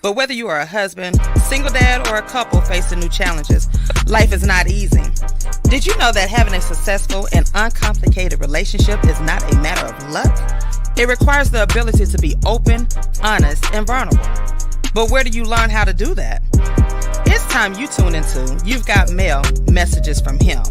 But whether you are a husband, single dad, or a couple facing new challenges, life is not easy. Did you know that having a successful and uncomplicated relationship is not a matter of luck? It requires the ability to be open, honest, and vulnerable. But where do you learn how to do that? It's time you tune into You've Got Mail, Messages from Him,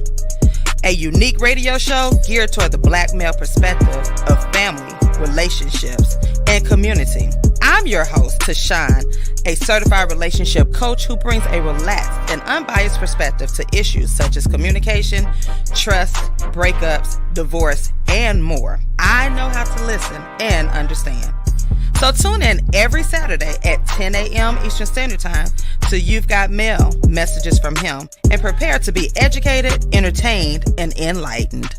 a unique radio show geared toward the Black male perspective of family, relationships, and community. I'm your host, TaShon, a certified relationship coach who brings a relaxed and unbiased perspective to issues such as communication, trust, breakups, divorce, and more. I know how to listen and understand. So tune in every Saturday at 10 a.m. Eastern Standard Time to You've Got Mail, Messages from Him, and prepare to be educated, entertained, and enlightened.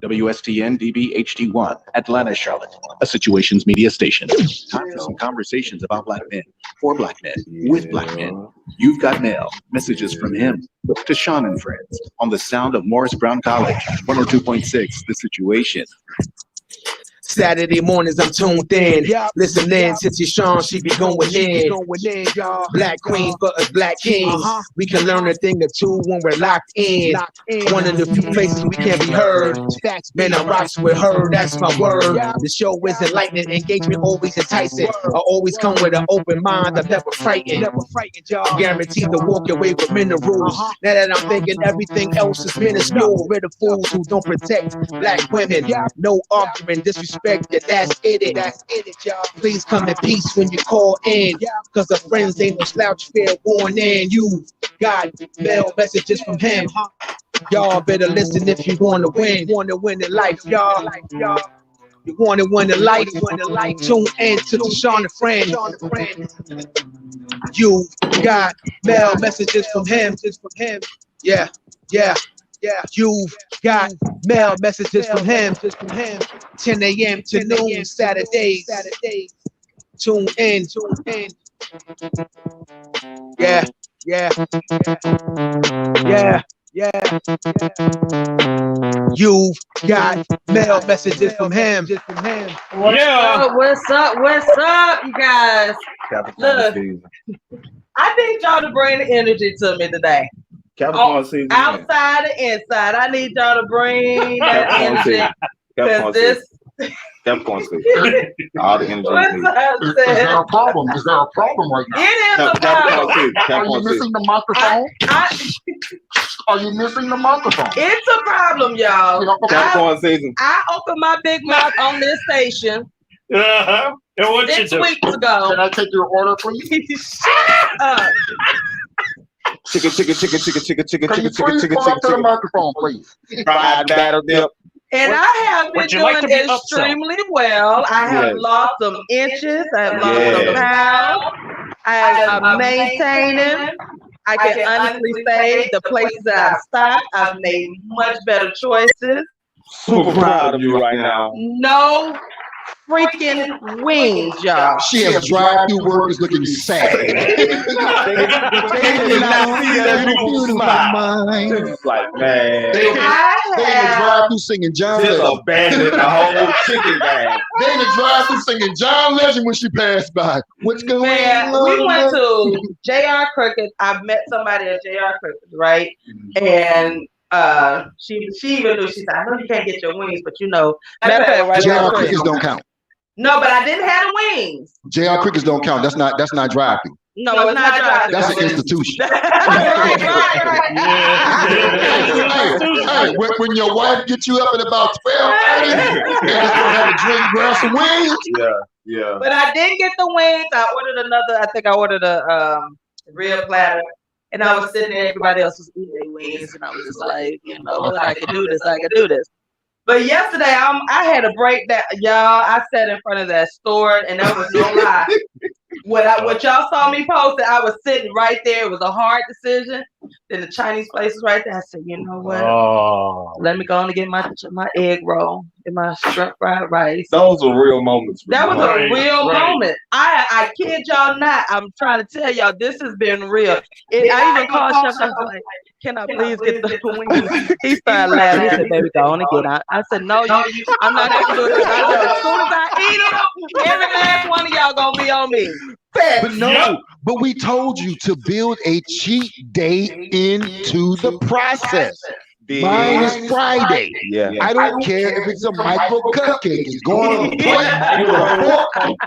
WSTN DBHD1, Atlanta, Charlotte, a situations media station. Time for some conversations about Black men, for Black men, with Black men. You've Got Mail, Messages from Him, TaShon and Friends, on the sound of Morris Brown College, 102.6, The Situation. Saturday mornings I'm tuned in, listening to TaShon, she be going in. Black queen for us black kings. We can learn a thing or two when we're locked in. One of the few places we can be heard. Man, I rocks with her, that's my word. The show is enlightening, engagement always enticing. I always come with an open mind, I'm never frightened. Guaranteed to walk away with minerals. Now that I'm thinking everything else is minuscule. We're the fools who don't protect black women. No argument, disrespect. That's it, y'all. Please come in peace when you call in, cause the friends ain't no slouch, fair warning. You got mail messages from him. Y'all better listen if you wanna win in life, y'all. You wanna win in life, tune in to TaShon and Friends. You got mail messages from him. Yeah. You've got mail messages from him. 10 a.m. to noon Saturdays. Tune in. Yeah. You've got mail messages from him. What's up, you guys? Look, I need y'all to bring the energy to me today. Season outside and inside, I need y'all to bring that energy. Because this Capricorn season. All the energy. What's up, Is there a problem? Is there a problem right now? It is a problem. Are you missing the microphone? Are you missing the microphone? It's a problem, y'all. Capricorn season. I opened my big mouth on this station And what 6 weeks ago. Can I take your order, please? Shut up. Chicken. Can you please pull up to the microphone, please? Fried battle dip. And I have been doing extremely well. I have lost some inches. I have lost some pounds. I'm maintaining. I can honestly say the places that I've stopped, I've made much better choices. Super proud of you right now. No freaking wings, y'all. She has drive-through workers looking sad. They did not see that beautiful smile. It's like, man. They in the drive-through singing John Just Legend. abandoned the whole chicken bag. They in the drive-through singing John Legend when she passed by. What's going on? We went to J.R. Cricket. I've met somebody at J.R. Cricket, right? And she even knew, she said, I know you can't get your wings, but you know, J.R. Crickets don't count. No, but I didn't have the wings. J.R. Crickets don't count. That's not drive-through. No, it's not drive-through. That's an institution. right. Hey, when your wife gets you up at about 12:30 and just gonna have a drink, grab some wings. Yeah. But I did get the wings. I ordered another. I think I ordered a real platter. And I was sitting there, everybody else was eating their wings, and I was just like, you know, I can do this. But yesterday, I had a breakdown, y'all. I sat in front of that store, and that was no lie. What y'all saw me posted, I was sitting right there. It was a hard decision. Then the Chinese place was right there. I said, you know what? Let me go on and get my egg roll and my shrimp fried rice. Those were real moments. That was a real moment. I I kid y'all not. I'm trying to tell y'all this has been real. I even called Chef. I was like, "Can I please get the wings?" He started laughing. He said, "Baby, go on and get it." I said, "No, I'm not gonna do it because I know as soon as I eat them, every last one of y'all gonna be on me." But no, but we told you to build a cheat day into the process. Mine is Friday. Yeah. I don't care if it's a micro cupcake. It's going on the plate.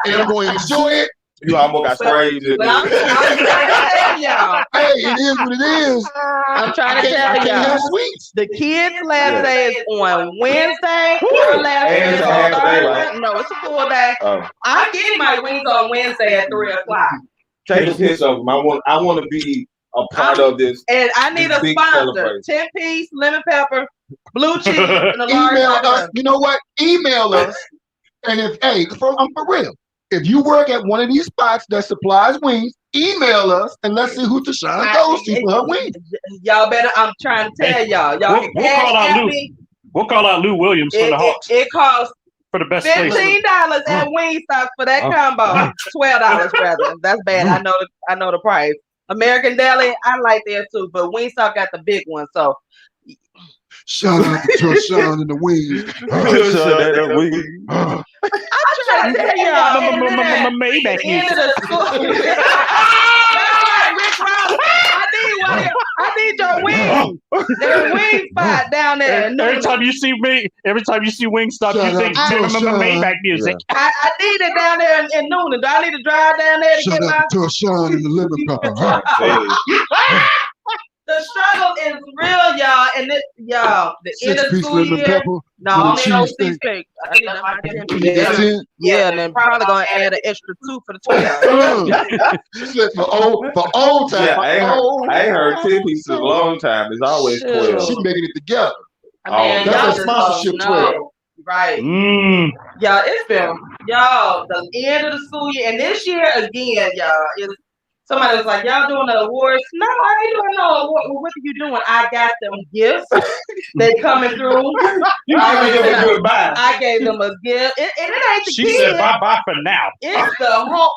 And I'm going to enjoy it. You almost got sprayed. But I'm trying to tell y'all. Hey, it is what it is. I'm trying to I tell can't have y'all. sweets. The kids' last day is on Wednesday. Her last day And is it's a on half day, Thursday. right? No, it's a full day. Oh. I'm getting my wings on Wednesday at 3 o'clock. Take a picture of them. I want to be a part of this. And I need a Big sponsor. celebration. 10-piece, lemon pepper, blue cheese, and a large Email us. onion. You know what? Email us. And if, I'm for real. If you work at one of these spots that supplies wings, email us and let's see who TaShon goes to for her wings. Y'all better, I'm trying to tell y'all. Y'all can We'll call cash out at Lou. me. We'll call out Lou Williams for the Hawks It costs for the best place. $15 at Wingstop for that combo. $12 rather. That's bad. I know the price. American Deli, I like there too, but Wingstop got the big one. So Shout out to TaShon and the wings. I'm trying to tell y'all. Maybach End of the school. Rick Ross, I need your wings. There's a wing spot down there. Every time you see Wingstop, you think Maybach music. I need it down there in Noonan. Do I need to drive down there to Shout get my? out to TaShon and the lemon pepper. The struggle is real, y'all, and the end of the 6-piece school lemon year. pepper. No, I don't need no cheese steak. cheesesteak. I need my 10-piece. That's it. Yeah, and then probably gonna add an extra 2 for the 12. She said for old time. Yeah, I ain't heard 10 pieces in a long time. It's always Shoot. 12. She making it together. Man, that's y'all a just sponsorship don't know. Right. Y'all, it's been the end of the school year, and this year again, y'all, is somebody was like, y'all doing the awards? No, I ain't doing no award. Well, what are you doing? I got them gifts. They coming through. I gave them a gift. It ain't the She kids. said bye-bye for now. It's the whole.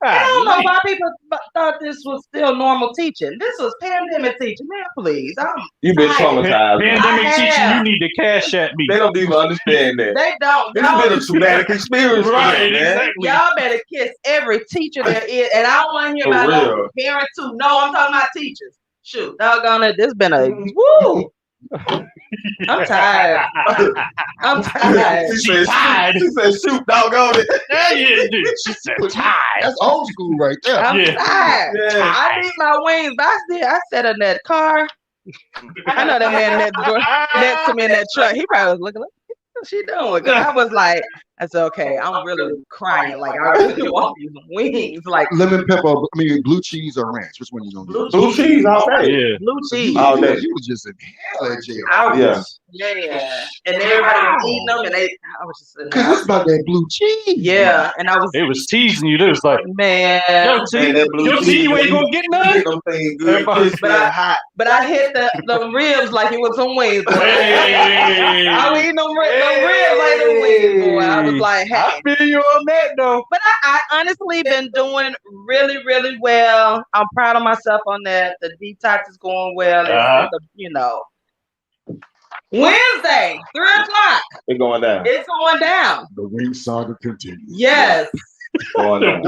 I don't know why people thought this was still normal teaching. This was pandemic teaching. Man, please. You've been traumatized. Pandemic teaching, you need to cash at me. They don't even understand that. They don't. This has been a traumatic experience. Right, man. exactly. Y'all better kiss every teacher there is. And I don't want to hear about no parents too. No, I'm talking about teachers. Shoot, doggone it. This been a woo. I'm tired. I'm tired. She said, shoot, doggone it. Yeah, you do. She said, tired. That's old school right there. I'm tired. Yeah. I need my wings, but I sat in that car. I know that man next to me in that truck. He probably was looking like, what's she doing? Because I was like, I said, okay, I'm really crying. Like, I really want these wings. Like, Lemon pepper, blue cheese or ranch? Which one you gonna do? Blue cheese all day. Yeah. blue cheese. All day. You was just in hell at jail. I was, yeah. And everybody was eating them, and I was just sitting Cause there. it's about that blue cheese. Yeah, and I was, It was teasing you. It was like, man. yo, T, you ain't gonna get none. Something good, crispy and hot. But I hit the ribs like it was some wings. Boy. Hey. I was eating them ribs like them wings, boy. I was like, hey. I feel you on that though. But I honestly been doing really, really well. I'm proud of myself on that. The detox is going well. Wednesday, 3 o'clock. It's going down. It's going down. The wing saga continues. Yes. Going down.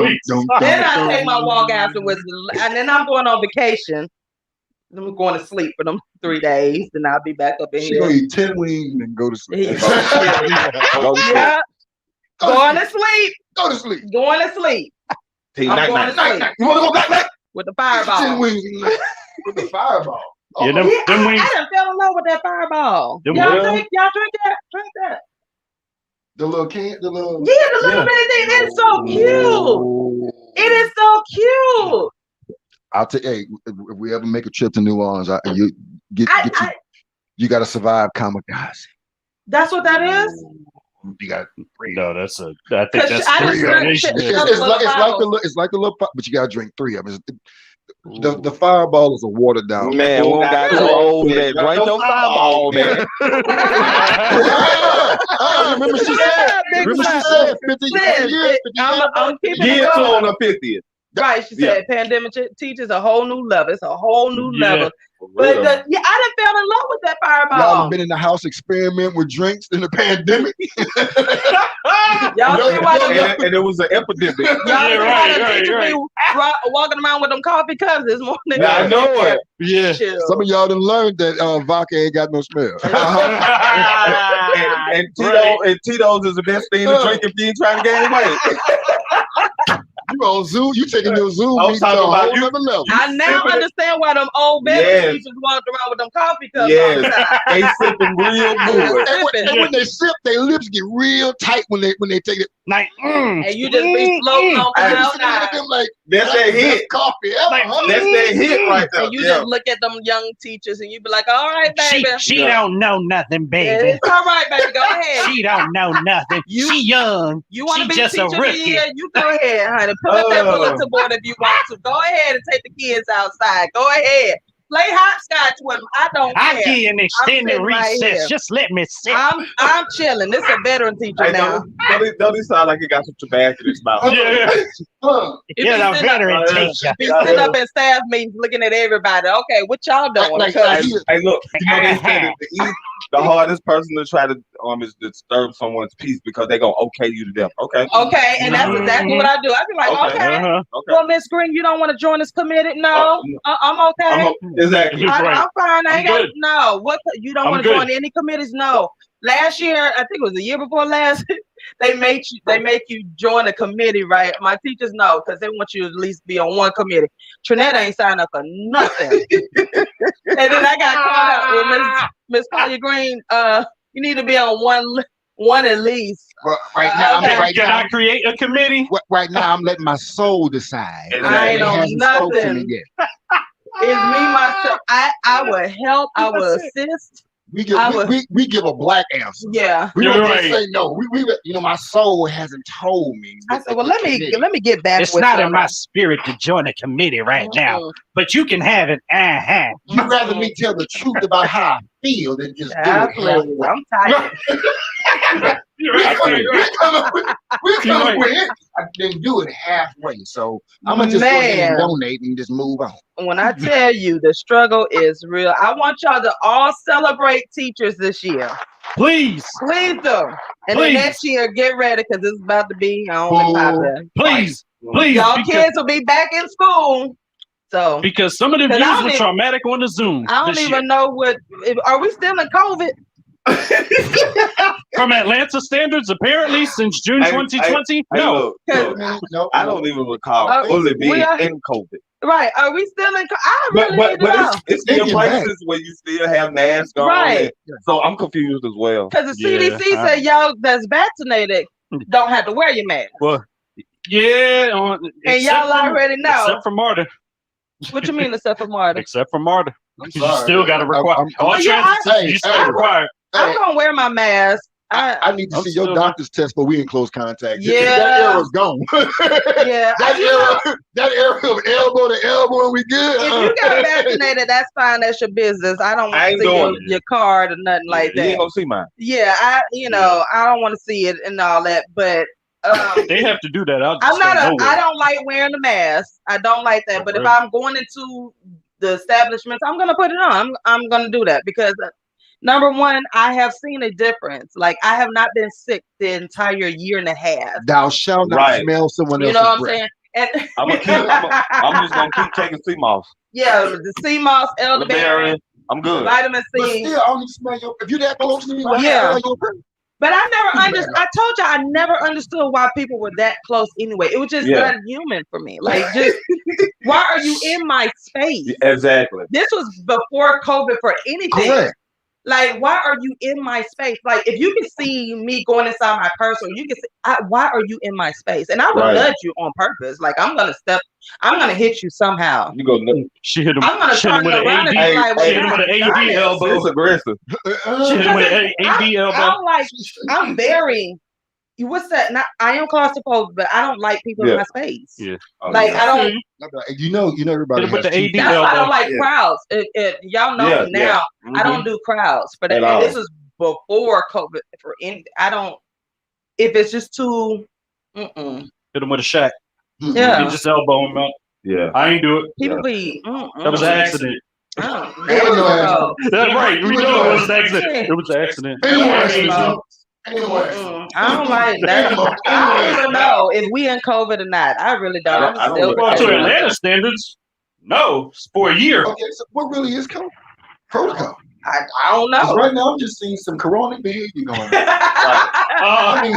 Then I take my walk afterwards, and then I'm going on vacation. I'm going to sleep for them 3 days, and I'll be back up in She here. gonna eat 10 wings and then go to sleep. Yeah. Going to sleep. Go to sleep. Going to sleep. I'm going to sleep You wanna go back? with the 10 fireball. wings with the fireball. Yeah, them wings. I done fell in love with that fireball. Them Y'all wings. drink that? Drink that. The little can, the little. Yeah, the little bitty thing. It's so cute. It is so cute. I'll tell you, hey, if we ever make a trip to New Orleans, you got to survive kamikaze. That's what that is? You got No, I think that's I just discrimination. drank- it's like the little, but you got to drink 3 of them. The fireball is a watered down. Man, we got too old for that. Drink your fireball, man. Remember she said 50 years. I'm keeping Get it to going. on the 50th. Right, she said pandemic teaches a whole new level. It's a whole new level. For But real. I done fell in love with that Y'all fireball. have been in the house experiment with drinks in the pandemic. Y'all see why them And it was an epidemic. teachers be walking around with them coffee cups this morning. Yeah, I know it. Yeah. Chill. Some of y'all done learned that vodka ain't got no smell. and Tito's is the best thing to drink if you ain't trying to gain weight. You on Zoom? You taking your Zoom I'm meeting to a talking about whole you. other level. I now understand why them old veteran teachers walked around with them coffee cups all the time. They sipping real good. And when they sip, their lips get real tight when they take it. Like, And you just be floating on And you cloud sit there at nine. them like, That's that hit. coffee ever, huh? That's that hit right there. And you just look at them young teachers and you be like, all right, baby. she don't know nothing, baby. Yeah, it's all right, baby. Go ahead. She don't know nothing. She young. You want to She be just a teacher of the rookie. year? You go ahead, honey. Put up that bulletin board if you want to. Go ahead and take the kids outside. Go ahead. Play hopscotch with them. I don't care. I give you an extended sitting right recess. here. Just let me sit. I'm chilling. This is a veteran teacher Hey, now. don't it sound like he got some tobacco in his mouth? Yeah. If Yeah, you the sit up- veteran teacher. Be sitting up in staff meetings looking at everybody. Okay, what y'all doing? Like, Because- Hey, look, you know they said that the hardest person to try to is disturb someone's peace because they gonna okay you to death. Okay. okay, and that's exactly what I do. I be like, okay. Okay. Well, Miss Green, you don't want to join this committee? No, I'm okay. Exactly. I'm fine. I ain't got good. no. What you don't I'm want to good. join any committees? No. Last year, I think it was the year before last. They make you join a committee, right? My teachers know because they want you to at least be on one committee. Trinette ain't signed up for nothing. And then I got caught up with Miss Collier Green. You need to be on one at least. Well, right now, Okay. Can I create a committee? right now, I'm letting my soul decide. I ain't It on hasn't spoken to nothing. me yet. It's me myself. I will help. I will assist. We give a black answer. Yeah. We don't You're just right. say no. My soul hasn't told me. I said, well, let me get back. It's with not y'all. in my spirit to join a committee right now, but you can have it. You'd rather me tell the truth about how I feel than just do it halfway. I'm tired. We come with it, then do it halfway. So I'm gonna just go ahead and donate and just move on. When I tell you the struggle is real, I want y'all to all celebrate teachers this year. Please, Please do. And Please. then next year, get ready because it's about to be on popping. please. Y'all Because, kids will be back in school. So because some of the 'Cause views I don't were even- traumatic on the Zoom. I don't this even know are we still in COVID? From Atlanta standards, apparently since June 2020. No. No, I don't even recall fully being in COVID. Right. Are we still in I really But need to know. it's still places where you still have masks on. Right. So I'm confused as well. Because the Yeah, CDC said y'all that's vaccinated don't have to wear your mask. Well, yeah. And y'all already know. Except for Marta. What you mean except for Marta? Except for Marta. You sorry. still got to require. All transit, you still required. I'm gonna wear my mask. I need to see your still- doctor's test, but we in close contact. Yeah. That era's gone. Yeah. that era of elbow to elbow, and we good. If you got vaccinated, that's fine. That's your business. I don't I want ain't to see doing your card or nothing like You ain't that. gonna see mine. Yeah, I don't want to see it and all that. But They have to do that. I don't like wearing the mask. I don't like that. But if I'm going into the establishments, I'm gonna put it on. I'm gonna do that because number one, I have seen a difference. Like I have not been sick the entire year and a half. Thou shalt not smell someone else's You know what I'm breath. saying? And I'm just gonna keep taking sea moss. yeah, the sea moss, elderberry, I'm good. vitamin But C. still, I only smell your. If you that close to me, I Yeah. smell your breath. But I never understood. I told you I never understood why people were that close anyway. It was just not human for me. Like, just why are you in my space? Exactly. This was before COVID for anything. Correct. Like, why are you in my space? Like, if you can see me going inside my purse, or you can see, why are you in my space? And I would nudge you on purpose. Like, I'm gonna hit you somehow. You go. She hit him. I'm gonna She hit him turn with an around and AD. be like, She hit him with an AD elbow. It's aggressive. She hit him with an AD elbow. I'm very what's that? Not, I am claustrophobic, but I don't like people in my space. Yeah. Like I don't. You know, everybody With has the AD two- That's why I don't like Yeah. crowds. Y'all know me now. I don't do crowds, but At all. this is before COVID. For any, I don't. If it's just too, Hit him with a shack. yeah. You just elbow him out. Yeah. I ain't do it. People be. That was an accident. no That's right. We know it was an accident. It was an accident. I don't like that. I don't even know if we in COVID or not. I really don't. I don't still know. Well, to Atlanta standards, no. It's for a year. Okay, so what really is COVID? Protocol. I don't 'Cause know. right now, I'm just seeing some corona behavior going on.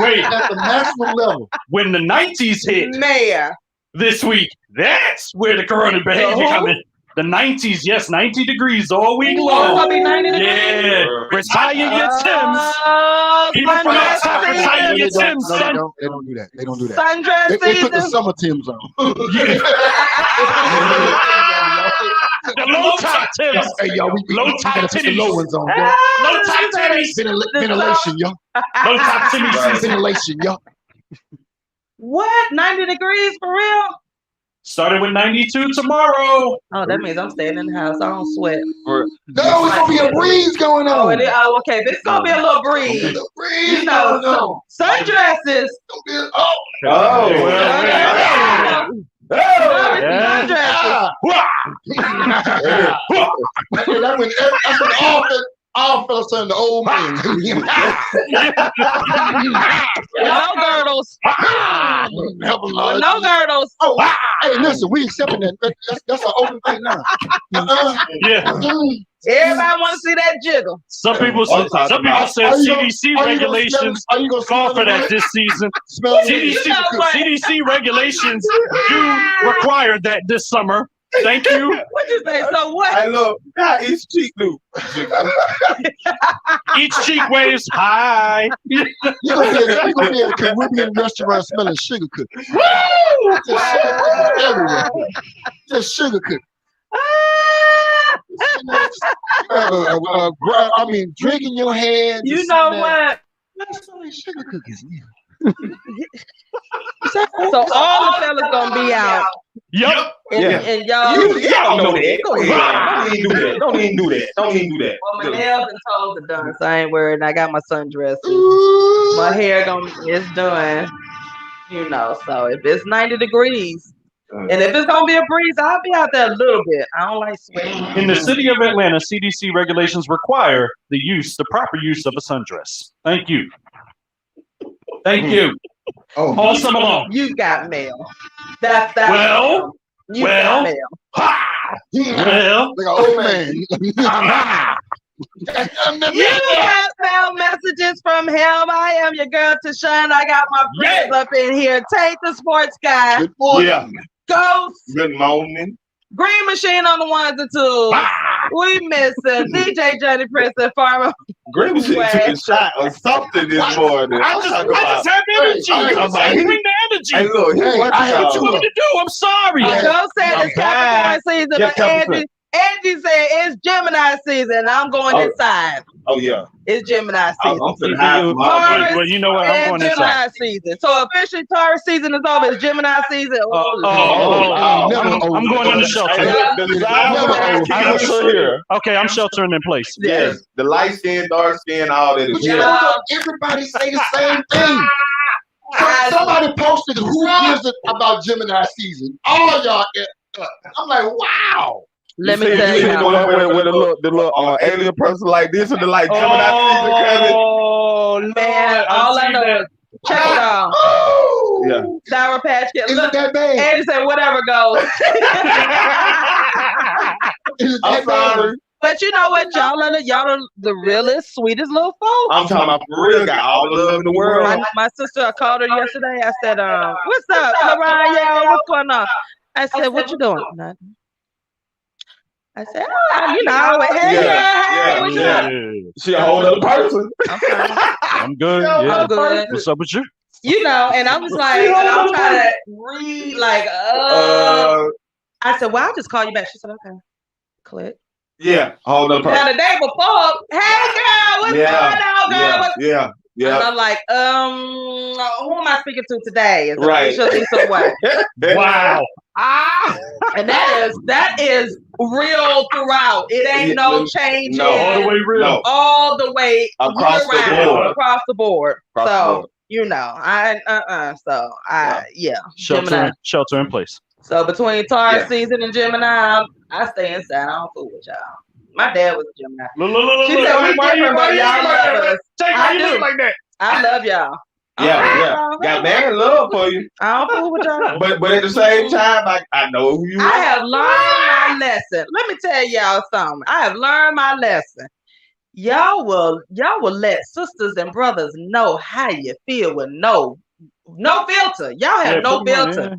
Wait. At the maximum level. When the 90s hit Man, this week, that's where the corona behavior come in. The 90s, yes, 90 degrees all week it's long. gonna be 90 degrees. Yeah. Retire your Timbs. People from Sundress outside retire your season. Timbs, son. They don't do that. They don't do that. Sundress They put the season. summer Timbs on. The low top Timbs. Hey, y'all, we Low top gotta put the titties. low ones on, yo. Low top Timmys. Ventilation, yo. Low top Timmys. Ventilation, yo. What? 90 degrees for real? Started with 92 tomorrow. Oh, that means I'm staying in the house. I don't sweat. No, it's gonna be a breeze going on. Okay. This is gonna be a little breeze. The breeze You know, going on. sundresses. Sundresses. That's when all fell sudden the old man. No girdles. No girdles. Oh, hey, listen, we accepting that. That's an open thing now. Yeah. Everybody want to see that jiggle. Some people said CDC regulations call for that this season. CDC regulations do require that this summer. Thank you. What you say? So what? I love each cheek do. Each cheek waves high. You're gonna be in a Caribbean restaurant smelling sugar cookies. Just sugar cookies everywhere. Just sugar cookies. I mean, drinking your hand. You know what? That's only sugar cookies. So all the fellas gonna be out. Yup. And y'all. Y'all know that. Go ahead. Don't even do that. Well, my nails and toes are done, so I ain't worried. I got my sundresses. My hair is done. You know, so if it's 90 degrees, and if it's gonna be a breeze, I'll be out there a little bit. I don't like sweating. In the city of Atlanta, CDC regulations require the proper use of a sundress. Thank you. Thank you. Oh, All summer long. You got mail. That's that. Well, you got mail. Well, like an old man. You have found messages from him. I am your girl TaShon. I got my friends up in here. Take the sports guy. Good morning. Yeah. Ghost. Good morning. Green Machine on the ones and twos. We missing DJ Johnny Prince and Farmer. Green Machine took a shot or something this morning. I just have energy. Bring the energy. Hey, look, What you want me to do? I'm sorry. Joe said it's Capricorn season, but Angie said it's Gemini season. I'm going inside. Oh, yeah. It's Gemini season. I'm finna hide my Well, you know what? I'm going Gemini inside. season. So officially Taurus season is over. It's Gemini season. I'm going in the shelter. Okay, I'm sheltering in place. Yes, the light skin, dark skin, all that is here. Everybody say the same thing. Somebody posted who gives it about Gemini season. All y'all. I'm like, wow. Let me tell you. With the little alien person like this and the like Gemini season coming. Oh man, all I know is check it out. Yeah. Sour Patch Kid. Is it that bad? Andy said whatever goes. I'm sorry. But you know what? Y'all are the realest, sweetest little folks. I'm talking about for real. Got all the love in the world. My sister, I called her yesterday. I said, what's up, Mariah? What's going on? I said, what you doing? Nothing. I said, you know, hey, what you doing? She a whole other person. I'm good. Yeah. I'm good. What's up with you? You know, and I was like, I'm trying to read, like, I said, well, I'll just call you back. She said, okay. Click. Yeah, whole other person. Now, the day before, hey, girl, what's going on, girl? Yeah. And I'm like, who am I speaking to today? Is it Right. Alicia, Lisa, what? Wow. And that is real throughout. It ain't no changes. No. All the way real. No. All the way Across the year-round, board. across the board. Across the board. You know, Shelter in place. So between Taurus Yeah. season and Gemini, I stay inside. I don't fool with y'all. My dad was a Gemini. Look, She said we different, but y'all love us. I do. like that? I love y'all. Yeah. Got man in love for you. I don't fool with y'all. But at the same time, I know who you are. I have learned my lesson. Let me tell y'all something. I have learned my lesson. Y'all will let sisters and brothers know how you feel with no filter. Y'all have no filter.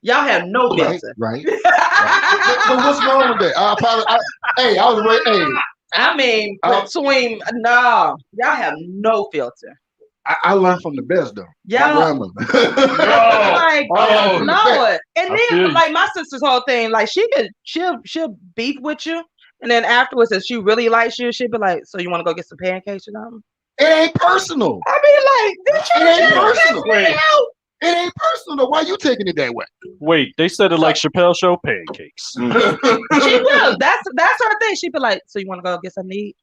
Y'all have no filter. Right. So what's wrong with that? I apologize. I was right. I mean, between y'all have no filter. I learned from the best though. Y'all, My grandmother. like, Lord. And then, like, my sister's whole thing, like, she'll beef with you, and then afterwards, if she really likes you, she'll be like, "So you want to go get some pancakes or something?" It ain't personal. I mean, like, It ain't personal. Wait. It ain't personal though. Why you taking it that way? Wait, they said it like Chappelle Show pancakes. She will. That's her thing. She'd be like, "So you want to go get something to eat?"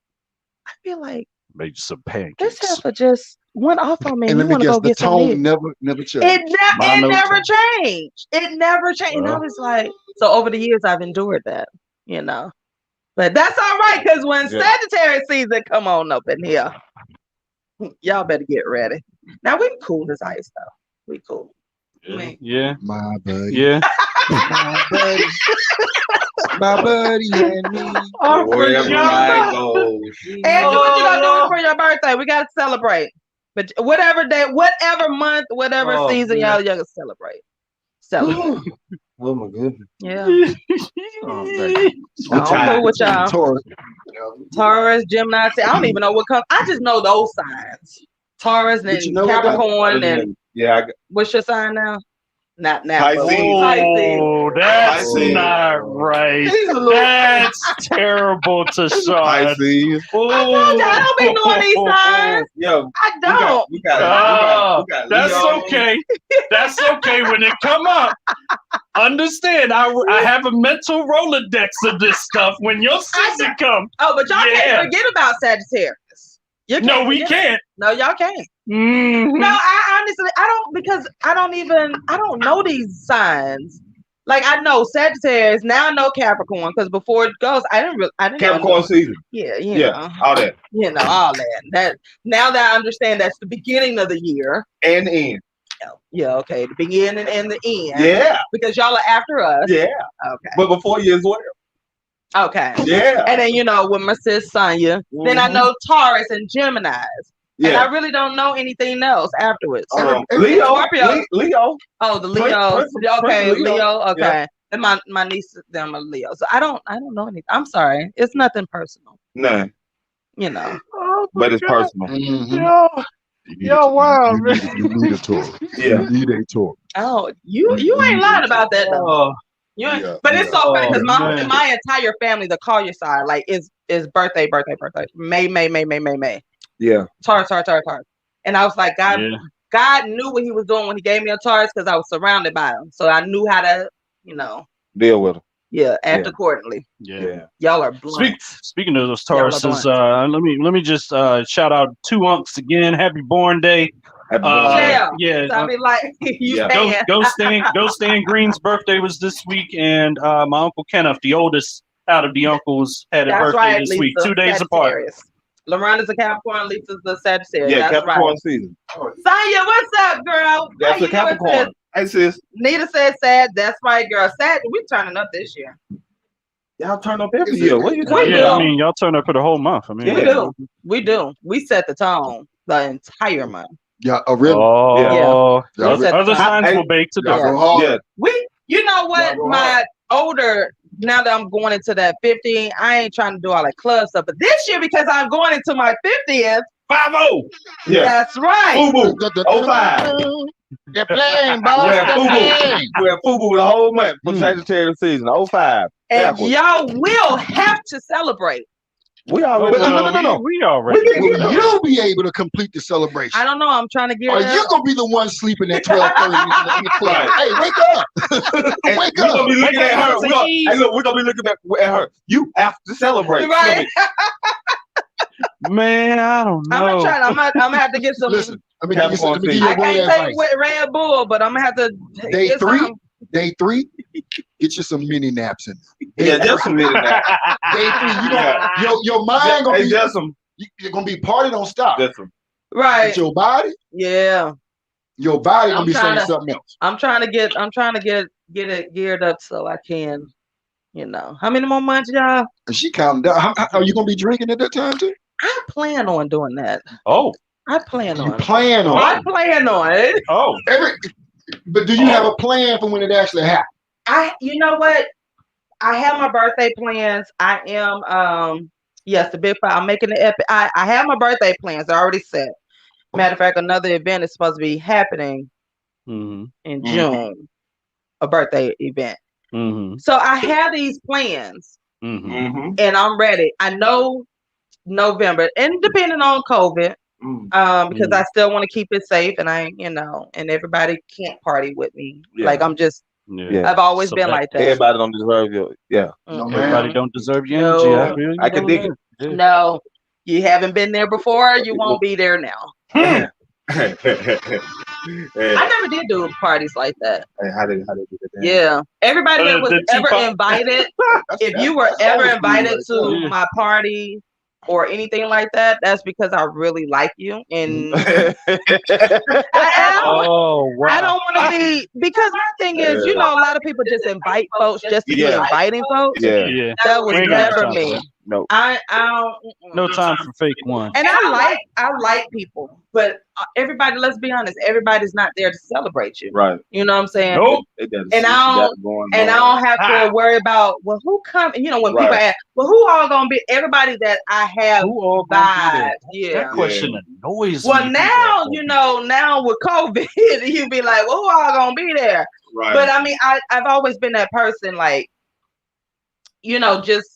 I feel like Made some this pancakes. heifer just went off on me. And You let me want to guess, go the get something to tone eat? never changed. It never changed. It never changed. And I Well. was like, so over the years, I've endured that, you know. But that's all right, because when Sagittarius season come on up in here, y'all better get ready. Now we cool as ice though. We cool. Yeah. My buddy. Yeah. My buddy. My buddy and me. Wherever I go. And what you gonna do for your birthday? We gotta celebrate. But whatever day, whatever month, whatever season, y'all gotta celebrate. Celebrate. Oh my goodness. Yeah. Oh, I'm cool with y'all. Taurus. Taurus, Gemini. I don't even know what comes. I just know those signs. Taurus and you know what Capricorn and Yeah. what's your sign now? Not now. Pisces. Oh, that's Pisces. not right. He's a little- That's terrible to Sean. Pisces. I told you, I don't be knowing these signs. Yo, I don't. we got That's Leo. okay. That's okay. When it come up, understand. I have a mental Rolodex of this stuff. When your season come, Oh, but y'all can't forget about Sagittarius. You no, we forget- can't. No, y'all can't. Mhm. No, I honestly, I don't, because I don't know these signs. Like, I know Sagittarius, now I know Capricorn, because before it goes, I didn't Capricorn know. season. Yeah, All that. all that. Now that I understand that's the beginning of the year. And the end. Yeah, okay, the beginning and the end. Yeah. Because y'all are after us. Yeah. Okay. But before you as well. Okay. Yeah. And then, with my sis Sonya, then I know Taurus and Geminis. And I really don't know anything else afterwards. Leo. Scorpio. Leo. Oh, the Leo. Okay, Prince Leo. Okay. Yeah. And my niece, them are Leo. So I don't know anything. I'm sorry. It's nothing personal. No. But it's personal. Mm-hmm. Wow. You need a tour. Yeah. You need a tour. Oh, you ain't lying about that though. You ain't, but it's so funny because my entire family, the Collier side, like is birthday. May. Yeah. Taurus. And I was like, God knew what he was doing when he gave me a Taurus because I was surrounded by him. So I knew how to, deal with him. Yeah, act accordingly. Yeah. Y'all are blunt. Speaking of those Tauruses, let me just shout out two unks again. Happy born day. Happy born day. Yeah. So I be like, Go Stan Green's birthday was this week, and my uncle Kenneth, the oldest out of the uncles, had a birthday this week, 2 days apart. LaRonda's a Capricorn, Lisa's the Sagittarius. Yeah, that's Capricorn right. season. Sonya, what's up, girl? That's a Capricorn. Hey, sis. Nita said sad. That's right, girl. Sad. We turning up this year. Y'all turn up every year. What are you talking Yeah, about? I mean, y'all turn up for the whole month. I mean, We do. We set the tone the entire month. Yeah, really? Oh, Yeah. Other signs will bake to different. Yeah. You know what? My older, now that I'm going into that 50, I ain't trying to do all that club stuff. But this year, because I'm going into my 50th, 5-0. Yeah. That's right. FUBU. 05. They're playing, boss. We're at FUBU the whole month for Sagittarius season. 05. And y'all will have to celebrate. We already. No. We already. Will you be able to complete the celebration? I don't know. I'm trying to get. Are you gonna be the one sleeping at 12:30 in the club? Hey, wake up! Wake We're gonna up! be looking at her. We're gonna be looking at her. You have to celebrate. Right. Man, I don't know. I'm gonna have to get some. Listen, let me give you a I word can't of take advice. with Red Bull, but I'm gonna have to. Day get three, some. Day 3, get you some mini naps in. Yeah, just a minute now. Day 3, you gonna your mind gonna be just some. You're gonna be party don't stop. Just some. Right. But your body Yeah. gonna be saying something else. I'm trying to get it geared up so I can, How many more months, y'all? And she counting down. How are you gonna be drinking at that time too? I plan on doing that. Oh. I plan on it. Oh. But do you have a plan for when it actually happens? You know what? I have my birthday plans. I am, yes, the big five. I'm making the epic. I have my birthday plans. They're already set. Matter of fact, another event is supposed to be happening in June, a birthday event. So I have these plans, and I'm ready. I know November, and depending on COVID, because I still want to keep it safe, and and everybody can't party with me. Yeah. Like I'm just, I've always been like that. Everybody don't deserve you. Yeah, everybody don't deserve your energy. I can dig it. Yeah. No, you haven't been there before. You won't be there now. I never did do parties like that. Hey, how did you do that? Yeah, everybody that was ever invited, if you were ever invited to my party or anything like that, that's because I really like you, and I don't want to be, because my thing is, a lot of people just invite folks just to be inviting folks. Yeah, that was never me. No, I don't. No time for fake one. And I like people, but everybody. Let's be honest. Everybody's not there to celebrate you. Right. You know what I'm saying? Nope. And I don't have to worry about who come. When people ask, who all gonna be? Everybody that I have vibes. Yeah. That question annoys me. Well, now now with COVID, you be like, who all gonna be there? Right. But I mean, I've always been that person, like, just.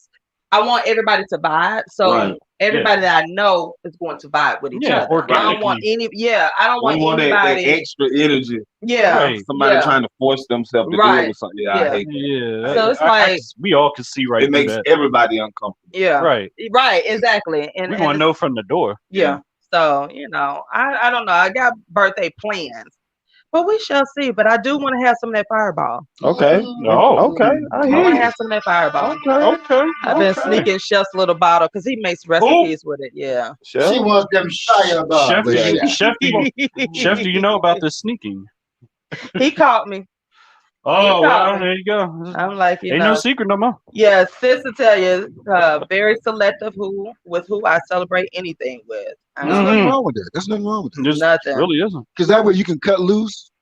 I want everybody to vibe, so everybody that I know is going to vibe with each other. I don't want I don't want anybody that extra energy. Yeah, somebody trying to force themselves to do it or something. I hate that. Yeah, so it's like we all can see it makes everybody uncomfortable. Yeah, right, exactly. And we want to know from the door. Yeah, so I don't know. I got birthday plans. But we shall see. But I do want to have some of that Fireball. Okay. Oh, okay. I want to have some of that Fireball. Okay. I've been sneaking Chef's little bottle because he makes recipes with it. Yeah. She wants them shy about. Chef, do you know about this sneaking? He caught me. Oh, well, there you go. I'm like, ain't no secret no more. Yeah, sis to tell you, very selective with who I celebrate anything with. There's nothing wrong with that. There's nothing wrong with that. There's nothing. Really isn't. Because that way you can cut loose.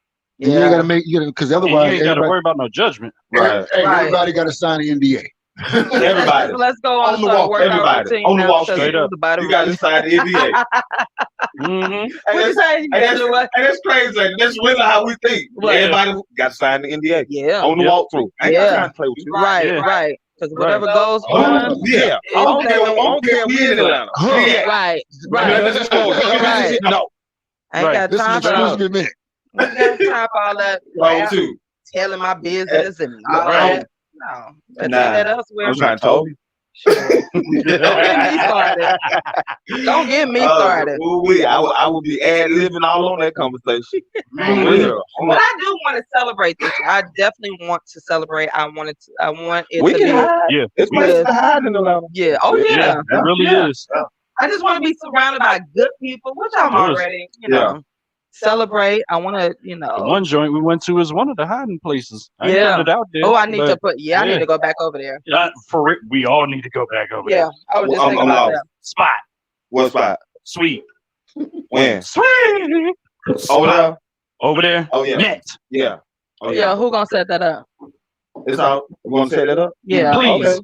And you ain't gotta because otherwise you ain't gotta worry about no judgment. Right. Everybody gotta sign an NDA. Everybody. Let's go on the walk. Everybody on the wall straight up. You got to sign the NDA. And that's crazy. That's really how we think. Everybody got to sign the NDA. Yeah. On the walkthrough. I ain't trying to play with you. Right. Because whatever goes on. Yeah. I don't care. We in Atlanta. Right. Let's just go. No. I ain't got time for all that. I got time for all that. Telling my business and all that. No, that elsewhere. I'm trying to tell you. Don't get me started. Don't get me started. I would be ad-libbing all on that conversation. But I do want to celebrate this. I definitely want to celebrate. I want it we to can be. Hide. Yeah, it's places to hide in Atlanta. Yeah. Oh yeah. It really is. I just want to be surrounded by good people, which I'm already. Celebrate. I want to, The one joint we went to is one of the hiding places. I put it out there. Oh, I need to put. I need to go back over there. We all need to go back over there. Yeah, I was just thinking about that. Spot. What spot? Sweet. When? Sweet. Over there. Oh yeah. Net. Yeah. Oh yeah. Who gonna set that up? It's out. You want to set that up? Yeah. Please.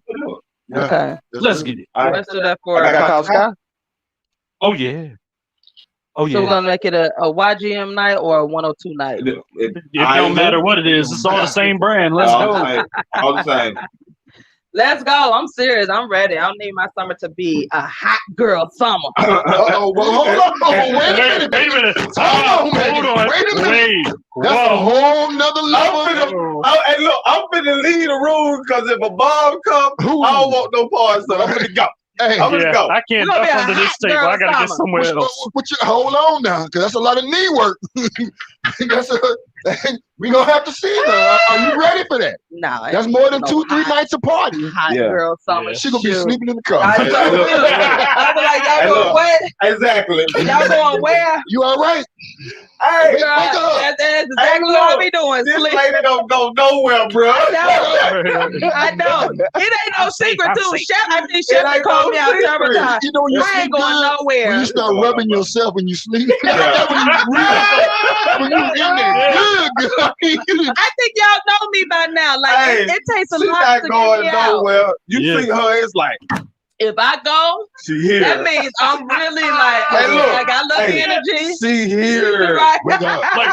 Okay. Let's get it. Let's do that for. I got Sky. Oh yeah. Oh So we're gonna make it a YGM night or a 102 night. It don't matter what it is. It's all the same brand. Let's go. All the same. Let's go. I'm serious. I'm ready. I don't need my summer to be a hot girl summer. Uh-oh, well, hold on. Wait a minute. Hold on. Wait a minute. Wait. That's a whole nother level. Hey, look, I'm finna leave the room because if a bomb comes, I don't want no parts, so I'm finna go. Hey, I'm gonna go. I can't duck under this table. I gotta get somewhere else. Hold on now, because that's a lot of knee work. We gonna have to see that. Are you ready for that? No, That's more than 2-3 nights of party. Hot girl summer. She gonna be sleeping in the car. I be like, y'all going where? Exactly. Y'all going where? You all right? Hey, Wake up. That's exactly what I be doing. This Sleep. lady don't go nowhere, bro. I know. It ain't no secret too. Chef, I think Chef called me out several times. You know when you I ain't sleep going good, nowhere. when you start rubbing yourself when you sleep. That's when you in there good. I think y'all know me by now. Like it takes a She's lot not to going get me out. nowhere. You see her, it's like If I go, she here. that means I'm really like, Hey, look. I got a little energy. She here. Right. Like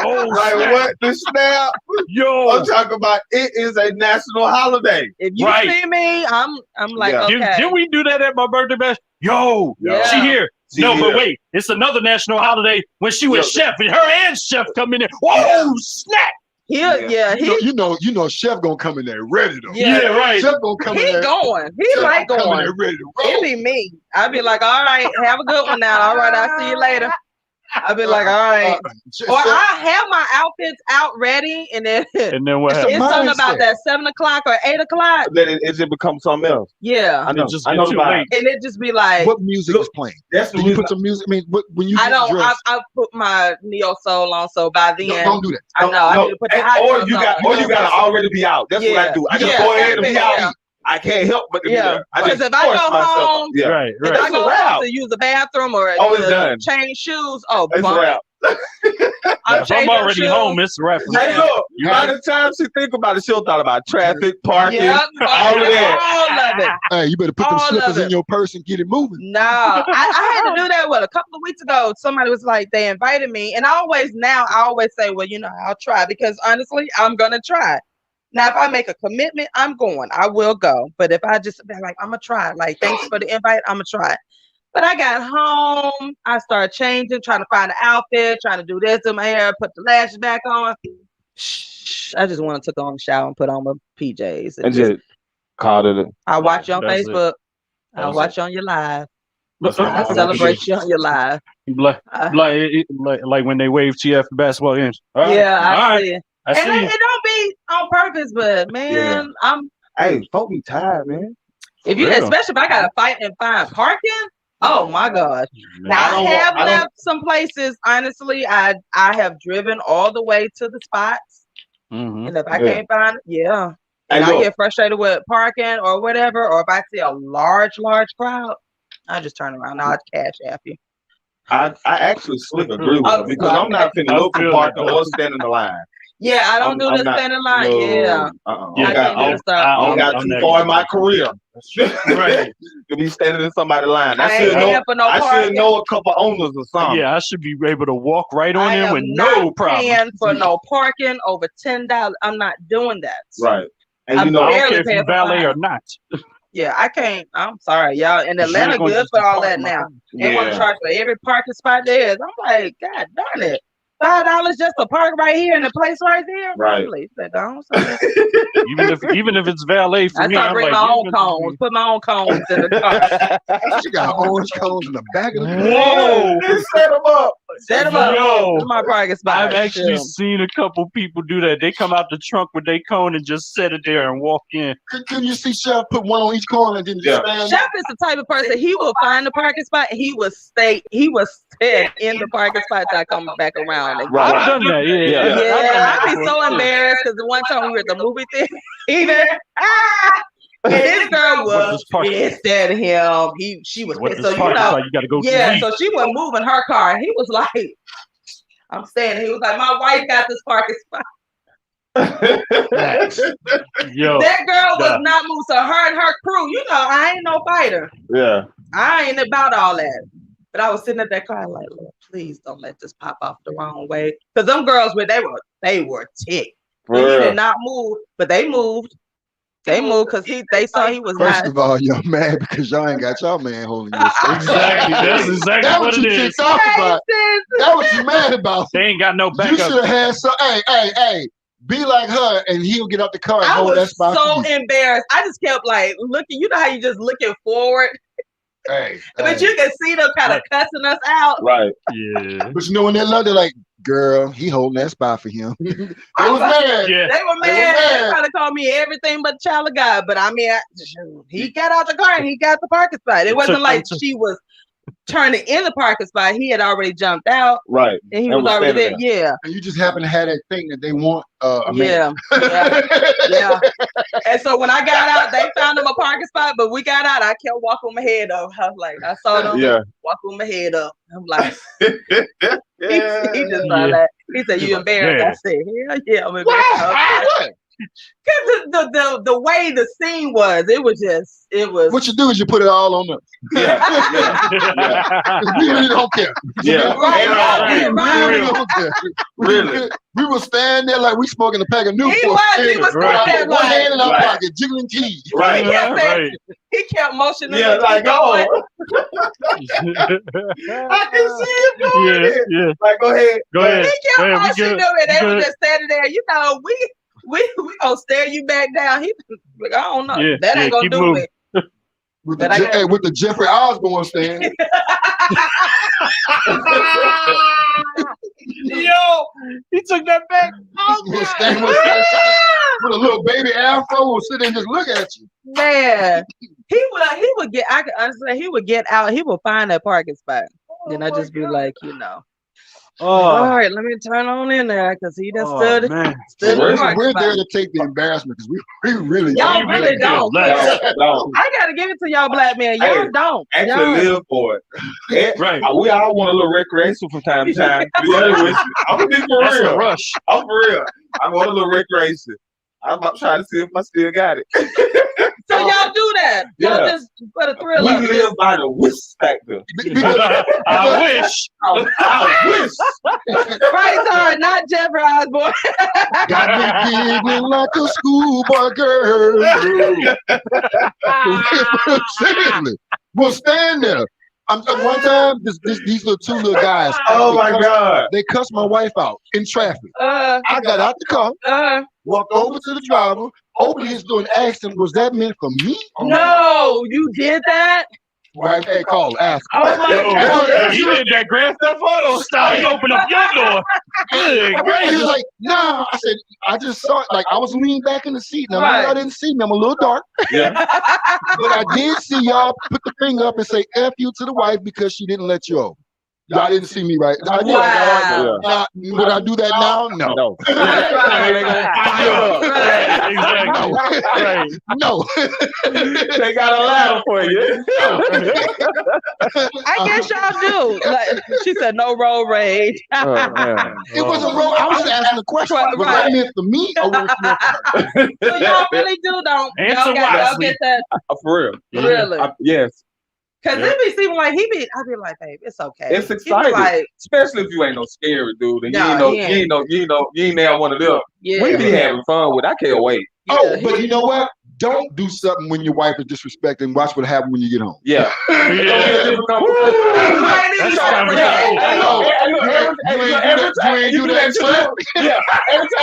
what? The snap? Yo, I'm talking about. It is a national holiday. If you see me, I'm like, Yeah. okay. Did we do that at my birthday bash? Yo, Yeah. she here. She No, here. but wait, it's another national holiday when she was Chef and her and Chef come in there. Whoa, snap! He You know, Chef gonna come in there ready though. Yeah, right. Chef gonna come in there. going. He like Come in going. there ready to It roll. be me. I'd be like, all right, have a good one now. All right, I'll see you later. I'd be like, all right. Or I have my outfits out ready, and then And then what It's a happened? it's something mindset. about that 7 o'clock or 8 o'clock. Then it just becomes something else. Yeah. I know. It just I get know too the vibe. late. And it just be like, What music is playing? That's the Do you reason. put some music? I mean, when you I get don't. dressed, I put my neo soul on, so by then don't do that. I know I need to put the hot or dogs you got, on. or you gotta already be out. That's what I do. I just Yeah. go ahead and be Yeah. out. I can't help but to be there. I Because just if I force go myself. home, Yeah. Right, if right. I go It's a home wrap. to use the bathroom or It's done. change shoes, It's a wrap. If I'm already home, it's a wrap. Hey, look, by the time she think about it, she'll thought about traffic, parking, Yep, all of that. all of it. Hey, you better put them All slippers of in it. your purse and get it moving. No, I had to do that. A couple of weeks ago, somebody was like, they invited me, and I always say, well, I'll try because honestly, I'm gonna try. Now, if I make a commitment, I'm going. I will go. But if I just be like, I'm gonna try. Like, thanks for the invite. I'm gonna try. But I got home. I started changing, trying to find an outfit, trying to do this to my hair, put the lashes back on. I just want to take on the shower and put on my PJs. And just called it. I watch you on That's it. Facebook. I That's watch you on your live. That's I it. celebrate you on your live. Like when they wave to you after basketball games. All right. Yeah, All I right. see it. I And see. it don't be on purpose, but man, Hey, folk be tired, man. if you, Real. especially if I gotta fight and find parking. Oh my gosh! Now I have left some places. Honestly, I have driven all the way to the spots, Mhm. and if I can't find it, and I get frustrated with parking or whatever, or if I see a large crowd, I just turn around. I'll cash app you. I actually slick agree with her because I'm not finna look for parking or stand in the line. Yeah, I don't do the standing line. Yeah. I got too far in my career. Right. To be standing in somebody's line. I should know a couple owners or something. Yeah, I should be able to walk right on in with not no problem. Paying for no parking over $10. I'm not doing that. Right. And I don't care if paying you for valet mine. or not. Yeah, I can't. I'm sorry, y'all. In Atlanta, good for all that now. They want to charge for every parking spot there is. I'm like, God darn it. $5 just to park right here in the place right there. Right. Please, don't. even if it's valet for I me, start I'm bringing like, my own cones. Put my own cones in the car. She got orange cones in the back of the car. whoa. Just set them up. Set them up. Yo. This is my parking spot. I've actually seen a couple people do that. They come out the trunk with their cone and just set it there and walk in. Can you see Chef put one on each corner and then just stand? Chef is the type of person, he will find the parking spot and he will stay in the parking spot till I come back around. Right. I've done that. Yeah, I'd be so embarrassed because the one time we were at the movie theater, and this girl was pissed at him. She was pissed. So you gotta go. Yeah, so she wasn't moving her car. He was like, "I'm staying." He was like, "My wife got this parking spot." Yo, that girl was not moving. So her and her crew, I ain't no fighter. Yeah, I ain't about all that. But I was sitting at that car like, Lord, please don't let this pop off the wrong way. Because them girls, they were ticked. They did not move, but they moved. They moved because they saw he was First not. of all, you're mad because y'all ain't got y'all man holding your space. Exactly. That's exactly That's what what it you is. kicked off about. That's what you mad about. They ain't got no You backup. should have had some. Hey. Be like her, and he'll get out the car and I hold that was spot. so for you. embarrassed. I just kept like looking. You know how you just looking forward, Hey, but you can see them kind of cussing us out. Right. Yeah. But you know when they love, they're like, "Girl, he holding that spot for him." They was mad. Yeah. They were mad. They trying to call me everything but child of God. But I mean, he got out the car and he got the parking spot. It wasn't like she was turning in the parking spot. He had already jumped out. Right. And he was already there. Yeah. And you just happen to have that thing that they want. Yeah. And so when I got out, they found him a parking spot, but we got out. I kept walking my head up. I was like, I saw them walking my head up. I'm like, he just saw that. He said, "You embarrassed?" I said, "Hell yeah, I'm embarrassed." Because the way the scene was, it was. What you do is you put it all on us. We really don't care. Right. We really don't care. Really? We will stand there like we smoking a pack of Newport. He was standing one hand in our Right. pocket, jiggling keys. Right. He kept motioning. Yeah, like, oh. I can see it going. Yeah. Like, go ahead. He kept motioning them, and they were just standing there. You know, we gonna stare you back down. He like, I don't know. Yeah, That ain't gonna do moving. it. With the Jeffrey Osborne stand. Yo, he took that back. With a little baby afro, will sit there and just look at you. Man, he would get. I can understand. He would get out. He would find that parking spot. Then I just be like, you know. All right, let me turn on in there because he done stood. We're there to take the embarrassment because we really y'all really don't. I gotta give it to y'all black men. Y'all don't. Actually live for it. Right. We all want a little recreation from time to time. I'm gonna be for That's real. a rush. I'm for real. I want a little recreation. I'm trying to see if I still got it. So y'all do that. Y'all just put a thrill we up. live by the wish factor. I wish. I wish. Right, sorry, not Jeffrey Osborne. got me giggling like a schoolboy girl. Seriously, we'll stand there. One time, these two little guys. Oh my God! They cussed my wife out in traffic. I got out the car, walked over to the driver, opened his door, and asked him, "Was that meant for me?" No, you did that. Wife, hey, call, ask. Oh my God! You did that Grand Theft Auto style. You open up your door. He was like, "No." I said, "I just saw it. Like I was leaning back in the seat. Now y'all didn't see me. I'm a little dark. Yeah. But I did see y'all put the finger up and say F you to the wife because she didn't let you over. Y'all didn't see me, right? I did. Wow. Would I do that now? No. No. They got a ladder for you. I guess y'all do. Like, she said, "No road rage." It wasn't wrong. I was asking a question. Was that meant for me or was it meant for her? So y'all really don't. Y'all get that for real. Really? Yes. Cause it be seeming like I be like, babe, it's okay. It's exciting, like, especially if you ain't no scary dude, and you ain't there one of them. Yeah. We be having fun with. I can't wait. Oh, but you know what? Don't do something when your wife is disrespecting. Watch what happens when you get home. Yeah. Every time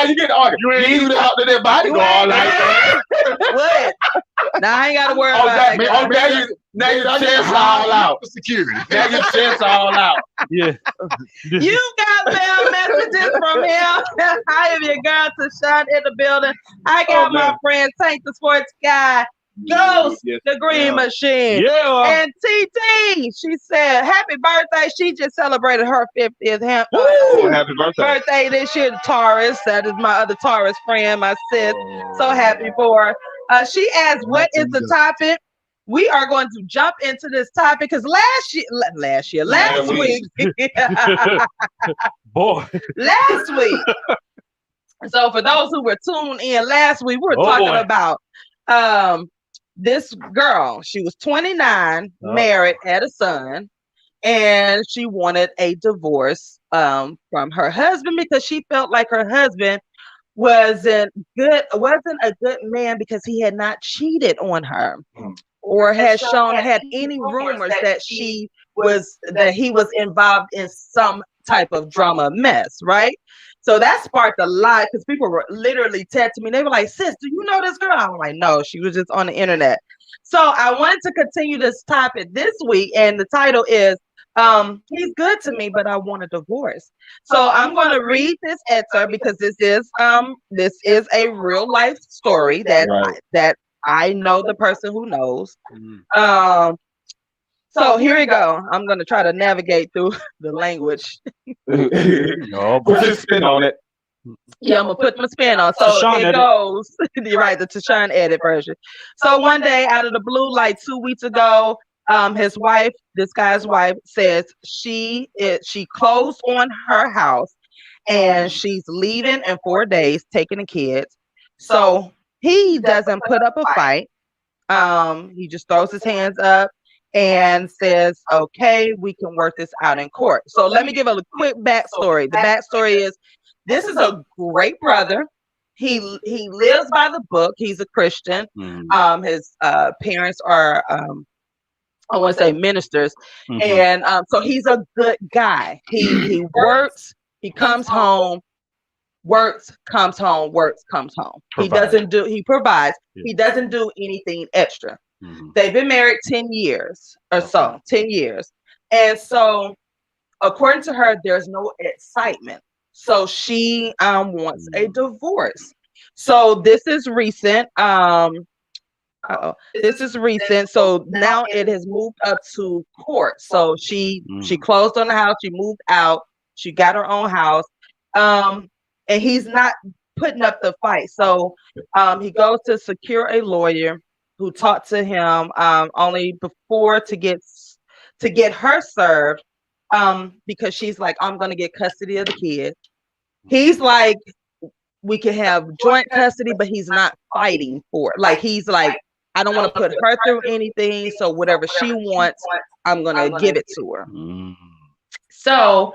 you get argued, you ain't talk to their bodyguard like that. What? Now I ain't got to worry about it. Now your chest all out. Security. Now your chest all out. Yeah. You got mail messages from him. I am your girl TaShon in the building. I got my friend Tank the Sports Guy, Ghost the Green Machine, and TT. She said, "Happy birthday!" She just celebrated her 50th happy birthday this year. Taurus, that is my other Taurus friend, my sis. So happy for her. She asked, "What is the topic?" We are going to jump into this topic because last week, boy, last week. So for those who were tuned in last week, we were talking about this girl. She was 29, married, had a son, and she wanted a divorce from her husband because she felt like her husband wasn't a good man because he had not cheated on her or had any rumors that he was involved in some type of drama mess, right? So that sparked a lot because people were literally texting me. They were like, "Sis, do you know this girl?" I was like, "No, she was just on the internet." So I wanted to continue this topic this week, and the title is he's good to me, but I want a divorce. So I'm going to read this excerpt because this is a real life story that I know the person who knows. So here we go. I'm going to try to navigate through the language. Put your spin on it. Yeah, I'm going to put my spin on. So TaShon it goes, you're right, the TaShon edit version. So one day out of the blue, like 2 weeks ago, his wife, this guy's wife, says she closed on her house and she's leaving in 4 days, taking the kids. So he doesn't put up a fight. He just throws his hands up and says, "Okay, we can work this out in court." So let me give a quick backstory. The backstory is this is a great brother. He lives by the book. He's a Christian. His parents are I want to say ministers, and so he's a good guy. He works. He comes home. Works, comes home, works, comes home. He provides. Yeah. He doesn't do anything extra. They've been married 10 years or so, 10 years. And so according to her, there's no excitement. So she wants a divorce. So this is recent. This is recent. So now it has moved up to court. So she closed on the house. She moved out. She got her own house. And he's not putting up the fight. So he goes to secure a lawyer who talked to him only before to get her served because she's like, "I'm going to get custody of the kids." He's like, "We can have joint custody," but he's not fighting for it. Like, he's like, "I don't want to put her through anything. So whatever she wants, I'm going to give it to her." So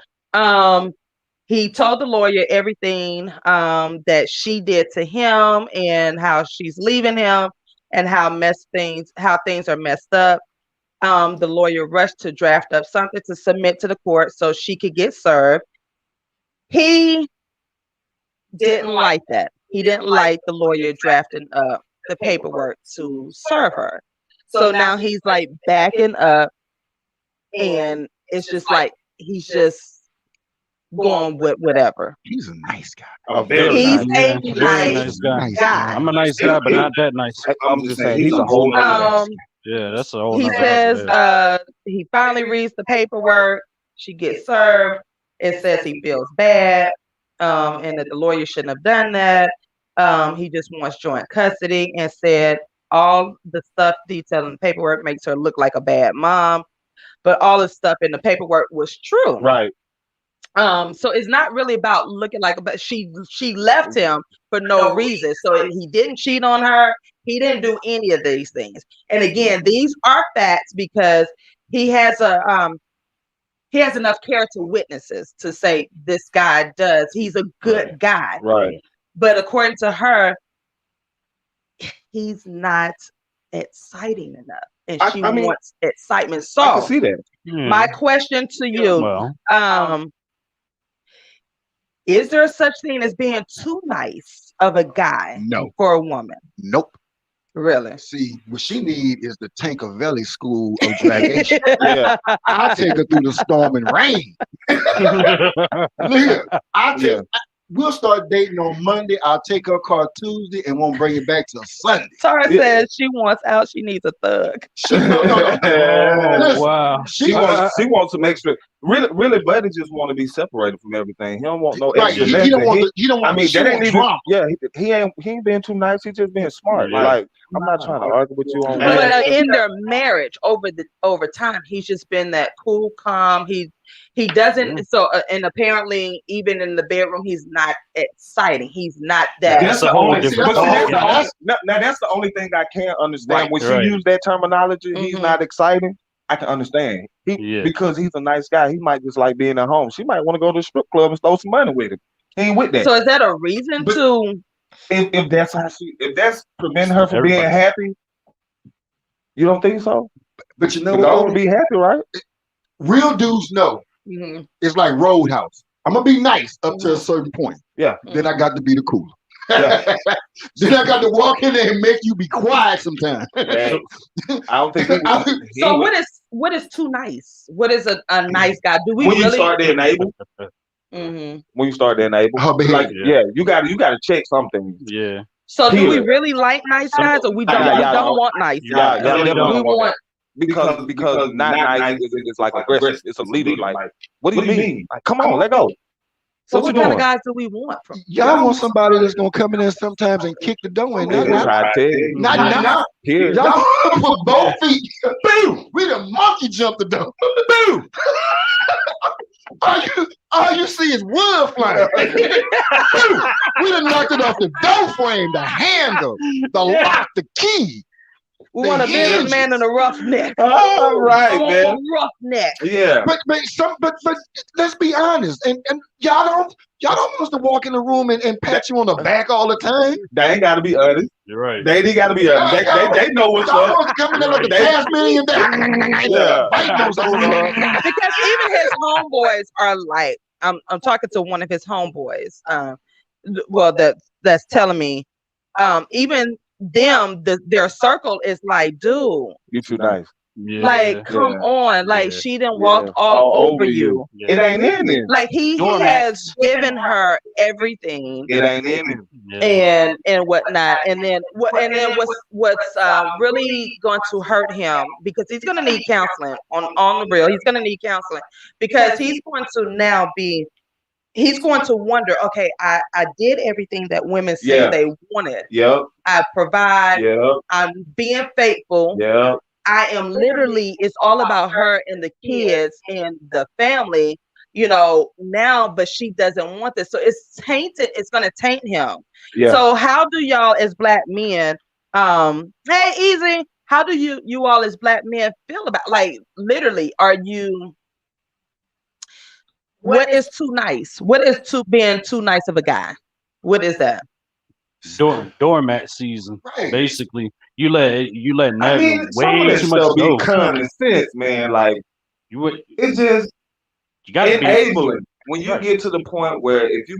he told the lawyer everything that she did to him and how she's leaving him and how things are messed up. The lawyer rushed to draft up something to submit to the court so she could get served. He didn't like that. He didn't like the lawyer drafting up the paperwork to serve her. So now he's like backing up, and it's just like he's just going with whatever. He's a nice guy. He's a nice guy. I'm a nice guy, but not that nice. I'm just saying he's a whole nother. Yeah, that's a whole. He says he finally reads the paperwork. She gets served. It says he feels bad, and that the lawyer shouldn't have done that. He just wants joint custody, and said all the stuff detailed in the paperwork makes her look like a bad mom, but all the stuff in the paperwork was true. Right. So it's not really about looking like, but she left him for no reason. So he didn't cheat on her. He didn't do any of these things. And again, these are facts because he has enough character witnesses to say this guy does. He's a good guy. Right. But according to her, he's not exciting enough. And she wants excitement. So I can see that. My question to you, is there such thing as being too nice of a guy for a woman? Nope. Really? See, what she need is the Tankervelli school of dragation. I'll take her through the storm and rain. Look here, we'll start dating on Monday. I'll take her car Tuesday and won't bring it back till Sunday. Tara says she wants out. She needs a thug. Wow. She wants some extra. Really, Buddy just want to be separated from everything. He don't want no extra. He don't want. I mean, that ain't even. Yeah, he ain't being too nice. He's just being smart. Yeah. Like, I'm not trying to argue with you on that. But in their marriage, over time, he's just been that cool, calm. He doesn't. So and apparently, even in the bedroom, he's not exciting. He's not that. That's the only. Now that's the only thing I can't understand. When she used that terminology, he's not exciting. I can understand. Because he's a nice guy. He might just like being at home. She might want to go to the strip club and throw some money with him. He ain't with that. So is that a reason to? If that's how if that's preventing her from being happy, you don't think so? But you know what? I want to be happy, right? Real dudes know. It's like Roadhouse. I'm gonna be nice up to a certain point. Yeah. Then I got to be the cooler. Yeah. Then I got to walk in there and make you be quiet sometimes. I don't think. So what is too nice? What is a nice guy? Do we when really you start to enable? When you start to enable, like you got to check something. Yeah. So do we really like nice guys, or we don't? We don't want nice guys. We want because not nice is like aggressive. It's a leader. Like, what do you mean? Like, come on, let go. So what kind of guys do we want from? Y'all want somebody that's gonna come in there sometimes and kick the door in. Not. Here. Y'all put both feet. Boom! We the monkey jump the door. Boom! All you see is wood flying. Boom! We done knocked it off the door frame, the handle, the lock, the key. We want a big man and a roughneck. All right, man. Roughneck. Yeah. But let's be honest, and y'all don't want us to walk in the room and pat you on the back all the time. They ain't got to be honest. You're right. They got to be honest. They know what's up. Y'all coming in like the Tasmanian devil. Because even his homeboys are like, I'm talking to one of his homeboys. That's telling me, even them, their circle is like, dude, you too nice. Yeah. Like, come on. Like, she done walked all over you. Yeah. It ain't in him. Like, he has given her everything. It ain't in him. Yeah. And whatnot. And then what's really going to hurt him, because he's going to need counseling on the real. He's going to need counseling because he's going to now be. He's going to wonder, okay, I did everything that women say they wanted. Yep. I provide. Yep. I'm being faithful. Yep. I am literally, it's all about her and the kids and the family, now, but she doesn't want this. So it's tainted. It's going to taint him. Yeah. So how do y'all as Black men, hey, Easy, how do you all as Black men feel about, like, literally, what is too nice? What is being too nice of a guy? What is that? Doormat season. Right. Basically, you let way too much go. Common sense, man. Like it's just you got to be enabling. When you get to the point where if you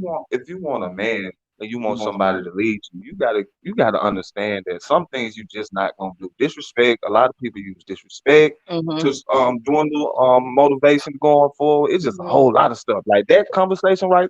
want a man and you want somebody to lead you, you gotta understand that some things you just not gonna do. Disrespect. A lot of people use disrespect to doing the motivation going forward. It's just a whole lot of stuff like that conversation, right?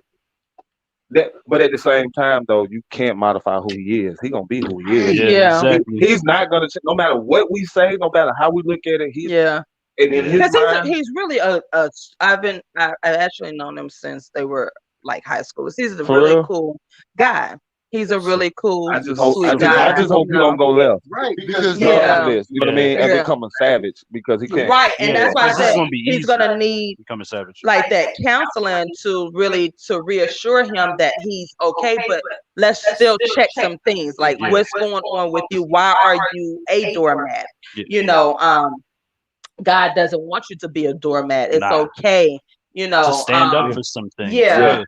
But at the same time, though, you can't modify who he is. He gonna be who he is. Yeah. Exactly. He's not gonna. No matter what we say, no matter how we look at it, he's And in his mind, he's really I've actually known him since they were like high schoolers. He's a really cool guy. He's a really cool. I just hope you don't go left. Right, because you know what I mean, and become a savage because he can't. Right, and that's why I said he's gonna need become a savage, like that counseling to reassure him that he's okay. But let's still check some things like what's going on with you. Why are you a doormat? God doesn't want you to be a doormat. It's okay. To stand up for something. Yeah.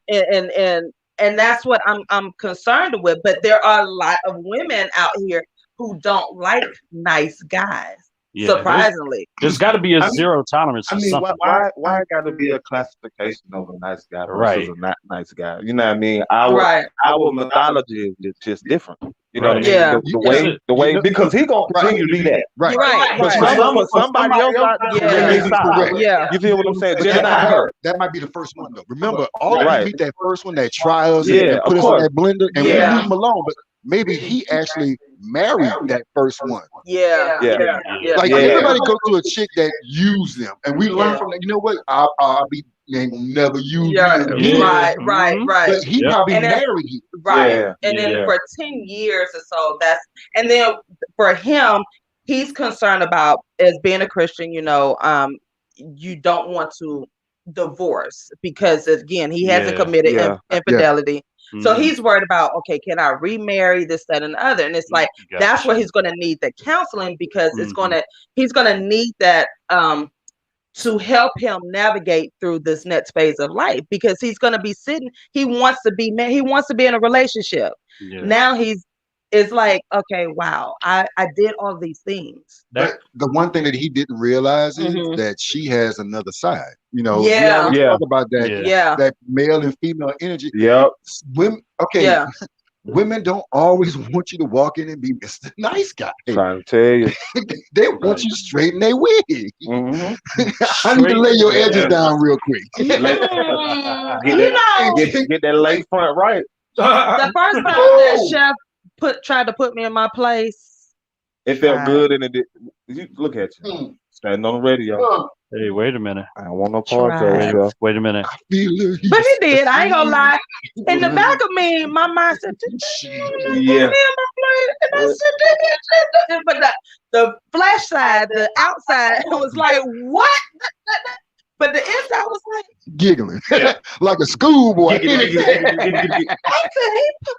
And that's what I'm concerned with. But there are a lot of women out here who don't like nice guys. Yeah, surprisingly, there's got to be a zero tolerance. I mean, why got to be a classification of a nice guy versus a not nice guy? You know what I mean? Our mythology is just different. You know what I mean? Yeah. The way because he gonna continue to be that. Right. But somebody else out there, you feel what I'm saying? Just not her. That might be the first one though. Remember, all of beat that first one that trials and put us in that blender and we leave him alone. But maybe he actually married that first one. Like everybody go to a chick that used them, and we learn from that. You know what? I'll be ain't gonna never use you. Right. But he probably married you. Right. And then for 10 years or so, and then for him, he's concerned about, as being a Christian, you don't want to divorce because again, he hasn't committed infidelity. So he's worried about, okay, can I remarry, this, that, and the other? And it's like, that's where he's going to need the counseling because he's going to need that, to help him navigate through this next phase of life, because he's going to be sitting. He wants to be man. He wants to be in a relationship. Yeah. Now it's like, okay, wow, I did all these things. But the one thing that he didn't realize is that she has another side. You know, yeah, we talk about that, that male and female energy. Yeah. Women, women don't always want you to walk in and be Mr. Nice Guy. Trying to tell you. They want you to straighten their wig. I need to lay your edges down real quick. Get that lace front right. The first time that Chef tried to put me in my place, it felt good, and it did. Look at you standing on the radio. Hey, wait a minute. I don't want no part. Wait a minute. But he did. I ain't gonna lie. In the back of me, my mind said, "Yeah." And I said, but the flesh side, the outside, was like, "What?" But the inside was like giggling, like a schoolboy. I said, "He put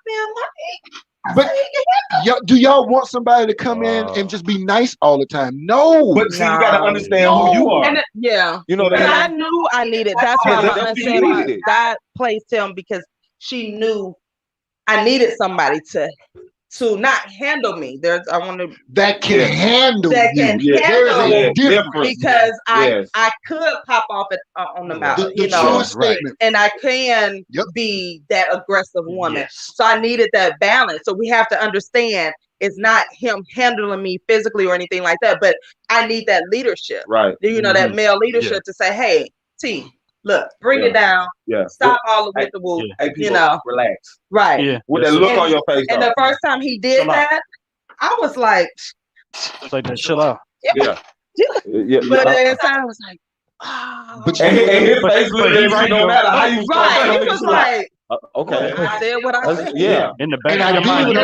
me in my." But do y'all want somebody to come in and just be nice all the time? No. But see, you gotta understand who you are. You know that. I knew I needed. That's why my aunt said God placed him, because she knew I needed somebody to not handle me. That can handle me because I could pop off on the mouth, you know, and I can be that aggressive woman. So I needed that balance. So we have to understand it's not him handling me physically or anything like that, but I need that leadership, right? You know, that male leadership to say, "Hey, T, look, bring it down. Stop all with the whoop. Hey, people, you know, relax. Right. With that look on your face. And the first time he did that, I was like, it's like that. Chill out. Yeah. But inside I was like, oh. But his face looked right, no matter how you right. He was like, okay. I said what I said. Yeah. In the back of your mind, you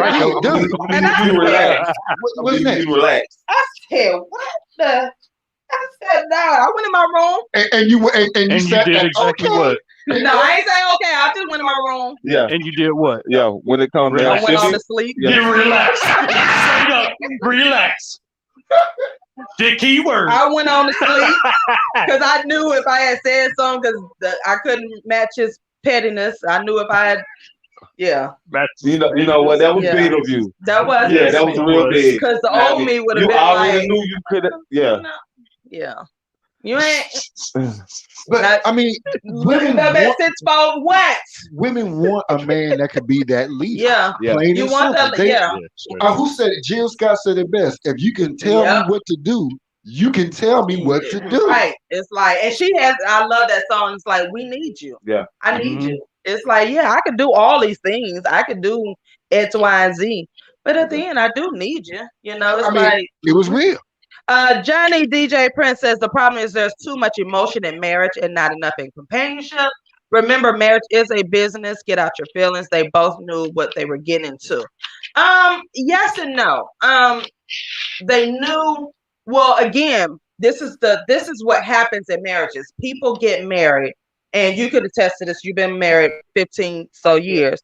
relax. What's that? You relax. I said, what the? I said, no. I went in my room. And you did exactly what? No, I ain't saying okay. I just went in my room. Yeah. And you did what? Yeah. When it comes down, I went on to sleep. Yeah. Relax. Straight up. Relax. The key word. I went on to sleep because I knew if I had said something, because I couldn't match his pettiness. I knew if I had. Yeah. You know what? That was big of you. That was. Yeah, that was real big. Because the old me would have been already knew you could have. Yeah. Yeah. You ain't. But I mean, women want a man that could be that leader. Yeah. Plain you want simple. that? Who said it? Jill Scott said it best. If you can tell me what to do, you can tell me what to do. Right. It's like, and she has. I love that song. It's like, we need you. Yeah. I need you. It's like, yeah, I could do all these things. I could do X, Y, and Z. But at the end, I do need you. You know, it's like it was real. Johnny DJ Prince says the problem is there's too much emotion in marriage and not enough in companionship. Remember, marriage is a business. Get out your feelings. They both knew what they were getting into. Yes and no. They knew. Well, again, this is what happens in marriages. People get married, and you could attest to this. You've been married 15 so years,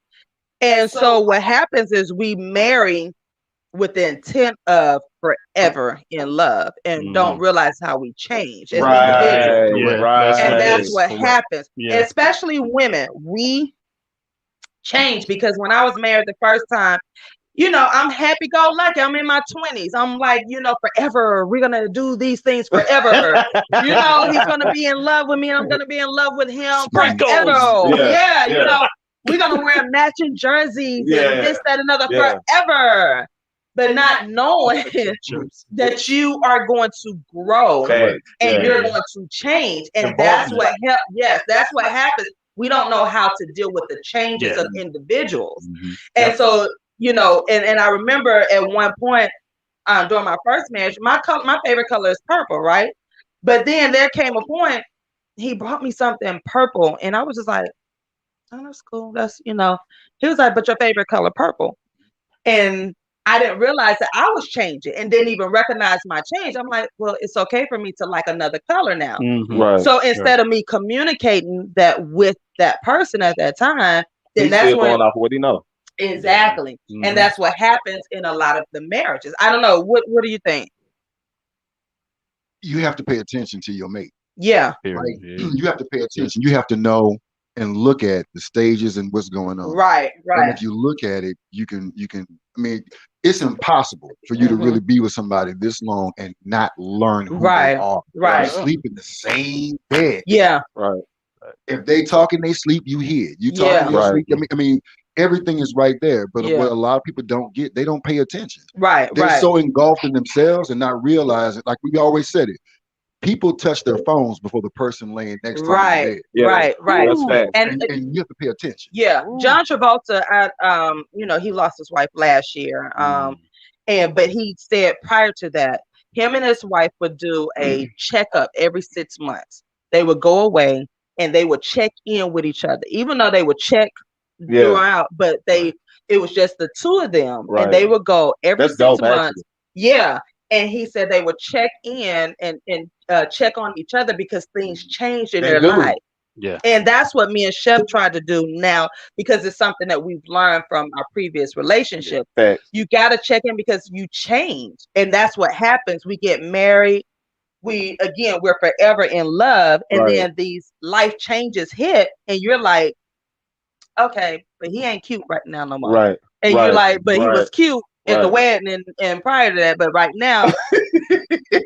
and so what happens is we marry with the intent of forever in love and don't realize how we change as individuals. And that's what happens. Especially women, we change because when I was married the first time, you know, I'm happy-go-lucky. I'm in my 20s. I'm like, you know, forever. We're going to do these things forever. You know, he's going to be in love with me and I'm going to be in love with him forever. You know, we're going to wear matching jerseys and this, that, and another forever. But not knowing that you are going to grow and you're going to change. And that's what that's what happens. We don't know how to deal with the changes of individuals. And so, you know, and I remember at one point during my first marriage, my favorite color is purple, right? But then there came a point, he brought me something purple and I was just like, oh, that's cool. That's, you know, he was like, but your favorite color purple. And I didn't realize that I was changing and didn't even recognize my change. I'm like, well, it's okay for me to like another color now. So instead of me communicating that with that person at that time, then that's when going off what he knows. Exactly. And that's what happens in a lot of the marriages. I don't know. What do you think? You have to pay attention to your mate. Yeah. Like, you have to pay attention. You have to know and look at the stages and what's going on. Right. And if you look at it, you can. I mean, it's impossible for you to really be with somebody this long and not learn who they are. Right. You sleep in the same bed. Yeah. Right. If they talking, they sleep. You hear. You talking, you sleep. I mean, everything is right there. But what a lot of people don't get, they don't pay attention. Right. They're so engulfed in themselves and not realizing, like we always said it. People touch their phones before the person laying next to them in bed. Right. That's fact. And you have to pay attention. Yeah. John Travolta, he lost his wife last year. But he said prior to that, him and his wife would do a checkup every 6 months. They would go away and they would check in with each other, even though they would check throughout, but it was just the two of them, and they would go every 6 months. Actually. Yeah. And he said they would check in and check on each other because things changed in their life. Yeah. And that's what me and Chef tried to do now, because it's something that we've learned from our previous relationship. You got to check in because you change. And that's what happens. We get married. We're forever in love. And then these life changes hit and you're like, okay, but he ain't cute right now no more. Right. And you're like, but he was cute at the wedding and prior to that, but right now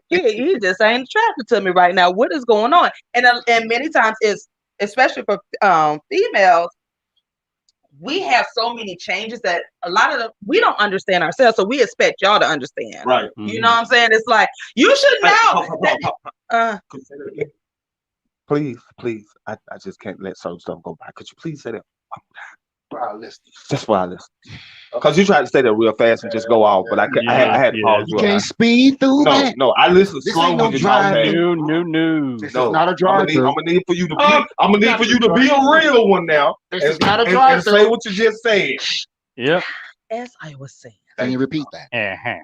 he just ain't attracted to me right now. What is going on? And many times it's, especially for females, we have so many changes that a lot of them we don't understand ourselves, so we expect y'all to understand. Right. You know what I'm saying? It's like you should know. Please, I just can't let certain stuff go by. Could you please say that? Just for our listeners. Because you tried to say that real fast and just go off, but I had to pause. You can't speed through that. No, I listen slow when you talk. No. This is not a drive-through. I'm gonna need for you to be a real one now. This is not a drive-through. And say what you just said. Yep. As I was saying. Can you repeat that?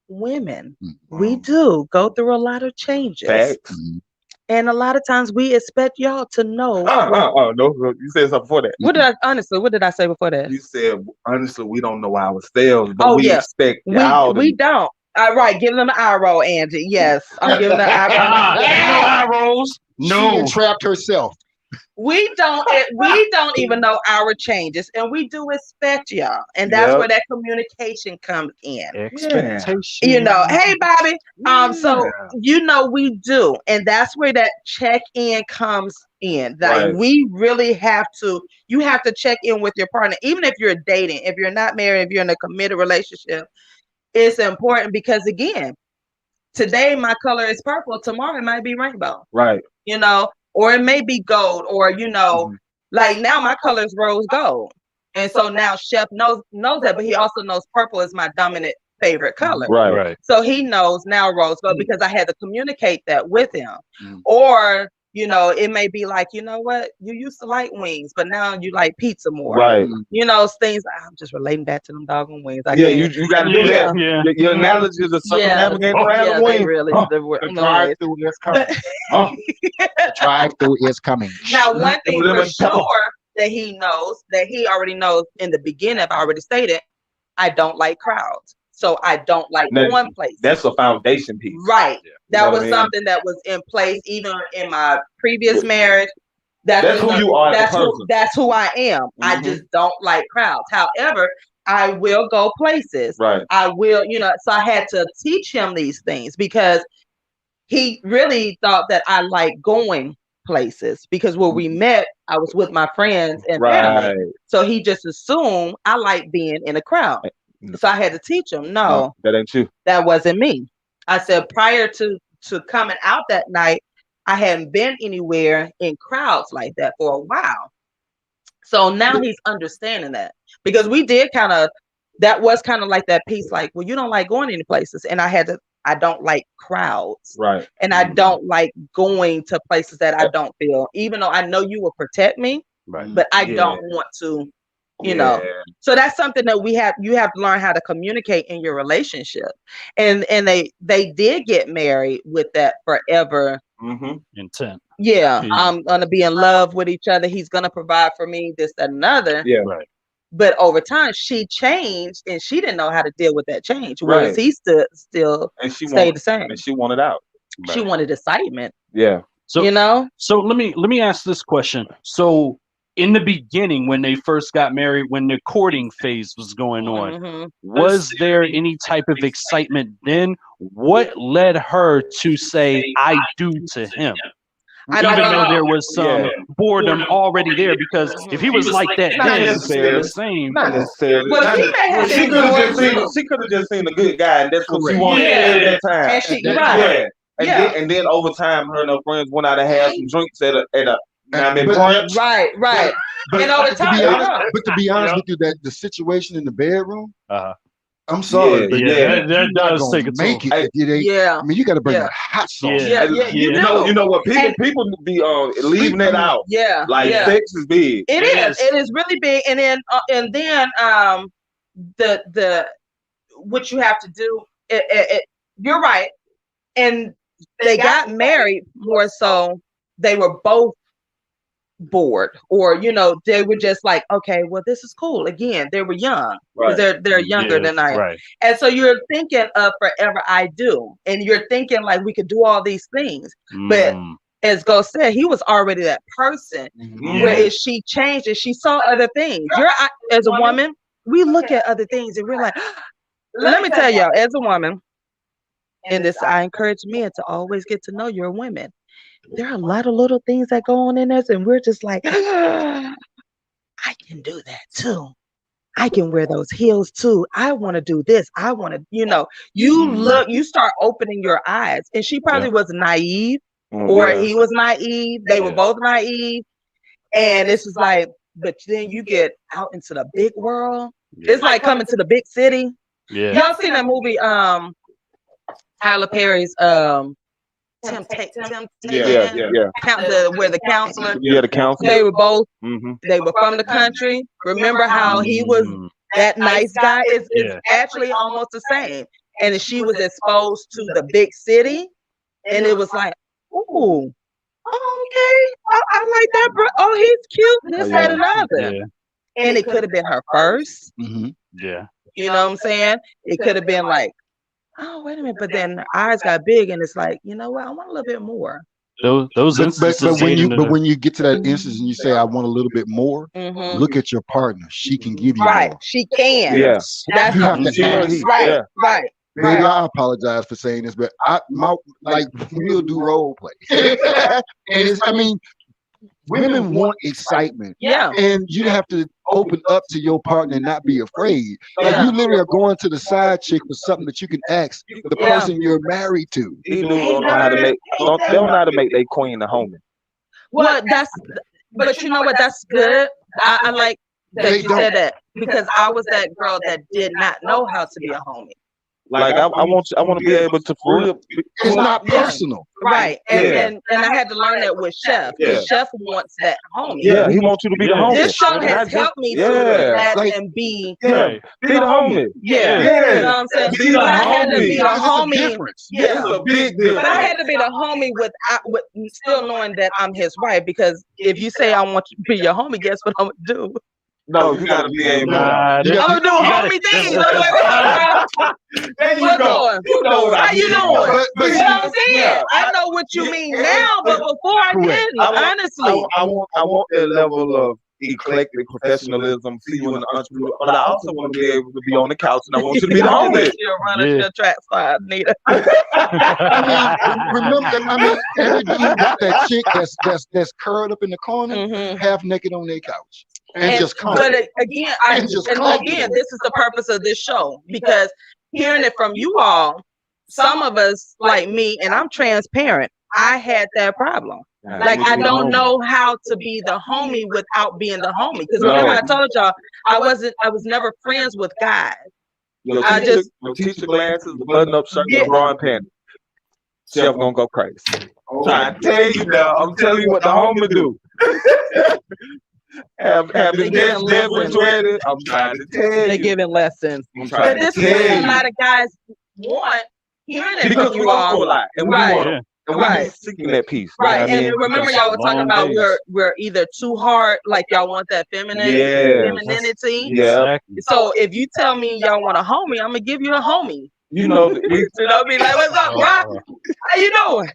Women, we do go through a lot of changes. Facts. And a lot of times we expect y'all to know. No, you said something before that. What did I say before that? You said, honestly, we don't know ourselves, but we expect y'all to. We don't. All right, give them an eye roll, Angie. Yes, I'm giving them an eye rolls. No. She entrapped herself. We don't even know our changes, and we do expect y'all, and that's where that communication comes in. Expectation. Hey Bobby. So we do, and that's where that check-in comes in. Like we really have to. You have to check in with your partner, even if you're dating, if you're not married, if you're in a committed relationship. It's important because again, today my color is purple, tomorrow it might be rainbow. Right. Or it may be gold, or like now my color is rose gold, and so now Chef knows that, but he also knows purple is my dominant favorite color. Right. So he knows now rose gold because I had to communicate that with him. Or it may be like, you know what, you used to like wings, but now you like pizza more. Right. Things. I'm just relating back to them doggone wings. You got to do that. Yeah. Your analogy is a circumnavigate around the wing. Really. The drive-through is coming. The drive-through is coming. Now, one thing for sure that he knows, that he already knows in the beginning, I've already stated, I don't like crowds. So I don't like going places. That's a foundation piece. Right. That was something that was in place even in my previous marriage. That's who you are. That's who I am. I just don't like crowds. However, I will go places. Right. I will, so I had to teach him these things because he really thought that I like going places because when we met, I was with my friends and family. So he just assumed I like being in a crowd. So I had to teach him, no, that ain't you. That wasn't me. I said prior to coming out that night, I hadn't been anywhere in crowds like that for a while. So now he's understanding that because we did that was kind of like that piece, like, well, you don't like going any places. And I don't like crowds. Right. And I don't like going to places that I don't feel, even though I know you will protect me, but I don't want to. So that's something that you have to learn how to communicate in your relationship. And they did get married with that forever intent. Yeah. I'm going to be in love with each other. He's going to provide for me, this, that, and another. Yeah. Right. But over time, she changed and she didn't know how to deal with that change. Whereas he still stayed the same. And she wanted out. She wanted excitement. Yeah. So you know. So let me ask this question. So in the beginning, when they first got married, when the courting phase was going on, was there any type of excitement then? What led her to say "I do" to him? Even though there was some boredom already there, because if he was like that, not then necessarily the same. Not necessarily. Well, she may have She been could have bored just seen. She could have just seen a good guy, and that's what she wanted Yeah. at that time. And she- Yeah. right. And then over time, her and her friends went out and had some drinks at a brunch. Right. But And over to time, be honest with you, that the situation in the bedroom, I'm sorry, but that does take a make toll. it. I mean, you got to bring a hot sauce. You know what? People be leaving it out. Yeah. Like sex is big. It is. It is really big. And then the what you have to do. You're right. And they got married more so they were both bored, or they were just like, okay, well, this is cool. Again, they were young because they're younger than I am, and so you're thinking of forever I do, and you're thinking like we could do all these things, but as Go said, he was already that person. Whereas she changed and she saw other things. As a woman, we look at other things and we're like, let me tell y'all, as a woman, and this, I encourage men to always get to know your women. There are a lot of little things that go on in us, and we're just like, I can do that too. I can wear those heels too. I want to do this. I want to, you start opening your eyes. And she probably was naive, or he was naive. They were both naive. And it's just like, but then you get out into the big world. It's like coming to the big city. Y'all seen that movie, Tyler Perry's Temptation. Where the counselor. The counselor. They were both. They were from the country. Remember how he was that nice guy? Is actually almost the same. And she was exposed to the big city, and it was like, ooh, okay, I like that, bro. Oh, he's cute. This, that, and other. And it could have been her first. You know what I'm saying? It could have been like, oh, wait a minute. But then her eyes got big, and it's like, you know what? I want a little bit more. Those instances. But when you get to that instance and you say, I want a little bit more, look at your partner. She can give you more. She can. Yes. That's you have to ask. Right. Maybe I apologize for saying this, but we'll do role play. And women want excitement. And you have to open up to your partner and not be afraid. Like you literally are going to the side chick for something that you can ask the person you're married to. They don't know how to make their queen a homie. Well, but you know what? That's good. I like that you said that, because I was that girl that did not know how to be a homie. Like I want to be able to it's not personal. Right. And I had to learn that with Chef. Chef wants that homie. Yeah, he wants you to be the homie. This show has helped me to that and be be the homie. You know what I'm saying? Be the homie. I had to be the homie. It's a big difference. But I had to be the homie with still knowing that I'm his wife, because if you say I want you to be your homie, guess what I'm gonna do? No, you gotta be able. I'm gonna do homie things. There you go. You know what How you doing? But you know what I'm saying? I know what you mean now, but before I didn't. Honestly, I want that level of eclectic professionalism, see you in the entrepreneur, but I also want to be able to be on the couch, and I want you to be the homie. You're running your track side, Nita. Remember, every dude got that chick that's curled up in the corner, half naked on their couch. And just come. But again, this is the purpose of this show, because hearing it from you all, some of us like me, and I'm transparent, I had that problem. Like, I don't know how to be the homie without being the homie. Because remember, I told y'all I was never friends with guys. I just teacher glasses, the button up shirt, the bra and panties. Chef gonna go crazy. I'm trying to tell you now. I'm telling you what the homie do. Have the next leverage ready. I'm trying to tell you. They're giving lessons. But this is what a lot of guys want. Hearing it because from we you all. go a lot, and we want them. And we're seeking that peace. Right. And remember, y'all were talking about we're either too hard, like y'all want that femininity. Yeah. So if you tell me y'all want a homie, I'm gonna give you a homie. You know, be like, what's up, bro? How you doing?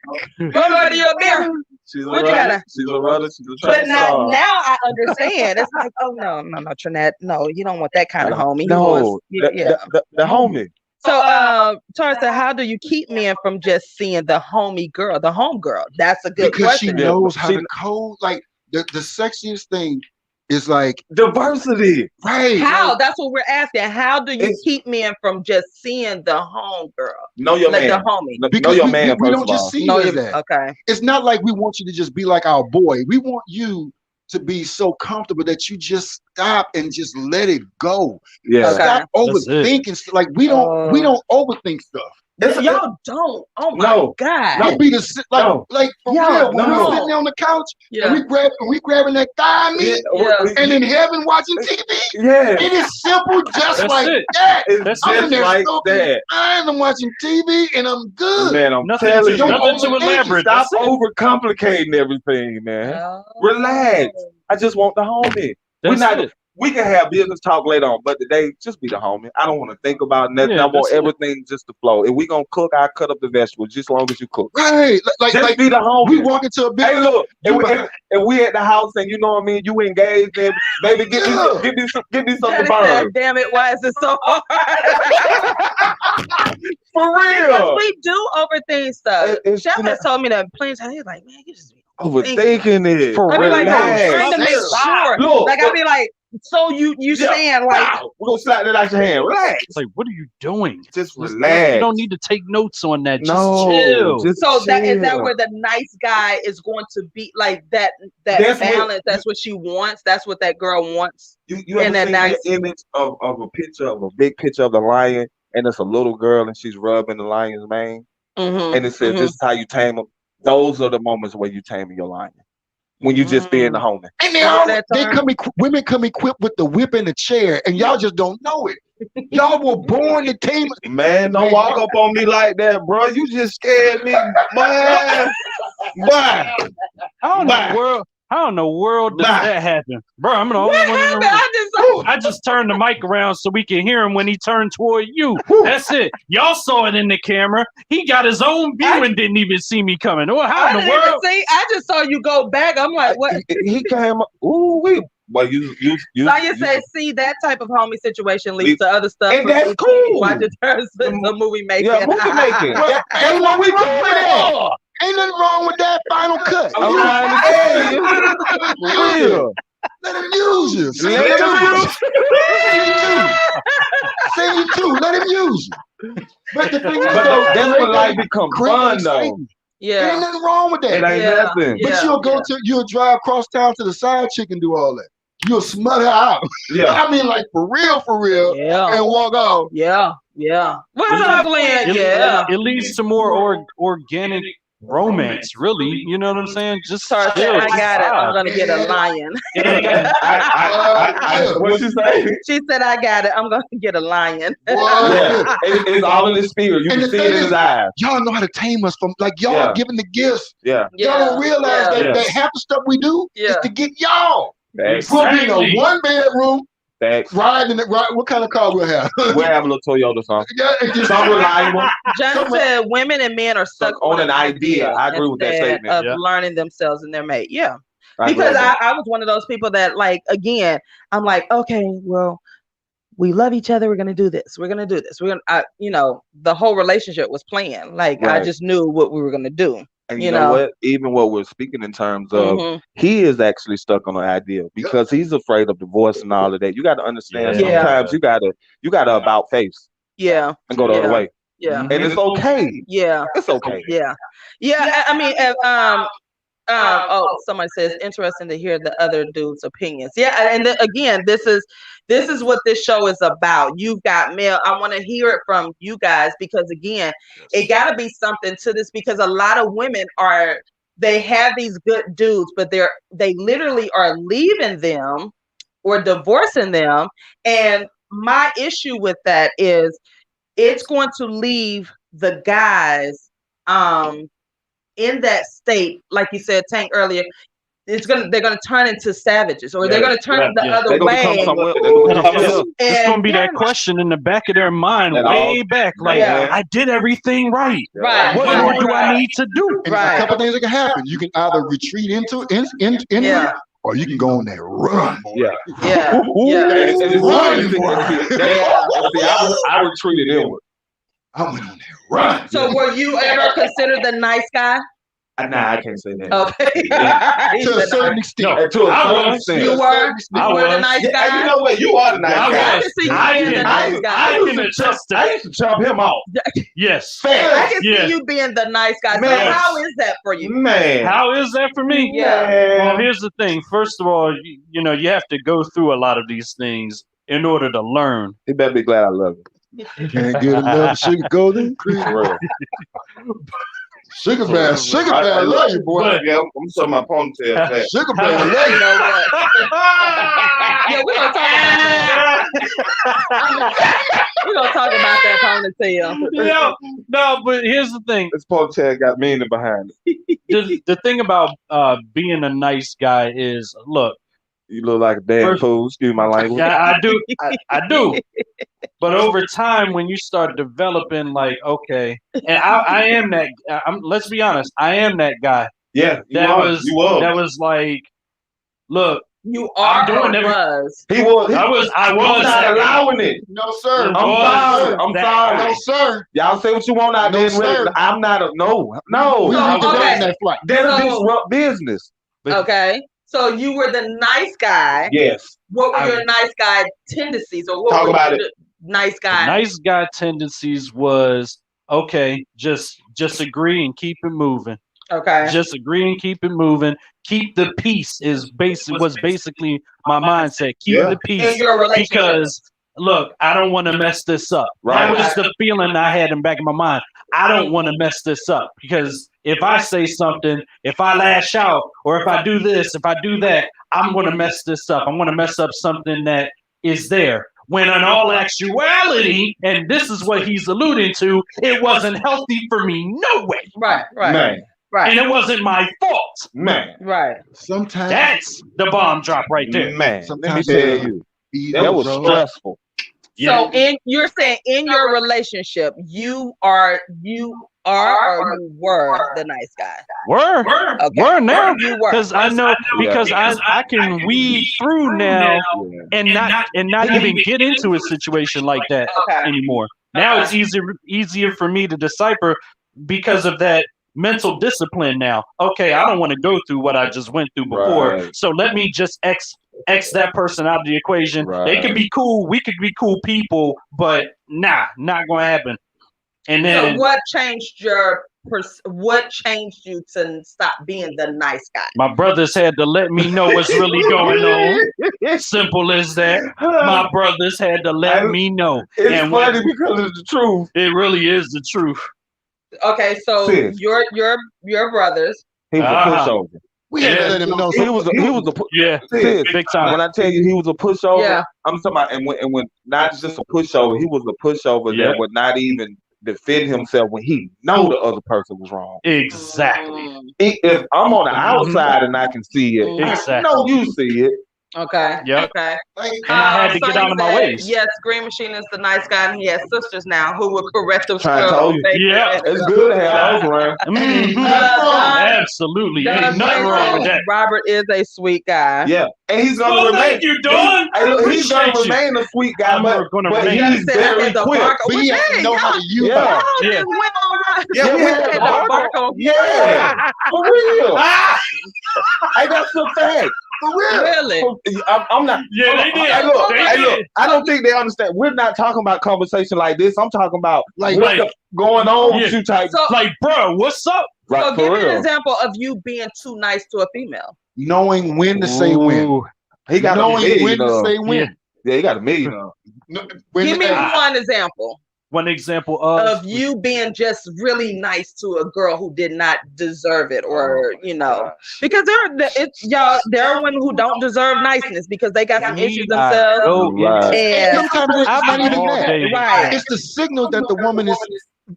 Go to your beer. She's a What you runner. gotta- She's a runner. She's a But track now star. I understand. It's like, oh no, Trinette, no, you don't want that kind of homie. He No, wants, the homie. So, Tara said, how do you keep men from just seeing the homie girl, the home girl? That's a good Because she question. knows how to code. Like the sexiest thing is like diversity. Right. How? Like, That's what we're asking. How do you keep men from just seeing the home girl? Know your like man. the homie. because know your man. we first don't of just all. see you as that. Okay. It's not like we want you to just be like our boy. We want you to be so comfortable that you just stop and just let it go. Yeah. Stop overthinking. Like we don't overthink stuff. Y'all don't. Oh my God. It be the like for real. When we sitting there on the couch and we grabbing that thigh meat and in heaven watching TV. Yeah. It is simple, just That's like it. that. It's I'm in just there like smoking that. and I'm watching TV and I'm good. Man, I'm Nothing telling you. nothing too elaborate. Stop That's it. overcomplicating everything, man. Relax. I just want the homie. That's it. We can have business talk later on, but today just be the homie. I don't want to think about nothing. Yeah, I want that's it. everything just to flow. If we gonna cook, I cut up the vegetables just as long as you cook. Right. Like be the homie. we walk into a business. Hey, look, if we at the house and you know what I mean, you engaged, then baby, get me some to burn. Damn it, why is it so hard? For real. Because we do overthink stuff. Chef has told me that plenty of times. He's like, man, you just be overthinking it. For I be like, real. I'm trying to make sure. Look, like I be like, so you saying like we're gonna slap that out your hand. Relax. It's like, what are you doing? Just relax. You don't need to take notes on that. Just No, chill. just so chill. that is that where the nice guy is going to be like that That's balance. That's what she wants. That's what that girl wants. You ever seen that image of a picture of a big picture of the lion, and it's a little girl and she's rubbing the lion's mane, and it says, "This is how you tame them." Those are the moments where you tame your lion. When you just being the homie. And women come equipped with the whip and the chair, and y'all just don't know it. Y'all were born to tame. Man, don't walk up on me like that, bro. You just scared me, man. Bye. How in the world does that happen? Bro, I'm the only one in the room. I just turned the mic around so we can hear him when he turned toward you. That's it. Y'all saw it in the camera. He got his own view and didn't even see me coming. Well, how in the world? I just saw you go back. I'm like, what? He came up. Ooh, wee. Well, you said, see, that type of homie situation leads to other stuff. And that's cool. Watch it turn to movie making. Yeah, movie making. Ain't what we doing that. Ain't nothing wrong with that final cut. I'm trying to tell you. Real. Let him use you. Say you too. Let him use you. But the thing is, that's when life becomes fun, though. Yeah. Ain't nothing wrong with that. It ain't nothing. But you'll drive across town to the side chick and do all that. You'll smut her out. Yeah. I mean, like for real, and walk off. Yeah. What's up, Glenn? It leads to more organic romance, really. You know what I'm saying? Just I got it. I'm gonna get a lion. What'd you say? She said, I got it. I'm gonna get a lion. Yeah. It's all in his spirit. You can see it in his eyes. Y'all know how to tame us from y'all giving the gifts. Yeah. Y'all don't realize that half the stuff we do is to get y'all. We'll be in a 1-bedroom. Riding it, what kind of car we'll have? We'll have a little Toyota song. Some reliable. John said women and men are stuck on an idea. I agree with that statement. Of learning themselves and their mate. Yeah. Because I was one of those people that, like, again, I'm like, okay, well, we love each other. We're going to do this. We're going to do this. We're going to, the whole relationship was planned. Like, I just knew what we were going to do. And you know what? Even what we're speaking in terms of, he is actually stuck on an idea because he's afraid of divorce and all of that. You got to understand. Sometimes you gotta about face. Yeah. And go the other way. Yeah. And it's okay. Yeah. It's okay. Yeah. Yeah. I mean, somebody says interesting to hear the other dude's opinions. Yeah, and again, this is what this show is about. You've got male. I want to hear it from you guys because again, it got to be something to this because a lot of women they have these good dudes, but they literally are leaving them or divorcing them. And my issue with that is it's going to leave the guys in that state, like you said, Tank, earlier. they're gonna turn into savages, or they're gonna turn the other way. It's gonna be that question in the back of their mind, way back, like I did everything right. Right. What more do I need to do? And there's a couple things that can happen. You can either retreat into it, or you can go on that run. Boy. Yeah. I retreated inward. I went on that run. So were you ever considered the nice guy? Nah, I can't say that. Okay. To a certain extent. To a certain extent. You were the nice guy. You know what? You are the nice guy. I can see you being the nice guy. I used to chop him off. Yes. I can see you being the nice guy. So how is that for you? Man. How is that for me? Yeah. Well, here's the thing. First of all, you know, you have to go through a lot of these things in order to learn. He better be glad I love him. Can't get enough sugar golden cream. Sugar bear, I love you, boy. I'm sorry, my ponytail. Sugar bear, I love you. Yeah, we're gonna talk about that. We're gonna talk about that ponytail. No, but here's the thing. This ponytail got meaning behind it. The thing about being a nice guy is, look. You look like a damn fool. Excuse my language. Yeah, I do. I do. But over time, when you start developing, like, okay, and I am that. Let's be honest. I am that guy. Yeah, that was like, look, you are. I'm doing it. He was. I was not allowing it. No, sir. I'm sorry. No, sir. Y'all say what you want out there. I'm not a no. We need to get in that flight. That'll disrupt business. Okay. So you were the nice guy. Yes. What were your nice guy tendencies, or what talk were about it? Nice guy. The nice guy tendencies was okay. Just agree and keep it moving. Okay. Just agree and keep it moving. Keep the peace was basically my mindset. Keep the peace in your relationship. Because look, I don't want to mess this up. Right. That was the feeling I had in the back of my mind. I don't want to mess this up because if I say something, if I lash out, or if I do this, if I do that, I'm going to mess this up. I'm going to mess up something that is there. When in all actuality, and this is what he's alluding to, it wasn't healthy for me. No way. Right. Man. Right. And it wasn't my fault. Man. Right. Sometimes that's the bomb drop right there. Man. Sometimes let me tell you, that was stressful. So you're saying in your relationship, you were the nice guy. Were now you were because I know because I can weed through now and not even get into a situation like that anymore. Now it's easier for me to decipher because of that mental discipline now. Okay, I don't want to go through what I just went through before. So let me just X that person out of the equation. They could be cool. We could be cool people, but not going to happen. And then so what changed you to stop being the nice guy? My brothers had to let me know what's really going on. Simple as that. My brothers had to let me know. It's funny because it's the truth. It really is the truth. Okay, so your brothers. He was a pushover. We had to let him know. He was a big time. When I tell you he was a pushover, I'm talking about, and when not just a pushover, he was a pushover that would not even defend himself when he know the other person was wrong. Exactly. If I'm on the outside and I can see it, I know you see it. Okay. Yep. Okay. And I had to get out of my ways. Yes, Green Machine is the nice guy, and he has sisters now who will correct him. I told you. Yeah, it's good to have those around. Absolutely, ain't nothing wrong with that. Robert is a sweet guy. Yeah, and he's gonna remain. Thank you, Dawn. He's gonna remain a sweet guy, but he's very quick. But he has to know how to use it. Yeah, for real. Hey, that's a fact. For real. Really? I'm not. Yeah, they did. Hey, look. I don't think they understand. We're not talking about conversation like this. I'm talking about what's going on with you type. So, like, bro, what's up? Right, so give me an example of you being too nice to a female. Knowing when to say when. He got knowing when to say when. Yeah, he got a million. Give me one example. One example of you being just really nice to a girl who did not deserve it, or because there are women who don't deserve niceness because they got some issues themselves. And sometimes it's not even that. Right. It's the signal that the woman is.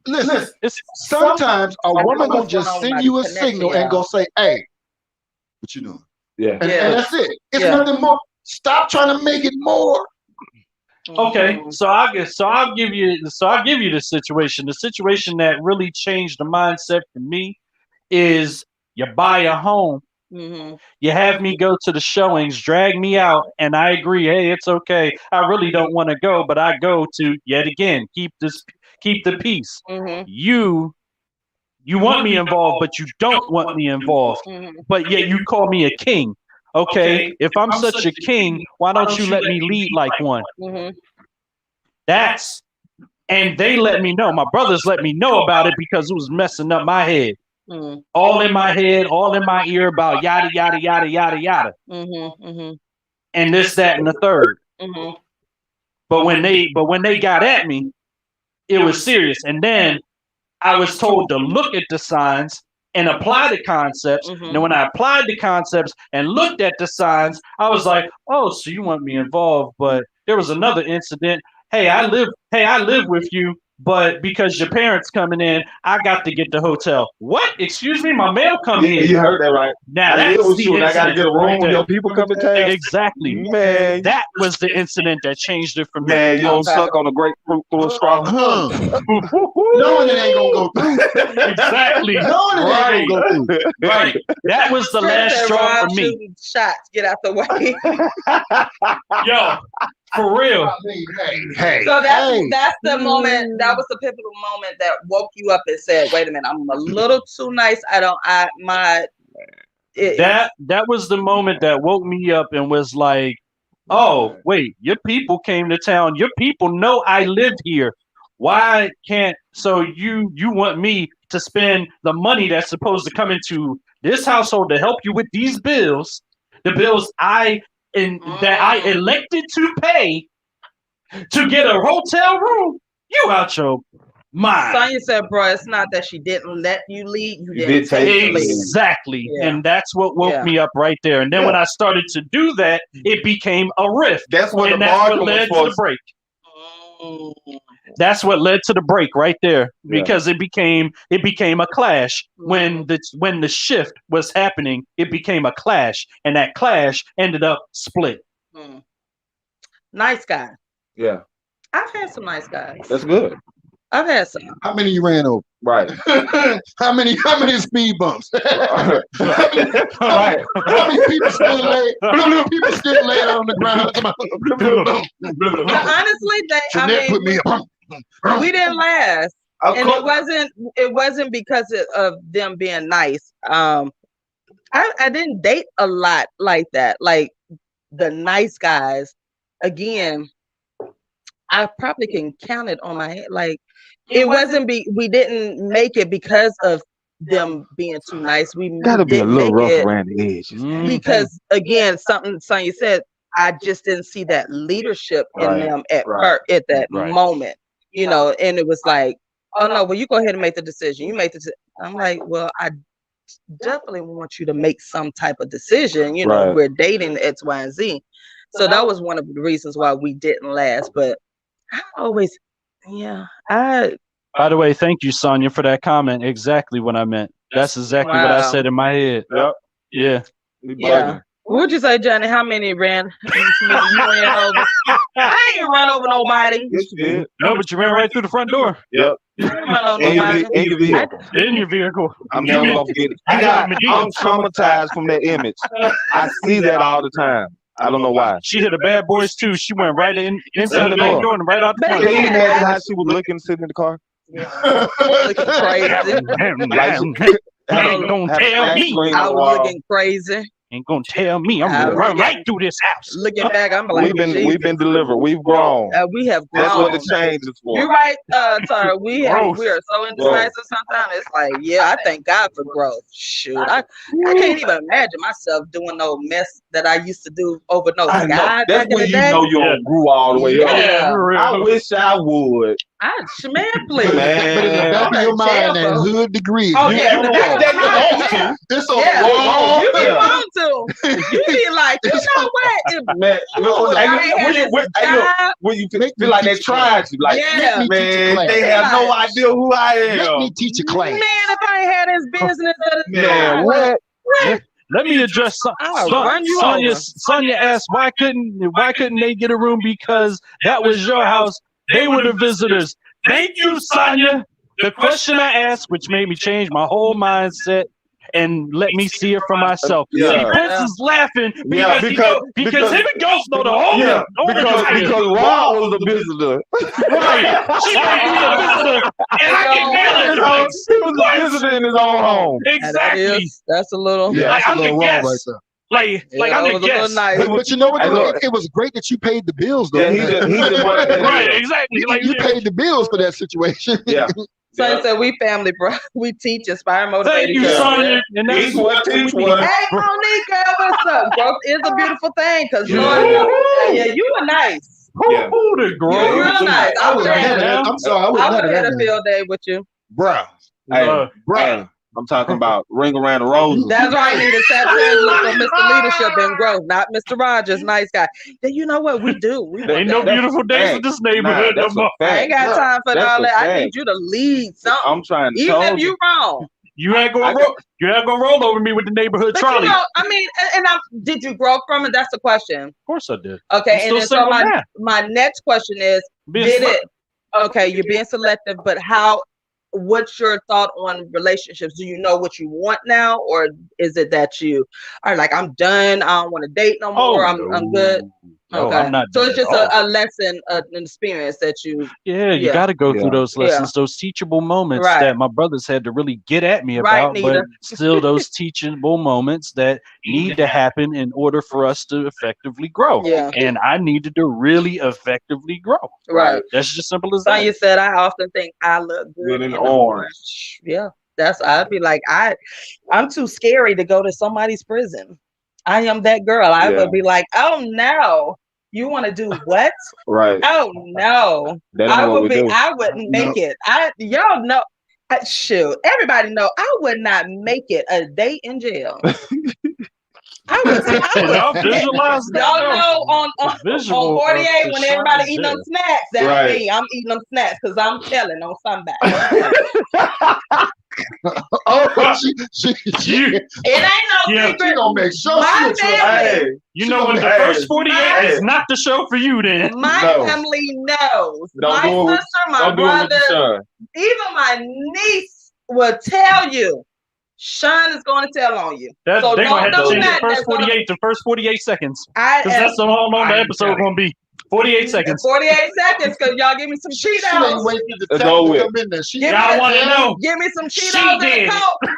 Listen, sometimes a woman will just send you a signal and go say, "Hey, what you doing?" And that's it. It's nothing more. Stop trying to make it more. Okay, so I'll give you the situation. The situation that really changed the mindset for me is you buy a home, you have me go to the showings, drag me out, and I agree. Hey, it's okay. I really don't want to go, but I go to yet again keep the peace. You want me involved, but you don't want me involved. But yet you call me a king. Okay, if I'm such a king, why don't you let me lead like one? And they let me know. My brothers let me know about it because it was messing up my head. All in my head, all in my ear about yada, yada, yada, yada, yada. And this, that, and the third. But when they got at me, it was serious. And then I was told to look at the signs and apply the concepts. And when I applied the concepts and looked at the signs, I was like, oh, so you want me involved. But there was another incident. Hey, I live with you, but because your parents coming in, I got to get the hotel. What? Excuse me, my mail coming in. You heard that right. Now that's the incident. I gotta get a room when your people come to town. Exactly. Man, that was the incident that changed it for me. Man, you don't suck on a grapefruit through a straw. Knowing it ain't gonna go through. Exactly. Knowing it ain't gonna go through. Right. That was the last straw for me. Shots, get out the way. Yo, for real. Hey. So that's the moment. That was the pivotal moment that woke you up and said, "Wait a minute, I'm a little too nice. That was the moment that woke me up and was like, oh, wait, your people came to town. Your people know I live here. Why can't, so you want me to spend the money that's supposed to come into this household to help you with these bills, the bills that I elected to pay to get a hotel room? You out your mind. Sonya said, bro, it's not that she didn't let you lead. You didn't take the lead. Exactly. Yeah. And that's what woke me up right there. And then when I started to do that, it became a rift. That's what and that's what led to the break. That's what led to the break right there, because it became a clash. When the shift was happening, it became a clash, and that clash ended up split. Nice guy. Yeah, I've had some nice guys. That's good. I've had some. How many you ran over? Right. How many speed bumps? Right. How many people still laid on the ground? Honestly, put me up. We didn't last, and it wasn't because of them being nice. I didn't date a lot like that. Like the nice guys, again, I probably can count it on my head. Like it wasn't we didn't make it because of them being too nice. We gotta be a little rough around the edges, because again, something Sonya said, I just didn't see that leadership in them at that moment. You know, and it was like, oh no, well, you go ahead and make the decision. You make the I'm like, well, I definitely want you to make some type of decision. You know, we're dating X, Y, and Z. So that was one of the reasons why we didn't last. But I always, by the way, thank you, Sonya, for that comment. Exactly what I meant. That's exactly what I said in my head. Yep. Yeah. What would you say, Johnny? How many ran? You ran over? I ain't run over nobody. Yes, you did. No, but you ran right through the front door. Yep. In your vehicle. In your vehicle. I'm never gonna forget it. I'm traumatized from that image. I see that all the time. I don't know why. She hit a bad boys too. She went right inside the back door and right out the front. Can you imagine how she was looking sitting in the car? Looking crazy. Ain't gonna tell me. I was looking crazy. Ain't gonna tell me. I'm gonna run right through this house. Looking back, I'm like, we've been delivered. We've grown. We have grown. That's what the change is for. You're right, Tara. We are so indecisive sometimes. It's like, I thank God for growth. Shoot, I can't even imagine myself doing no mess that I used to do over no guy. That's when you know you grew all the way up. I wish I would. Man, please. Man. But in the back of your mind, that hood degree. Oh, yeah. This on the wall. You be want to. You be like, you know what? When you feel like they tried you, like, man, they have no idea who I am. Let me teach a class. Man, if I ain't had this business, man, what? let me address Sonya asked why couldn't they get a room because that was your house. They were the visitors. Thank you, Sonya. The question I asked, which made me change my whole mindset and let me see it for myself. Yeah. See, Prince is laughing because him and Ghost know the whole because Rob was the visitor. Right. She made me a visitor. And I can manage it. He was a visitor in his own home. Exactly. That's a little. Yeah, that's a little wrong right there. Like I'm the guest. Nice. But you know what? It was great that you paid the bills, though. Yeah, he just right, exactly. You paid the bills for that situation. Yeah. Sonya said, we family, bro. We teach, inspire, motivate. Thank you, Sonya. And Teach what. Hey, Monique, girl, what's up? Growth is a beautiful thing, because you were nice. Yeah. Who the You were real nice. I would have had I'm sorry, I would have had a field day with you. Bruh. Hey, I'm talking about ring around the roses. That's right, Nita. Tap in for Mr. Leadership and Growth, not Mr. Rogers. Nice guy. Then you know what we do? There ain't no beautiful days in this neighborhood no more. I ain't got time for all that. I need you to lead something. I'm trying to even if you wrong. You ain't gonna roll over me with the neighborhood but trolley. You know, I mean, did you grow from it? That's the question. Of course I did. Okay, and then so my next question is, you're being selective, but what's your thought on relationships? Do you know what you want now, or is it that you are like, I'm done, I don't want to date no more, I'm good? No, okay, I'm not. So it's just a lesson, an experience that you. Yeah, you got to go through those lessons, those teachable moments that my brothers had to really get at me about, but still those teachable moments that need to happen in order for us to effectively grow. Yeah, and I needed to really effectively grow. Right, that's just simple as that. Sonya said, I often think I look good in orange. Yeah, I'd be like, I'm too scary to go to somebody's prison. I am that girl. I would be like, oh no, you want to do what? Right. Oh no, I wouldn't make it. Y'all know. Shoot, everybody know I would not make it a day in jail. I would visualize y'all know on 48 when everybody eating them snacks. That's me. I'm eating them snacks because I'm telling on somebody. It ain't no secret. She gonna make sure my family, when the first 48 is not the show for you, then my family knows. My sister, my brother, even my niece will tell you. Sean is going to tell on you. They're going to have to change the first 48 seconds. Because that's how long the episode going to be. 48 seconds. 48 seconds, because y'all give me some Cheetos. She ain't waiting to come in there. Y'all want to know. Give me some Cheetos and Coke.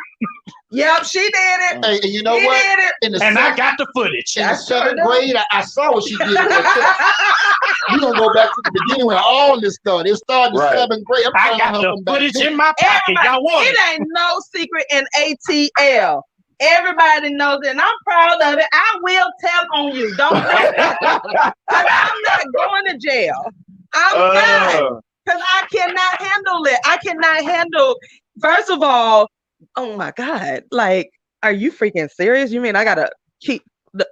Yep, she did it. Hey, and you know what? I got the footage. In the 7th grade, I saw what she did. We're going to go back to the beginning when all this started. It started in 7th grade. I got the footage in my pocket. Y'all want it. It ain't no secret in ATL. Everybody knows it, and I'm proud of it. I will tell on you. Don't I'm not going to jail. I'm not. Because I cannot handle it. I cannot handle, first of all, oh my God. Like, are you freaking serious? You mean I gotta keep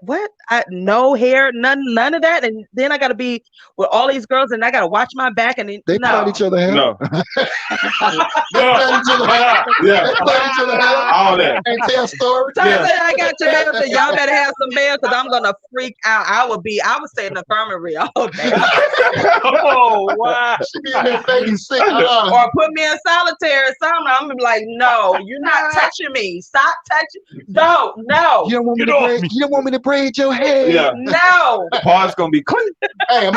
what? No hair, none of that, and then I gotta be with all these girls, and I gotta watch my back, and then they cut each other hair. No. They cut each other hair. Yeah. They cut each other hair. All that. And tell stories. So I got your bail, so y'all better have some bail, because I'm gonna freak out. I would stay in the infirmary all day. Oh wow. She be in there faking sick. Or put me in solitary or something. I'm gonna be like, no, you're not touching me. Stop touching. No. You don't want me to braid your hair. Yeah. No. The part's gonna be clean. Hey,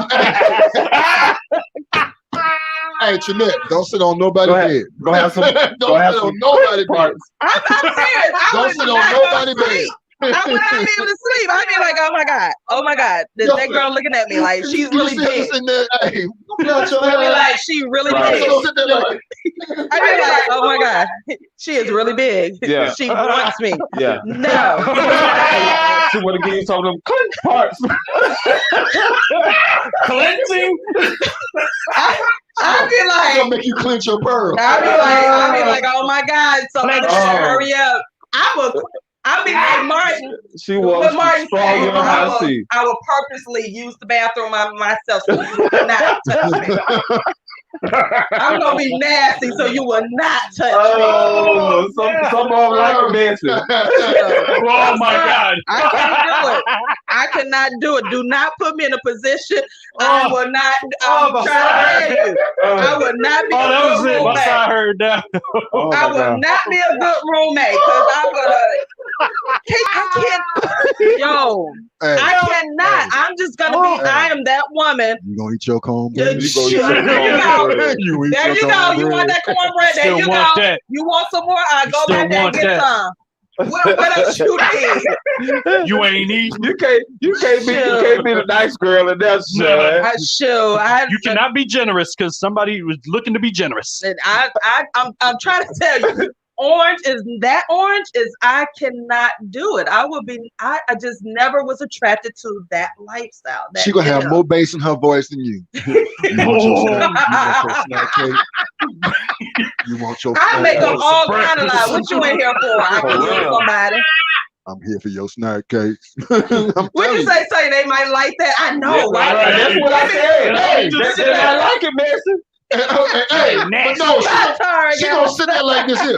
hey, Jeanette, don't sit on nobody's bed. Go have some. Don't sit on nobody's bed. I'm serious. Don't sit on nobody's bed. I would not be able to sleep. I'd be like, oh my God. That girl looking at me like she's really big. Hey, I'd be like, she's really big. I'd be like, oh my God, she is really big. Yeah. She wants me. Yeah. No. She want to give you some of them clean parts. Cleansing. I'd be like, gonna make you clench your pearl. I'd be like, oh my God, somebody hurry up. I'll be like Martin. She was strong in high seat. I will purposely use the bathroom myself so you would not touch me. I'm gonna be nasty, so you will not touch me. Oh, some of them like a messy. Oh my God! I can't do it. I cannot do it. Do not put me in a position. I will not. I'm trying to tell you. I will not be a good roommate. I heard that. I will not be a good roommate because I'm gonna. I can't. Yo, Hey. I cannot. I'm just gonna be. I am that woman. You gonna eat your cornbread? There you go. You want that cornbread? There you go. You want some more? Go back there and get some. What else you need? You ain't eating. You can't be the nice girl in that show. You cannot be generous because somebody was looking to be generous. And I'm trying to tell you. Orange is I cannot do it. I just never was attracted to that lifestyle. She gonna have more bass in her voice than you. You want your I make them all kind of like, what you in here for? I can use somebody. I'm here for your snack cakes. When you say they might like that, I know, right? That's what I said. Hey, I like it, Mason. Hey, but no, she gonna sit there like this here.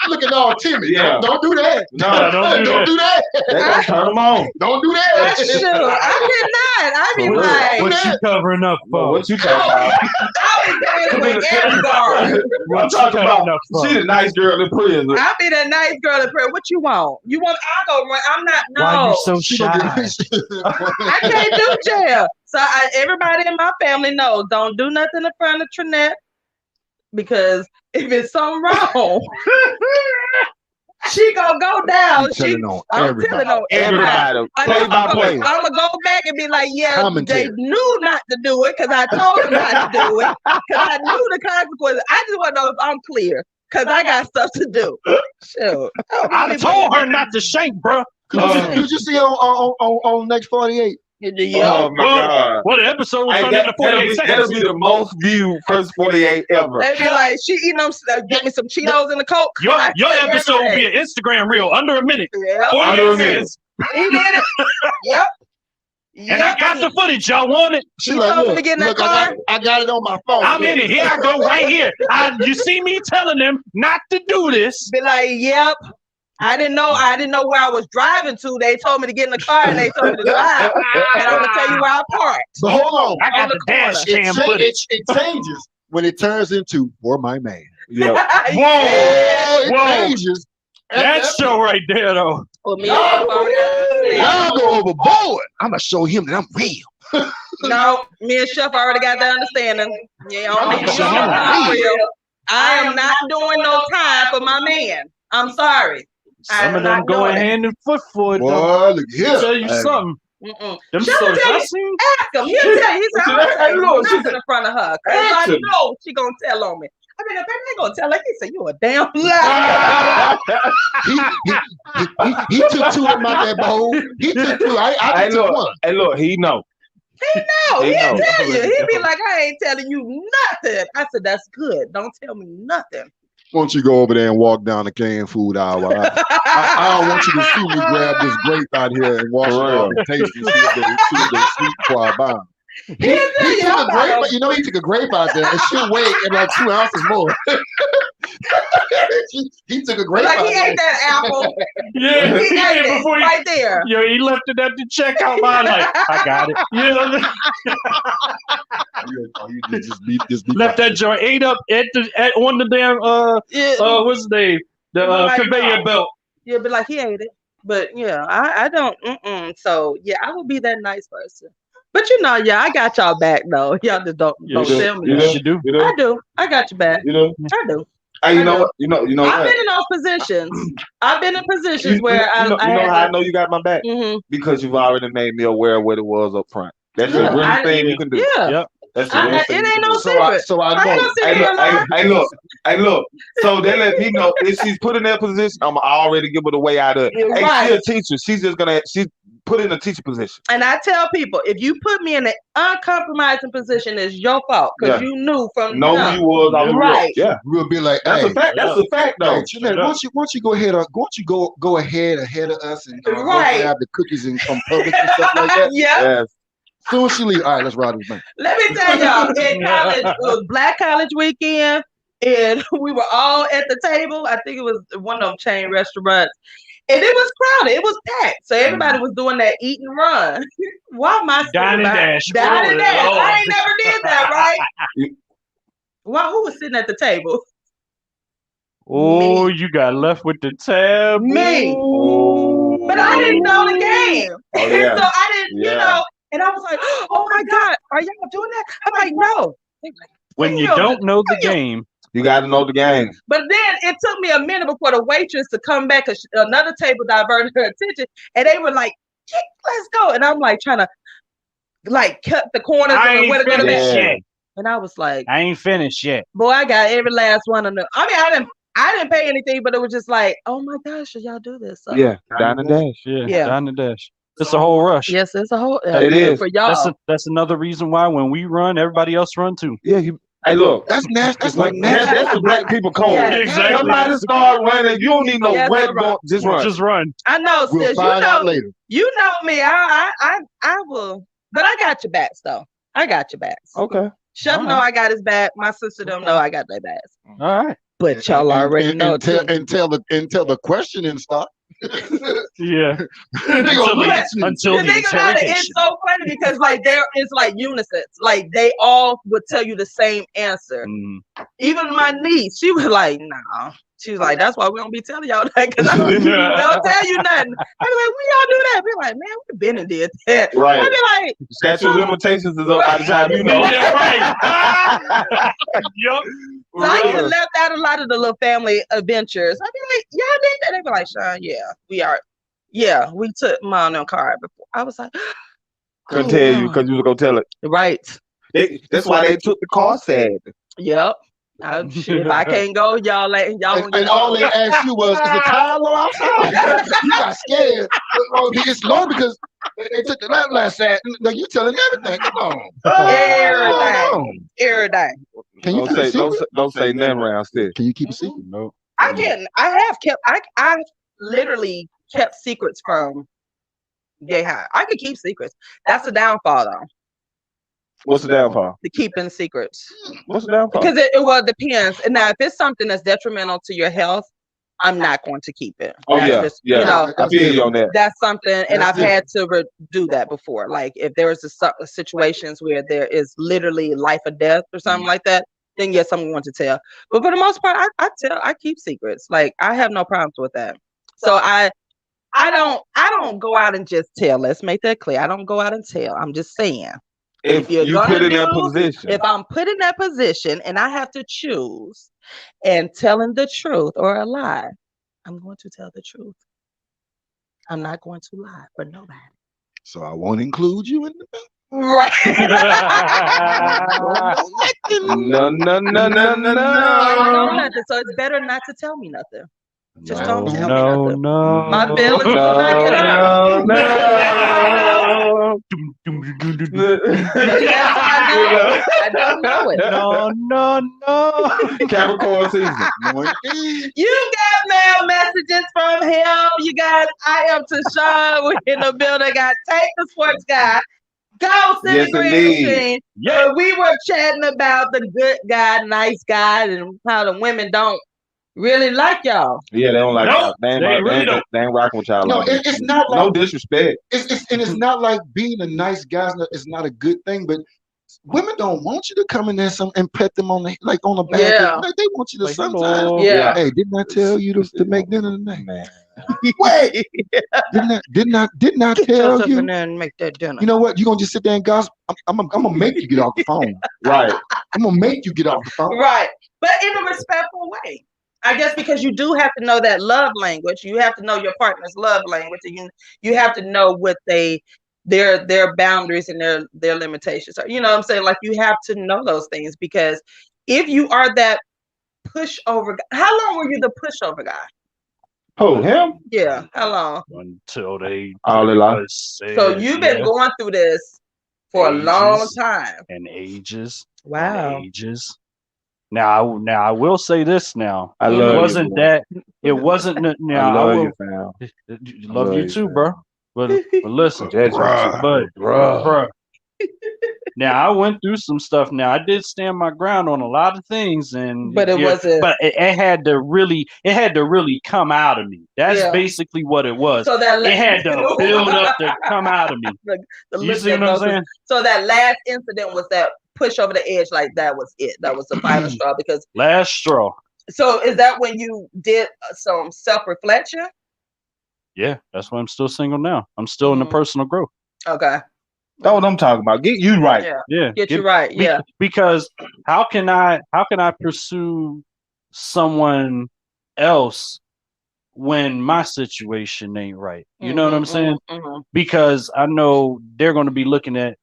Looking all timid. Yeah. Don't do that. No, don't do that. They gonna turn them on. Don't do that. Sure, I cannot. I mean, like, what you covering up for? What you talking about? I'll be dancing with everybody. I'm talking about. She the nice girl in prison. I'll be that nice girl in prison. What you want? You want? I'll go run. I'm not. No. Why you so shy? I can't do jail. So everybody in my family knows don't do nothing in front of Trinette because if it's something wrong, she gonna go down. I'm telling on everybody. I'm gonna go back and be like, yeah, they knew not to do it because I told them not to do it because I knew the consequences. I just want to know if I'm clear because I got stuff to do. Sure. I told her not to shank, bro. Did you see on Next 48? Oh my God! What episode was on the 48 seconds? That'll be the most viewed first 48 ever. They be like, she eating them. Get me some Cheetos and a Coke. Your episode will be an Instagram reel under a minute. Yeah, under a minute. He did it. Yep. And I got the footage. Y'all want it? She like, look, I got it on my phone. I'm in it. Here I go right here. You see me telling them not to do this. Be like, yep. I didn't know where I was driving to. They told me to get in the car and they told me to drive. And I'm gonna tell you where I parked. But hold on, I got the dash cam footage. It changes when it turns into "For My Man." Yeah. Whoa! It changes. That show right there, though. Well, I'll go overboard. I'm gonna show him that I'm real. No, me and Chef already got that understanding. Yeah, I'm real. I am not doing no time for my man. I'm sorry. Some of them going hand and foot for it. Boy, look here. I'll tell you something. Them stories I seen. Ask him. He'll tell you. He's nothing in front of her. Because I know she's going to tell on me. I mean, if I ain't going to tell her, he said, you a damn liar. he took two of my that bowl. He took two. I took one. Hey, look, he know. He know. He'll tell you. He'll be like, I ain't telling you nothing. I said, that's good. Don't tell me nothing. Why don't you go over there and walk down the canned food aisle? I don't want you to see me grab this grape out here and wash it off and taste it, see if they sweet before I buy them. He took a grape, you know, he took a grape out there and she'll weigh in like 2 ounces more. he took a grape out there. He ate that apple. Yeah, he ate it before right there. Yo, he left it at the checkout line like, I got it. You just left that joint ate up on the damn what's the name? The conveyor belt. Yeah, but like he ate it. But yeah, I don't. So yeah, I would be that nice person. But you know, I got y'all back though. Y'all just don't tell me. You do. I do. I got you back. You do. I do. Hey, you know what? You know I've what? been in those positions. I've been in positions where you know how I know you got my back? Because you've already made me aware of what it was up front. That's the real thing you can do. Yeah. Yep. That's the real thing. It ain't no secret. So I know. Hey, look. So they let me know if she's put in that position, I'm already give her the way out of it. Hey, she's a teacher. She's put in a teacher position. And I tell people, if you put me in an uncompromising position, it's your fault because you knew from who you was already right. Yeah, we'll be like, that's a fact. That's a fact, though. Hey, why don't you go ahead? Why don't you go ahead of us and right. have the cookies and come public and stuff like that? Yeah. Yes. Soon as she leave, all right, let's ride this thing. Let me tell y'all, in college, it was Black College Weekend, and we were all at the table. I think it was one of them chain restaurants. And it was crowded. It was packed. So everybody was doing that eat and run. Why am I Dine and dash. Dine and dash. I ain't never did that, right? Why? Who was sitting at the table? Oh, Me. you got left with the tab. Me. Oh. But I didn't know the game. Oh, yeah. So I didn't, you know, and I was like, oh my God, are y'all doing that? I'm like, no. When you don't know the game, you got to know the game. But then it took me a minute before the waitress to come back because another table diverted her attention, and they were like, let's go. And I'm like trying to like cut the corners and where to go to bed. And I was like, I ain't finished yet. Boy, I got every last one of them. I mean, I didn't pay anything, but it was just like, oh my gosh, should y'all do this? So, Yeah, Dine and dash. Yeah, Dine and dash. It's a whole rush. Yes, it's a whole. It is for y'all. That's another reason why when we run, everybody else run too. Yeah, hey, look, that's nasty. That's like nasty. That's the black people code. Yeah, exactly. Somebody start running. You don't need no wet ball. Just run. Just run. I know, We'll sis. find out later. You know me. I will. But I got your backs though. I got your backs. Okay. Shep know I got his back. My sister don't know I got their backs. All right. But y'all already know until the questioning starts. Yeah. Until the thing about it, it's so funny because like there is like unisex. Like they all would tell you the same answer. Even my niece, she was like, "No." She was like, "That's why we don't be telling y'all that because we don't tell you nothing." I be like, "We all do that." Be like, "Man, we've been and did that." Right. I be like, statute of limitations is up by the time you know. Yeah, right. Yup. So I get left out a lot of the little family adventures. I be like, "Y'all did that?" They be like, "Sean, yeah, we are. Yeah, we took mom on car before." I was like, couldn't tell you because you was gonna tell it. Right. That's why they took the car sad. Yep. If I can't go, y'all and all they asked you was, "Is the tire low outside?" You got scared. It's low because they took the last side. Like you telling everything. Come on. Everything. Can you don't say nothing around still. Can you keep a secret? No. I have kept. I literally kept secrets from gay high. I could keep secrets. That's the downfall, though. What's the downfall? The keeping secrets. What's the downfall? Because it depends. And now, if it's something that's detrimental to your health, I'm not going to keep it. Oh, that's yeah. just, Yeah. You know, I feel you on that. That's something, and I've had to do that before. Like if there is situations where there is literally life or death or something like that, then yes, I'm going to tell. But for the most part, I keep secrets. Like I have no problems with that. So I don't go out and just tell. Let's make that clear. I don't go out and tell. I'm just saying. If you put in that position. If I'm put in that position and I have to choose and telling the truth or a lie, I'm going to tell the truth. I'm not going to lie for nobody. So I won't include you in the bill. Right. No. Nothing. So it's better not to tell me nothing. Just don't tell me nothing. No. My feelings will not get hurt. No. I don't know it. No. Capricorn season. You got mail messages from him. You guys, I am TaShon. We're in the building. Got Take the Sports Guy. Go City Green Machine. Yeah. We were chatting about the good guy, nice guy, and how the women don't really like y'all. Yeah, they don't like y'all. They ain't rocking with y'all. No, it's not like, no disrespect. It's not like being a nice guy is not a good thing, but women don't want you to come in there and pet them on the back. Yeah. Like, they want you to sometimes. Yeah. Hey, didn't I tell you to make dinner tonight? Man. Wait. Didn't I tell you? And make that dinner. You know what? You're gonna just sit there and gossip. I'm gonna make you get off the phone. Right. I'm gonna make you get off the phone. Right. But in a respectful way. I guess because you do have to know that love language. You have to know your partner's love language. And you have to know what their boundaries and their limitations are. You know what I'm saying? Like you have to know those things because if you are that pushover guy, how long were you the pushover guy? Oh, him? Yeah. How long? Until they all their life. So you've been going through this for a long time. And ages. Wow. And ages. Now I will say this. Now I love it wasn't you, that. It wasn't. Now I love you, fam. Love you too, bro. But listen, bruh. Now I went through some stuff. Now I did stand my ground on a lot of things, but it wasn't. But it had to really come out of me. That's basically what it was. So that it had to build up to come out of me. You see what I'm saying? So that last incident was that push over the edge. Like that was it. That was the final straw. Because last straw. So is that when you did some self-reflection? Yeah, that's why I'm still single now. I'm still in the personal growth. Okay. That's what I'm talking about. Get you right. Yeah. Get you right. Yeah. Because how can I pursue someone else when my situation ain't right? You know what I'm saying? Because I know they're going to be looking at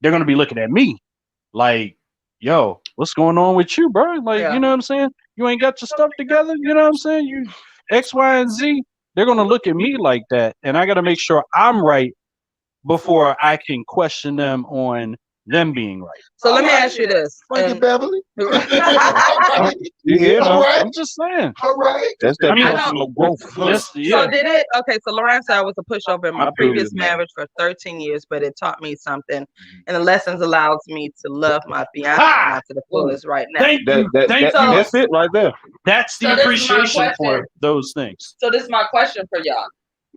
me like, yo, what's going on with you, bro? Like, you know what I'm saying? You ain't got your stuff together. You know what I'm saying? You X, Y, and Z. They're going to look at me like that. And I got to make sure I'm right before I can question them on them being right. So let me ask you this. Thank you, Beverly. I'm just saying. All right. That's that personal growth. So did it? Okay, so Lawrence, I was a pushover in my previous marriage for 13 years, but it taught me something. And the lessons allows me to love my fiance not to the fullest right now. Thank you. That's it right there. That's the appreciation for those things. So this is my question for y'all.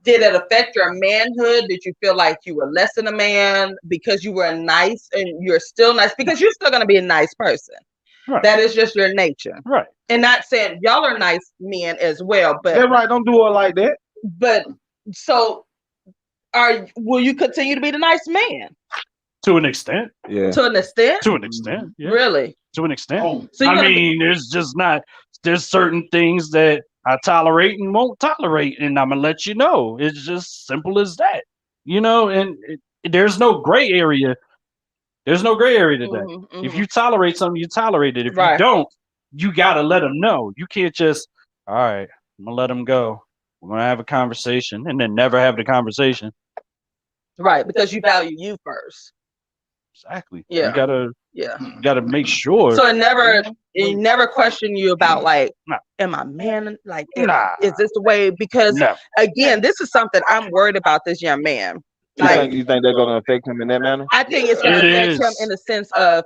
Did it affect your manhood? Did you feel like you were less than a man because you were nice and you're still nice? Because you're still going to be a nice person. Right. That is just your nature. Right. And not saying y'all are nice men as well. But they're right. Don't do it like that. But so will you continue to be the nice man? To an extent. Yeah. To an extent? To an extent. Yeah. Really? To an extent. So there's certain things that I tolerate and won't tolerate, and I'm gonna let you know. It's just simple as that, you know. And there's no gray area. There's no gray area to that. If you tolerate something, you tolerate it. If you don't, you gotta let them know. You can't just, all right, I'm gonna let them go. We're gonna have a conversation, and then never have the conversation. Right, because you value you first. Exactly. Yeah. You gotta make sure. So it never question you about like, am I man? Like, is this the way? Because again, this is something I'm worried about this young man. Like, you think they're gonna affect him in that manner? I think it's gonna affect him in the sense of,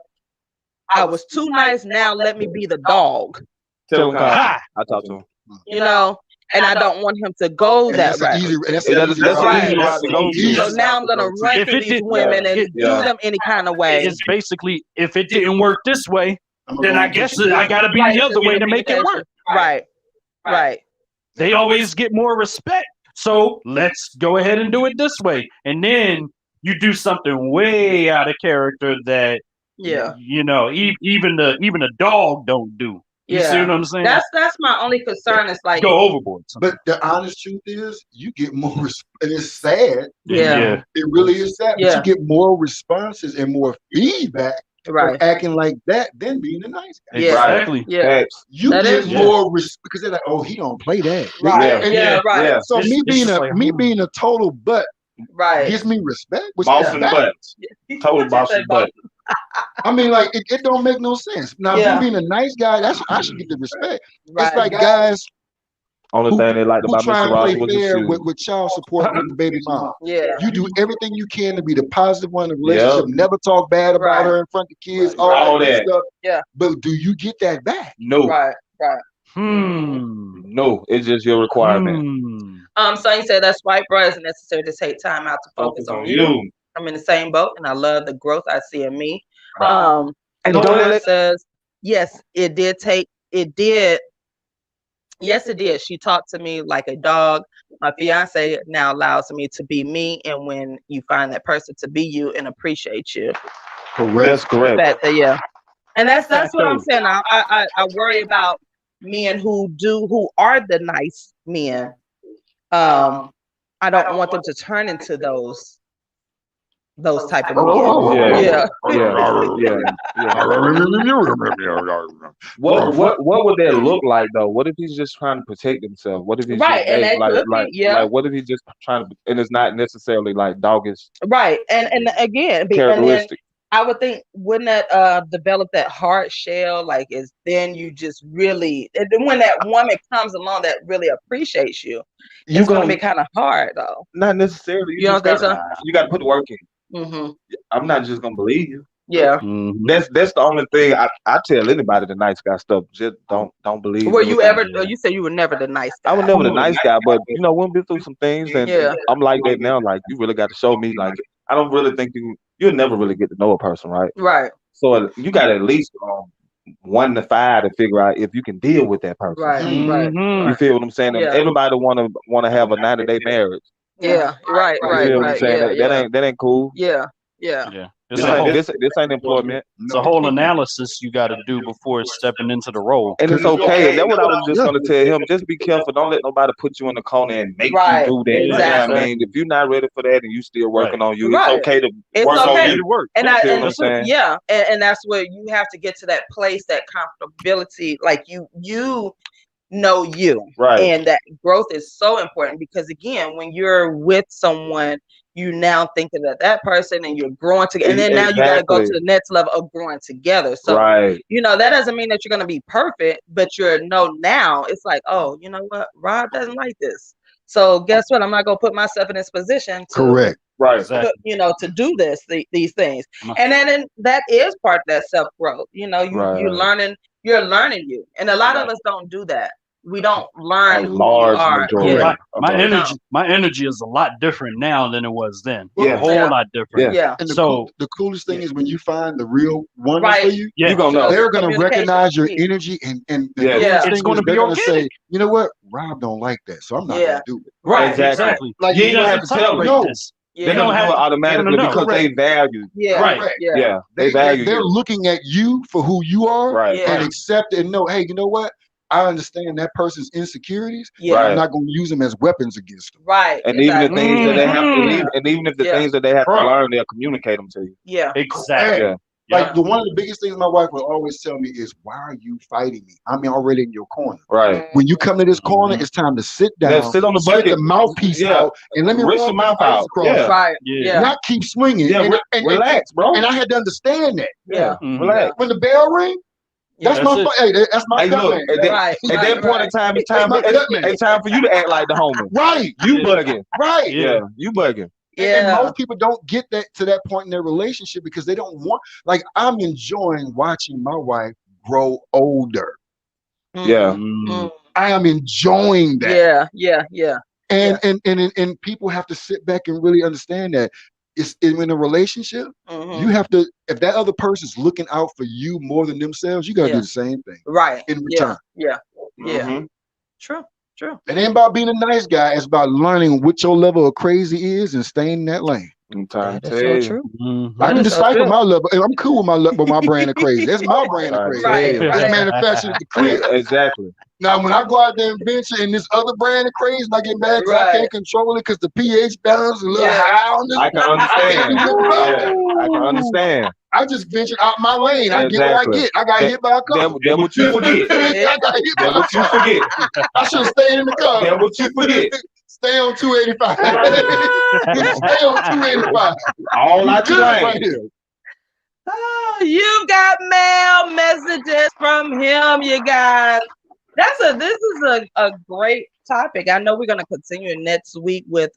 I was too nice. Now let me be the dog. Tell him I talk to him. You know. And I don't want him to go that route. So now I'm gonna run through these women and do them any kind of way. It's basically, if it didn't work this way, then I guess I gotta be the other way to make it work. Right. They always get more respect. So let's go ahead and do it this way. And then you do something way out of character that you know, even a dog don't do. You see what I'm saying? That's my only concern. Is like go overboard. But the honest truth is, you get more, and it's sad. Yeah. It really is sad. But you get more responses and more feedback for acting like that than being a nice guy. Exactly. Yeah. You get more because they're like, oh, he don't play that. Right. So me being a total butt gives me respect. Boss and butt. Total boss and butt. I mean, like it don't make no sense. Now, me being a nice guy, I should get the respect. It's like guys. Only thing they like about Mr. Ross was fair with child support with the baby mom. You do everything you can to be the positive one in the relationship. Never talk bad about her in front of the kids. All that stuff. Yeah. But do you get that back? No. Right. No, it's just your requirement. So you said that's white, bro. It's necessary to take time out to focus on you. I'm in the same boat, and I love the growth I see in me. And Dawn says, yes, it did. Yes, it did. She talked to me like a dog. My fiance now allows me to be me, and when you find that person to be you and appreciate you, that's correct. And that's what I'm saying. I worry about men who are the nice men. I don't want them to turn into those type of men. What would that look like though? What if he's just trying to protect himself? What if he's what if he's just trying to, and it's not necessarily like doggish, right? And again, characteristic. I would think, wouldn't that develop that hard shell? Like, is then you just really, and then when that woman comes along that really appreciates you, it's going to be kind of hard though. Not necessarily. You got to put the work in. I'm not just gonna believe you. Yeah. That's the only thing I tell anybody the nice guy stuff. Just don't believe. Were you ever? You said you were never the nice guy. I was never the nice guy, but we've been through some things, and I'm like that now. Like you really got to show me. Like I don't really think you'll never really get to know a person, right? Right. So you got at least 1 to 5 to figure out if you can deal with that person. Right. You feel what I'm saying? Yeah. Everybody wanna have a 90-day marriage. Yeah. Right. You feel what I'm saying? That ain't cool. Yeah. This ain't employment. It's a whole analysis you got to do before stepping into the role. And it's okay. And that's what I was just going to tell him. Just be careful. Don't let nobody put you in the corner and make you do that. Exactly. You know what I mean? If you're not ready for that and you still working on you, it's okay to work on you. And and that's where you have to get to that place, that comfortability. Like you know you. Right. And that growth is so important because, again, when you're with someone, you now thinking that person and you're growing together. And then now you got to go to the next level of growing together. So, that doesn't mean that you're going to be perfect, but now it's like, oh, you know what? Rob doesn't like this. So guess what? I'm not going to put myself in this position to, to do these things. And then that is part of that self-growth. You're learning you. And a lot of us don't do that. We don't learn who we are. My energy is a lot different now than it was then. Yeah. A whole lot different. Yeah. And the coolest thing is when you find the real one for you, you're gonna know. They're gonna recognize your energy and it's gonna be organic. Say, you know what, Rob don't like that, so I'm not gonna do it. Right, exactly. Like you don't have to tell them. No. They don't have it automatically because they value. They value. They're looking at you for who you are, and accept it and know, hey, you know what? I understand that person's insecurities. I'm not going to use them as weapons against them. Right. And even the things that they have to, and even if the things that they have to learn, they'll communicate them to you. Yeah. Exactly. Yeah. Like one of the biggest things my wife will always tell me is, why are you fighting me? I'm already in your corner. Right. When you come to this corner, it's time to sit down, sit on the bucket, the mouthpiece out, and let me rinse your mouth out. Right. Not keep swinging. Yeah. And relax, bro. And I had to understand that. Yeah. Relax. When the bell rings, that's my look, at that point in time, it's time for you to act like the homie. Right. You bugging. Right. Yeah. You bugging. And most people don't get to that point in their relationship because they don't want. Like, I'm enjoying watching my wife grow older. Yeah. I am enjoying that. Yeah. And people have to sit back and really understand that. It's in a relationship, you have to, if that other person's looking out for you more than themselves, you gotta do the same thing. Right. In return. Yeah. True. It ain't about being a nice guy, it's about learning what your level of crazy is and staying in that lane. I'm trying to tell you. True. I can decipher my level. I'm cool with my brand of crazy. That's my brand of crazy. Right. It's manufactured at the crib. Exactly. Now, when I go out there and venture in this other brand of crazy, and I get mad because I can't control it because the pH balance is a little high on this. I can understand. I can understand. I just ventured out my lane. I get what I get. I got hit by a car. Then what you forget. I got hit by a car. I should have stayed in the car. Then what you forget. Stay on 285. Stay on 285. All I do right here. Oh, you've got mail messages from him, you guys. This is a great topic. I know we're going to continue next week with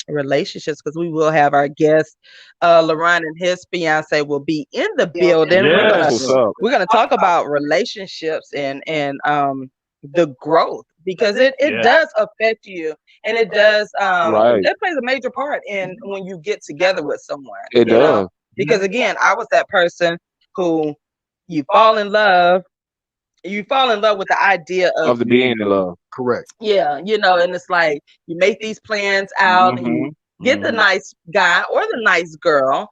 relationships because we will have our guest LaRon and his fiance will be in the building. We're gonna talk about relationships and the growth because it does affect you and it does that plays a major part in when you get together with someone. It does. Because again, I was that person who you fall in love with the idea of the being in love. Correct. Yeah, and it's like you make these plans out and you get the nice guy or the nice girl,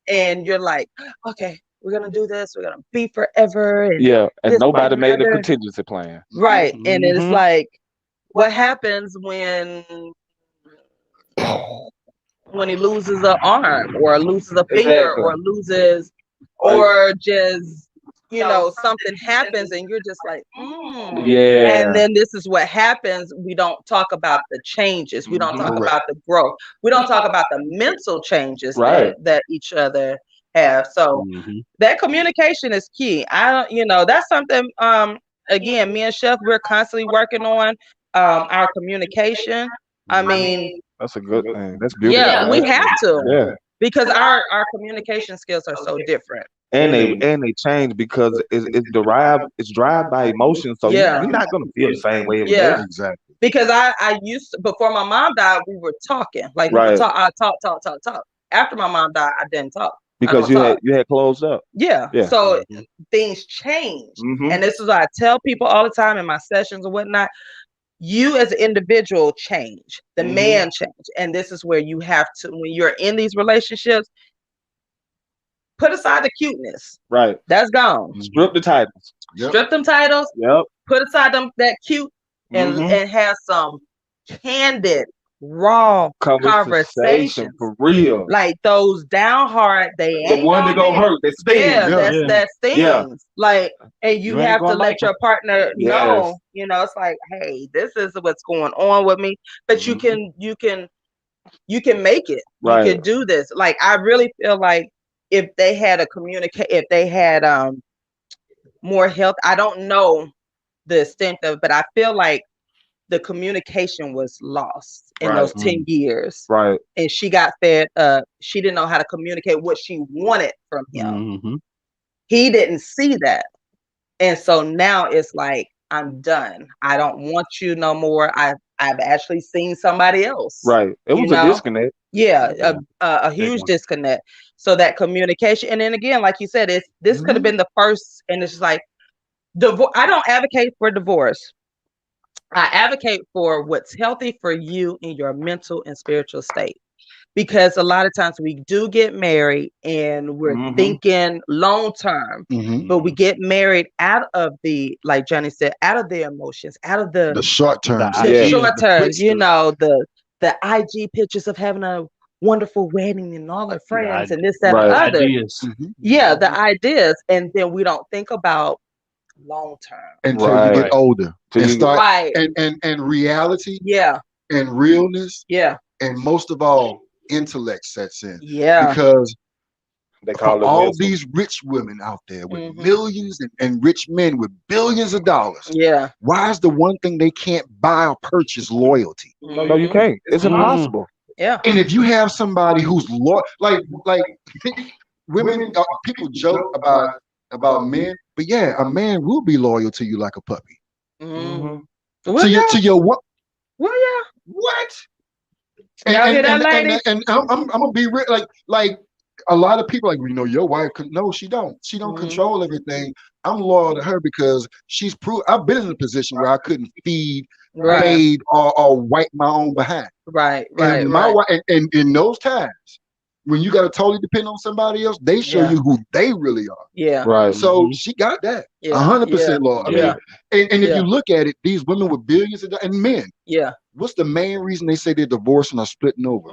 and you're like, okay, we're gonna do this, we're gonna be forever. And nobody made a contingency plan. Right. And it's like, what happens when he loses an arm or loses a finger or loses or just something happens and you're just like, And then this is what happens. We don't talk about the changes. We don't talk about the growth. We don't talk about the mental changes that each other have. So that communication is key. That's something, again, me and Chef, we're constantly working on our communication. I mean, that's a good thing. That's beautiful. Yeah, we have to. because our communication skills are so different. And they change because it's driven by emotions. So you're not gonna feel the same way. Exactly. Because I used to, before my mom died, we were talking. Like we would talk. I talk. After my mom died, I didn't talk. Because you had closed up. Yeah. So things changed. And this is what I tell people all the time in my sessions and whatnot. You as an individual change. The man change. And this is where you have to, when you're in these relationships, put aside the cuteness. Right. That's gone. Strip the titles. Strip them titles. Yep. Put aside that cute and have some candid, raw conversation for real. Like those down hard, they ain't the one that gonna hurt. That stings. Yeah, that stings. Yeah. Like, and you have to let your partner know. You know, it's like, hey, this is what's going on with me. But you can make it. Right. You can do this. Like, I really feel like if they had if they had more health, I don't know the extent of, but I feel like the communication was lost in those 10 years. Right. And she got fed up. She didn't know how to communicate what she wanted from him. He didn't see that. And so now it's like, I'm done. I don't want you no more. I've actually seen somebody else. Right. It was a disconnect. Yeah, a huge disconnect. So that communication, and then again, like you said, this could have been the first, and it's just like, I don't advocate for divorce. I advocate for what's healthy for you in your mental and spiritual state. Because a lot of times we do get married and we're thinking long term, but we get married out of the, like Johnny said, out of the emotions, out of the short term. The short term, you know, the IG pictures of having a wonderful wedding and all our friends and this, that, and the other. Ideas. Yeah, the ideas. And then we don't think about long term until you get older and start and reality and realness and most of all intellect sets in because they call all these rich women out there with millions and rich men with billions of dollars. Why is the one thing they can't buy or purchase loyalty? No, you can't. It's impossible. And if you have somebody who's loyal, like women, people joke about men, but a man will be loyal to you like a puppy. To your what? Well, what? And I'm gonna be real, like a lot of people, like, you know, your wife could. No, she don't control everything. I'm loyal to her because she's proved. I've been in a position where I couldn't feed, bathe, or wipe my own behind. And my wife, and in those times when you got to totally depend on somebody else, they show you who they really are. So she got that 100% loyal. I mean, and if you look at it, these women with billions of dollars, and men. What's the main reason they say they're divorcing or splitting over?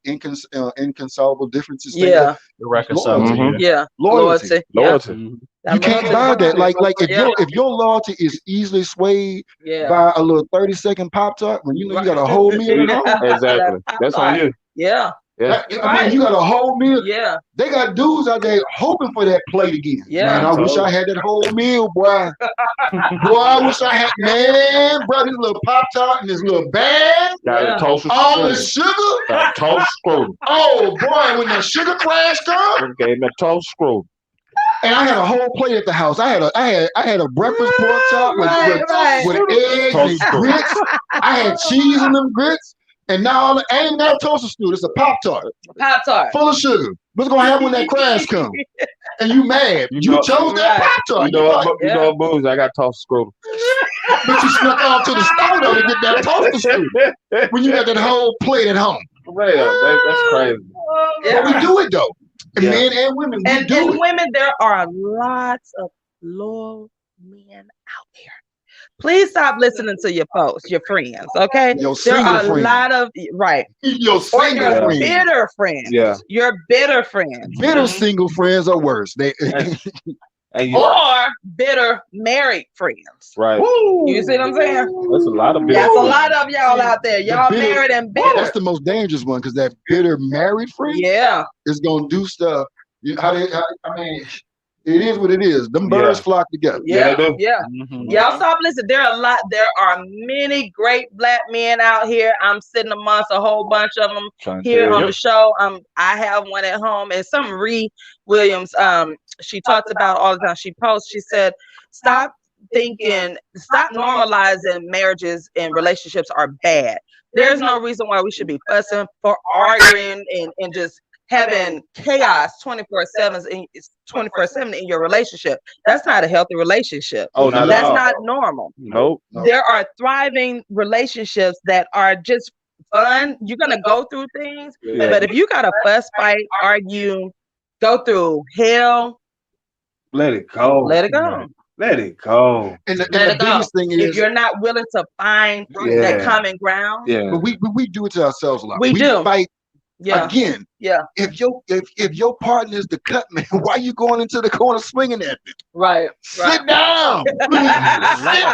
Inconsolable differences. Irreconcilable. Loyalty. You can't buy that. Like if your loyalty is easily swayed by a little 30-second Pop-Tart, when you know you got a whole meal at home. Exactly. That's on you. I mean, you got a whole meal. They got dudes out there hoping for that plate again. Man, I wish I had that whole meal, boy. Boy, I wish I had, man, bro, this little Pop-Tart and this little bag. Got a toast all the sugar. Got a toast screw. Oh, boy, when the sugar crash comes. Gave me a toast screw. And I had a whole plate at the house. I had a breakfast pork chop with eggs and grits. I had cheese in them grits. And now I ain't got a toaster stew. It's a Pop-Tart. Full of sugar. What's gonna happen when that crash comes? And you mad. You chose that Pop-Tart. You know what, booze? I got toaster screw. But you snuck off to the store though to get that toaster stew. When you got that whole plate at home. That's crazy. But we do it though. Men and women, we do it. Women, there are lots of loyal men out there. Please stop listening to your folks, your friends, okay? There are a lot of your single friends. Bitter friends. Your bitter friends. Bitter single friends are worse. Or bitter married friends. Right. You see what I'm saying? That's a lot of bitter. That's a lot of y'all out there. Y'all married and bitter. That's the most dangerous one because that bitter married friend is gonna do stuff. It is what it is. Them birds flock together. Yeah. Mm-hmm. Y'all stop listening. There are many great black men out here. I'm sitting amongst a whole bunch of them here on the show. I have one at home, and some Ree Williams, she talks about all the time. She posts, she said, stop normalizing marriages and relationships are bad. There's no reason why we should be fussing, for arguing, and just having chaos 24/7 in your relationship. That's not a healthy relationship. That's not normal. Nope. There are thriving relationships that are just fun. You're gonna go through things, but if you gotta fuss, fight, argue, go through hell, let it go. Let it go. Let it go. And the biggest thing is, if you're not willing to find that common ground, but we do it to ourselves a lot. We do fight. Yeah. Again, if your partner is the cut man, why are you going into the corner swinging at me? Right. Sit down. Sit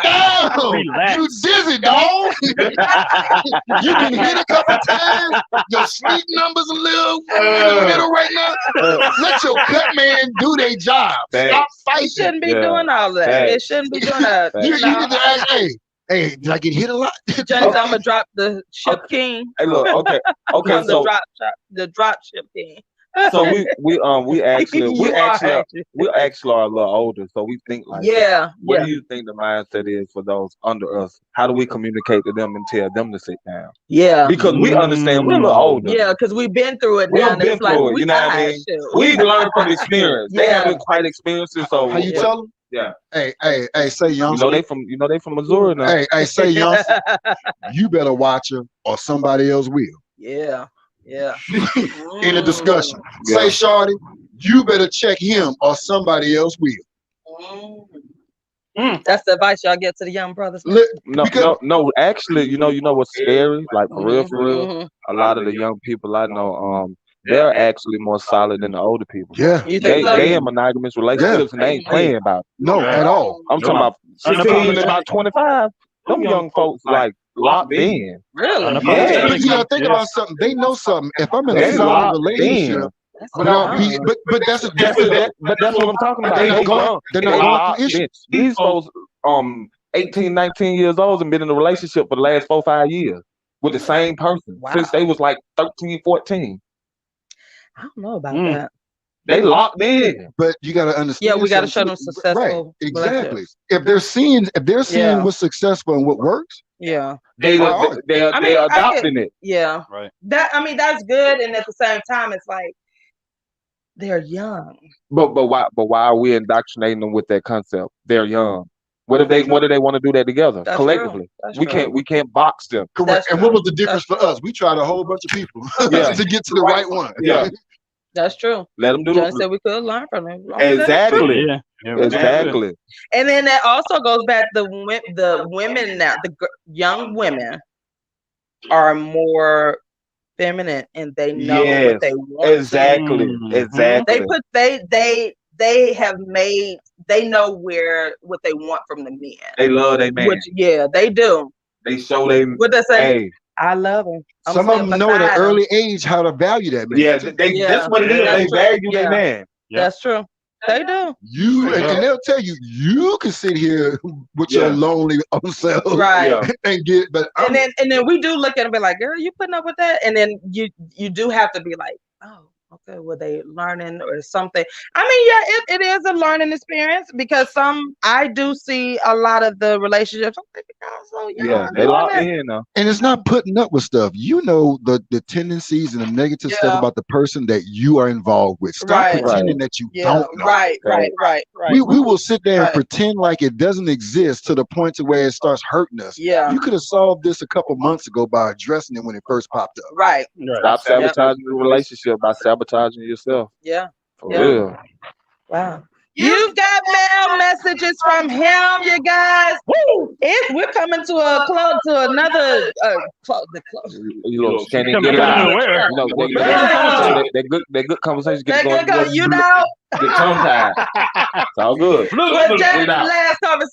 down. Relax. You dizzy, dog. You been hit a couple times. Your sleep numbers a little in the middle right now. Let your cut man do their job. Stop fighting. You shouldn't be doing all that. It shouldn't be doing that. You need to ask, hey, did I get hit a lot? James, I'm gonna drop the ship king. Hey, look, okay, so the drop ship king. So we actually are a little older, so we think like, what do you think the mindset is for those under us? How do we communicate to them and tell them to sit down? Yeah, because we understand we're a little older. Yeah, because we've been through it. We've been through it. You know what I mean? We learned from experience. They haven't quite experienced it. So how you tell them? Yeah. Hey, say young. They from Missouri now. Hey, say young. You better watch her or somebody else will. Yeah. In a discussion. Say, shorty, you better check him or somebody else will. That's the advice y'all get to the young brothers. No. Actually, you know what's scary? Like for real. A lot of the young people I know, they're actually more solid than the older people. Yeah. They in monogamous relationships and they ain't playing about it. No, at all. I'm talking about 16 and about 25. Them young folks like locked in. Really? Yeah. You gotta think about something. They know something. If I'm in a solid relationship, but that's what I'm talking about. They're not going through issues. These folks 18, 19 years old and been in a relationship for the last 4-5 years with the same person since they was like 13, 14. I don't know about that. They locked in. But you got to understand. Yeah, we got to show them successful. Right, exactly. If they're seeing what's successful and what works, they're adopting it. Yeah, right. That's good, and at the same time, it's like they're young. But why are we indoctrinating them with that concept? They're young. What if they want to do that together collectively? We can't box them. Correct. And what was the difference for us? We tried a whole bunch of people to get to the right one. Yeah. That's true. Let them do it. Said we could learn from them. Exactly. Exactly. And then that also goes back to the women now. The young women are more feminine and they know what they want. Exactly. They know what they want from the men. They love their man. They do. They show them what they say. Hey, I love him. Some of them know at an early age how to value that man. Yeah, that's what it is. They value their man. That's true. They do. And they'll tell you, you can sit here with your lonely own self, right? And get, but and then we do look at it and be like, girl, you putting up with that? And then you do have to be like, oh, okay, were they learning or something? It is a learning experience because I do see a lot of the relationships. They locked in though. And it's not putting up with stuff. You know the tendencies and the negative stuff about the person that you are involved with. Stop pretending that you don't know. Right. We will sit there and pretend like it doesn't exist to the point to where it starts hurting us. Yeah. You could have solved this a couple months ago by addressing it when it first popped up. Right. Stop sabotaging the relationship by sabotaging yourself. Yeah. For real. Wow. You've got mail messages from him, you guys. Woo! We're coming to a close to another You know, can't even get it out. That good conversation get going. You know, get tongue tied. It's all good. But last conference,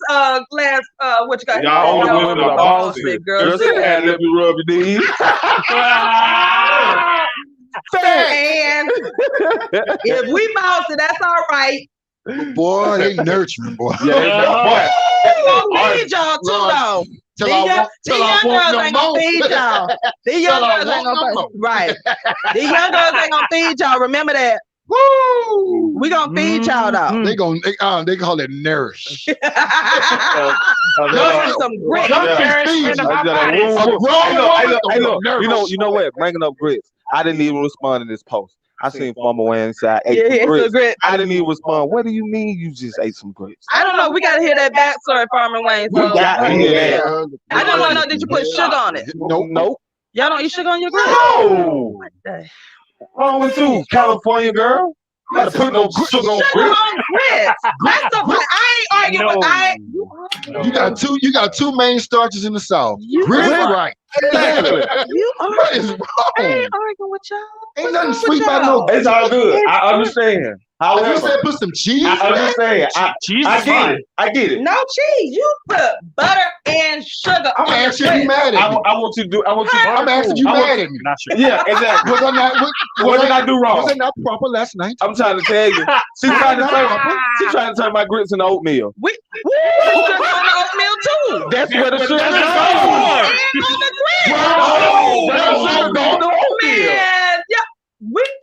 what you got? Y'all only women are bossy. Girls, let me rub your knees. And if we bossy, that's all right. Boy, they nurturing, boy. Yeah, Feed y'all too, though. Till I These young girls ain't gonna feed y'all. These young girls ain't gonna right. These young girls ain't gonna feed y'all. Remember that. Woo! We gonna feed y'all though. They call it nourish. Those are some grits. You know what? Bringing up grits. I didn't even respond to this post. I seen Farmer Wayne say I ate some grits. I didn't even respond. What do you mean you just ate some grits? I don't know. We gotta hear that backstory, Farmer Wayne. So, I don't want to know. Did you put sugar on it? Nope. Y'all don't eat sugar on your grits? No. What the? Wrong with you, California girl? You gotta put no sugar on grits. That's the point. I ain't arguing with. You got two main starches in the South. Grits, right? Exactly. What is wrong? I ain't arguing with y'all. Ain't nothing sweet about no. It's all good. I understand. However, you said put some cheese. I understand. I get it. No cheese. You put butter and sugar. I'm asking you mad at me. I want you to do. I'm asking you mad at me. Not sure. Yeah, exactly. What did I do wrong? Was it not proper last night? I'm trying to tell you. She's trying to turn my grits into oatmeal. We just on the oatmeal too. That's where the sugar is. And on the grits. Man, yeah.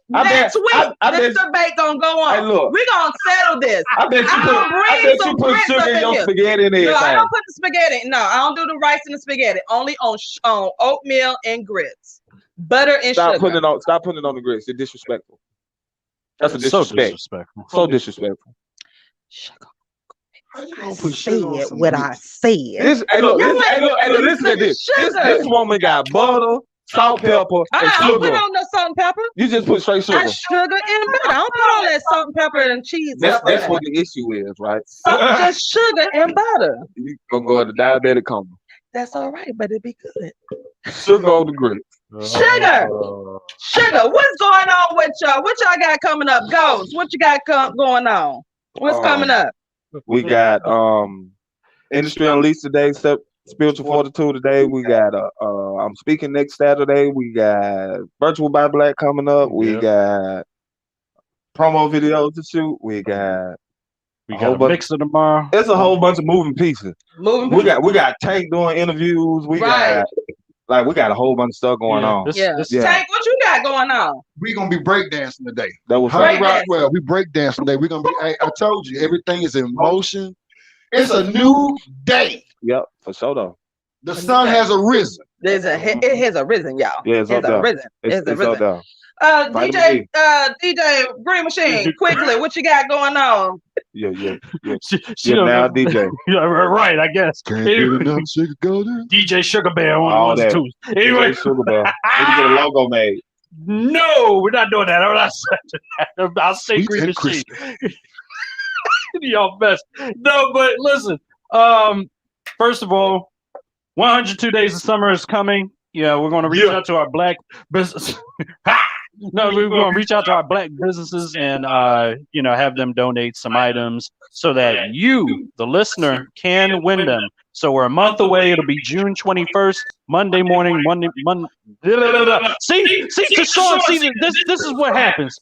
Next week, this debate gonna go on. Hey, look, we're gonna settle this. I bet you put sugar in your spaghetti and everything. No, I don't put the spaghetti. No, I don't do the rice and the spaghetti. Only on oatmeal and grits, butter and sugar. Stop putting it on the grits. It's disrespectful. That's a disrespect. So disrespectful. Sugar. I said what I said. Listen to this. This woman got butter, salt, pepper, and I don't put on no salt and pepper. You just put straight sugar. Sugar and butter. I don't put all that salt and pepper and cheese. That's what the issue is, right? Just sugar and butter. You gonna go into diabetic coma. That's all right, but it'd be good. Sugar on the grits. Sugar. What's going on with y'all? What y'all got coming up? Ghost, what you got going on? What's coming up? We got Industry Unleashed today, Spiritual Fortitude today. We got I'm speaking next Saturday. We got Virtual by Black coming up. We got promo videos to shoot. We got a mixer tomorrow. It's a whole bunch of moving pieces. We got Tank doing interviews. We got a whole bunch of stuff going on. Tank, what you got going on? We're gonna be breakdancing today. That was Rockwell. We breakdancing today. We're gonna be. I told you, everything is in motion. It's a new day. Yep, for sure though. The sun has arisen. It has arisen, y'all. Yeah, it's arisen. It's arisen. DJ Green Machine, quickly, what you got going on? Yeah. She now DJ. Yeah, right, I guess. DJ Sugar Bear on the twos. Anyway, Sugar Bear. Maybe get a logo made. No, we're not doing that. I'll say Green Machine. Y'all best. No, but listen. First of all, 102 Days of Summer is coming. Yeah, we're going to reach out to our black business. No, we're going to reach out to our black businesses and have them donate some items so that you, the listener, can win them. So we're a month away. It'll be June 21st, Monday morning. See, TaShon, this is what happens.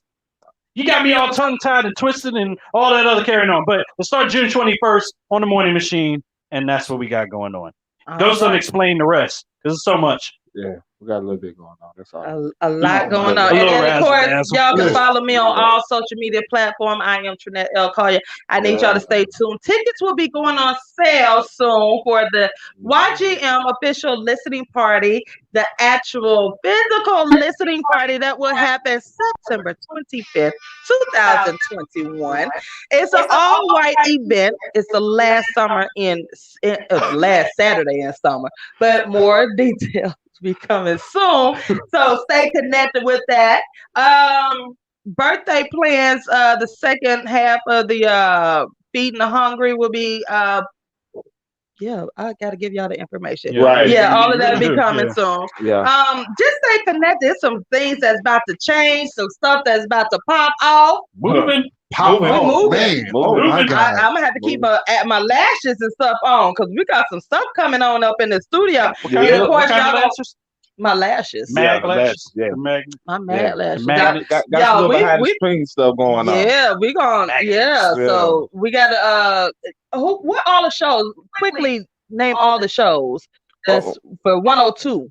You got me all tongue-tied and twisted and all that other carrying on. But we'll start June 21st on the Morning Machine, and that's what we got going on. Those don't explain the rest. There's so much. Yeah, we got a little bit going on. That's all. A lot going on. And then, of course, y'all can follow me on all social media platforms. I am Trinette L. Collier. I need y'all to stay tuned. Tickets will be going on sale soon for the YGM official listening party, the actual physical listening party that will happen September 25th, 2021. It's an all-white event. It's the last Saturday in summer, but more details be coming soon. So stay connected with that. Birthday plans, the second half of the Feeding the Hungry will be I gotta give y'all the information. Right. Yeah, all of that'll be coming soon. Yeah. Just stay connected. There's some things that's about to change, some stuff that's about to pop off. Moving. Man. My God. I'm gonna have to keep my lashes and stuff on because we got some stuff coming on up in the studio. What kind of lashes? My lashes. Mag lashes. Yeah. My mad lashes. Got a little behind the screen stuff going on. Yeah, we gonna so we gotta what all the shows? Quickly name all the shows that's for 102.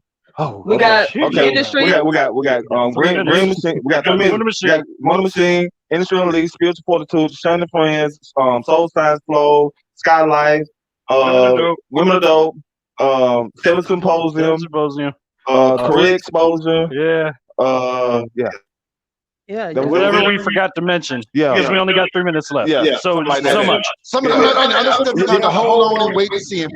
We got industry. We got Green Machine. We got 3 minutes. We got Motor Machine, Industry Unleashed, Spiritual Fortitude, Shining Friends, Soul Science Flow, Skylife, Women of Dope, Seven Symposium, Career Exposure. Yeah, whatever we forgot to mention. Because we only got 3 minutes left. So much. Some of them other stuff you got to hold on and wait to see him.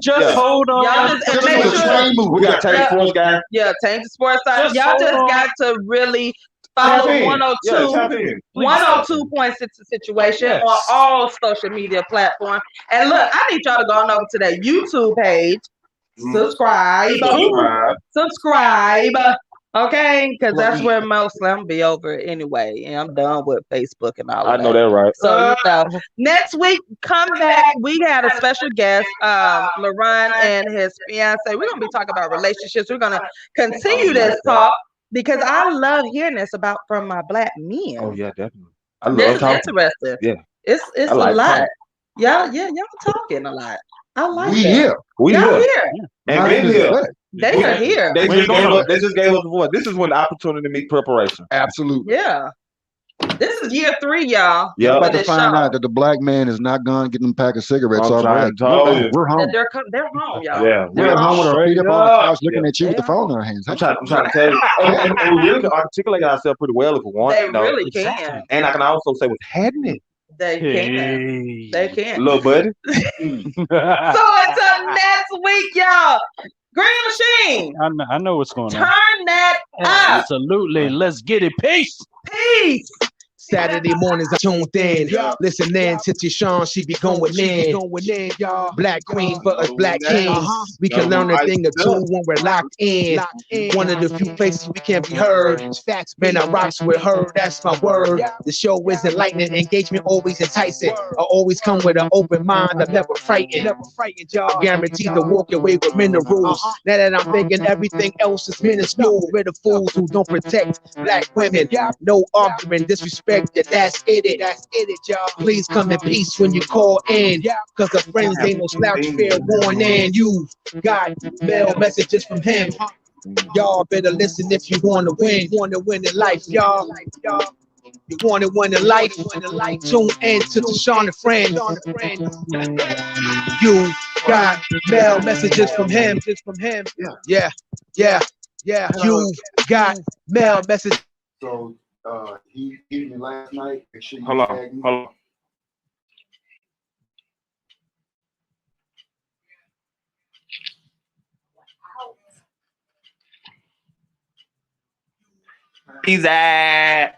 Just hold on. Y'all just make sure. We got Tank Sports Guy. Yeah, Tank the Sports Side. Y'all just got to really follow 102. 102.6 situation on all social media platforms. And look, I need y'all to go on over to that YouTube page. Subscribe. Okay, because that's where mostly I'm gonna be over anyway, and I'm done with Facebook and all. I know that, right? So next week, come back. We got a special guest, LaRon and his fiance. We're gonna be talking about relationships. We're gonna continue this talk because I love hearing this from my black men. Oh yeah, definitely. I love talking. Interesting. Yeah, it's a lot. Y'all talking a lot. I like we that. Here. Y'all here. And been here. They are here. They just gave us the voice. This is when the opportunity meets preparation. Absolutely. Yeah. This is year 3, y'all. You're about to find out that the black man is not gone getting a pack of cigarettes already. We're home. They're home, y'all. Yeah. We're home with our feet up on the couch looking at you with the phone in our hands. I'm trying to tell you. And we really can articulate ourselves pretty well if we want. They really can. And I can also say what's happening. They can. They can. Little buddy. So until next week, y'all. Green Machine. I know what's going on. Turn that up. Absolutely. Let's get it. Peace. Peace. Saturday mornings I tuned in. Listen in to TaShon, she be going in. Black queen for us black kings. We can learn a thing or two when we're locked in. One of the few places we can be heard. Man, I rocks with her, that's my word. The show is enlightening, engagement always enticing. I always come with an open mind, I'm never frightened. Guaranteed to walk away with minerals. Now that I'm thinking everything else is minuscule. We're the fools who don't protect black women. No argument, disrespect. That's it, y'all. Please come in peace when you call in. Cause the friends ain't no slouch, fair warning. You got mail messages from him. Y'all better listen if you wanna win. Wanna win in life, y'all. You wanna win in life. Tune in to TaShon and Friends. You got mail messages from him. Yeah. You got mail messages. So he hit me last night. Make sure you hold on. He's at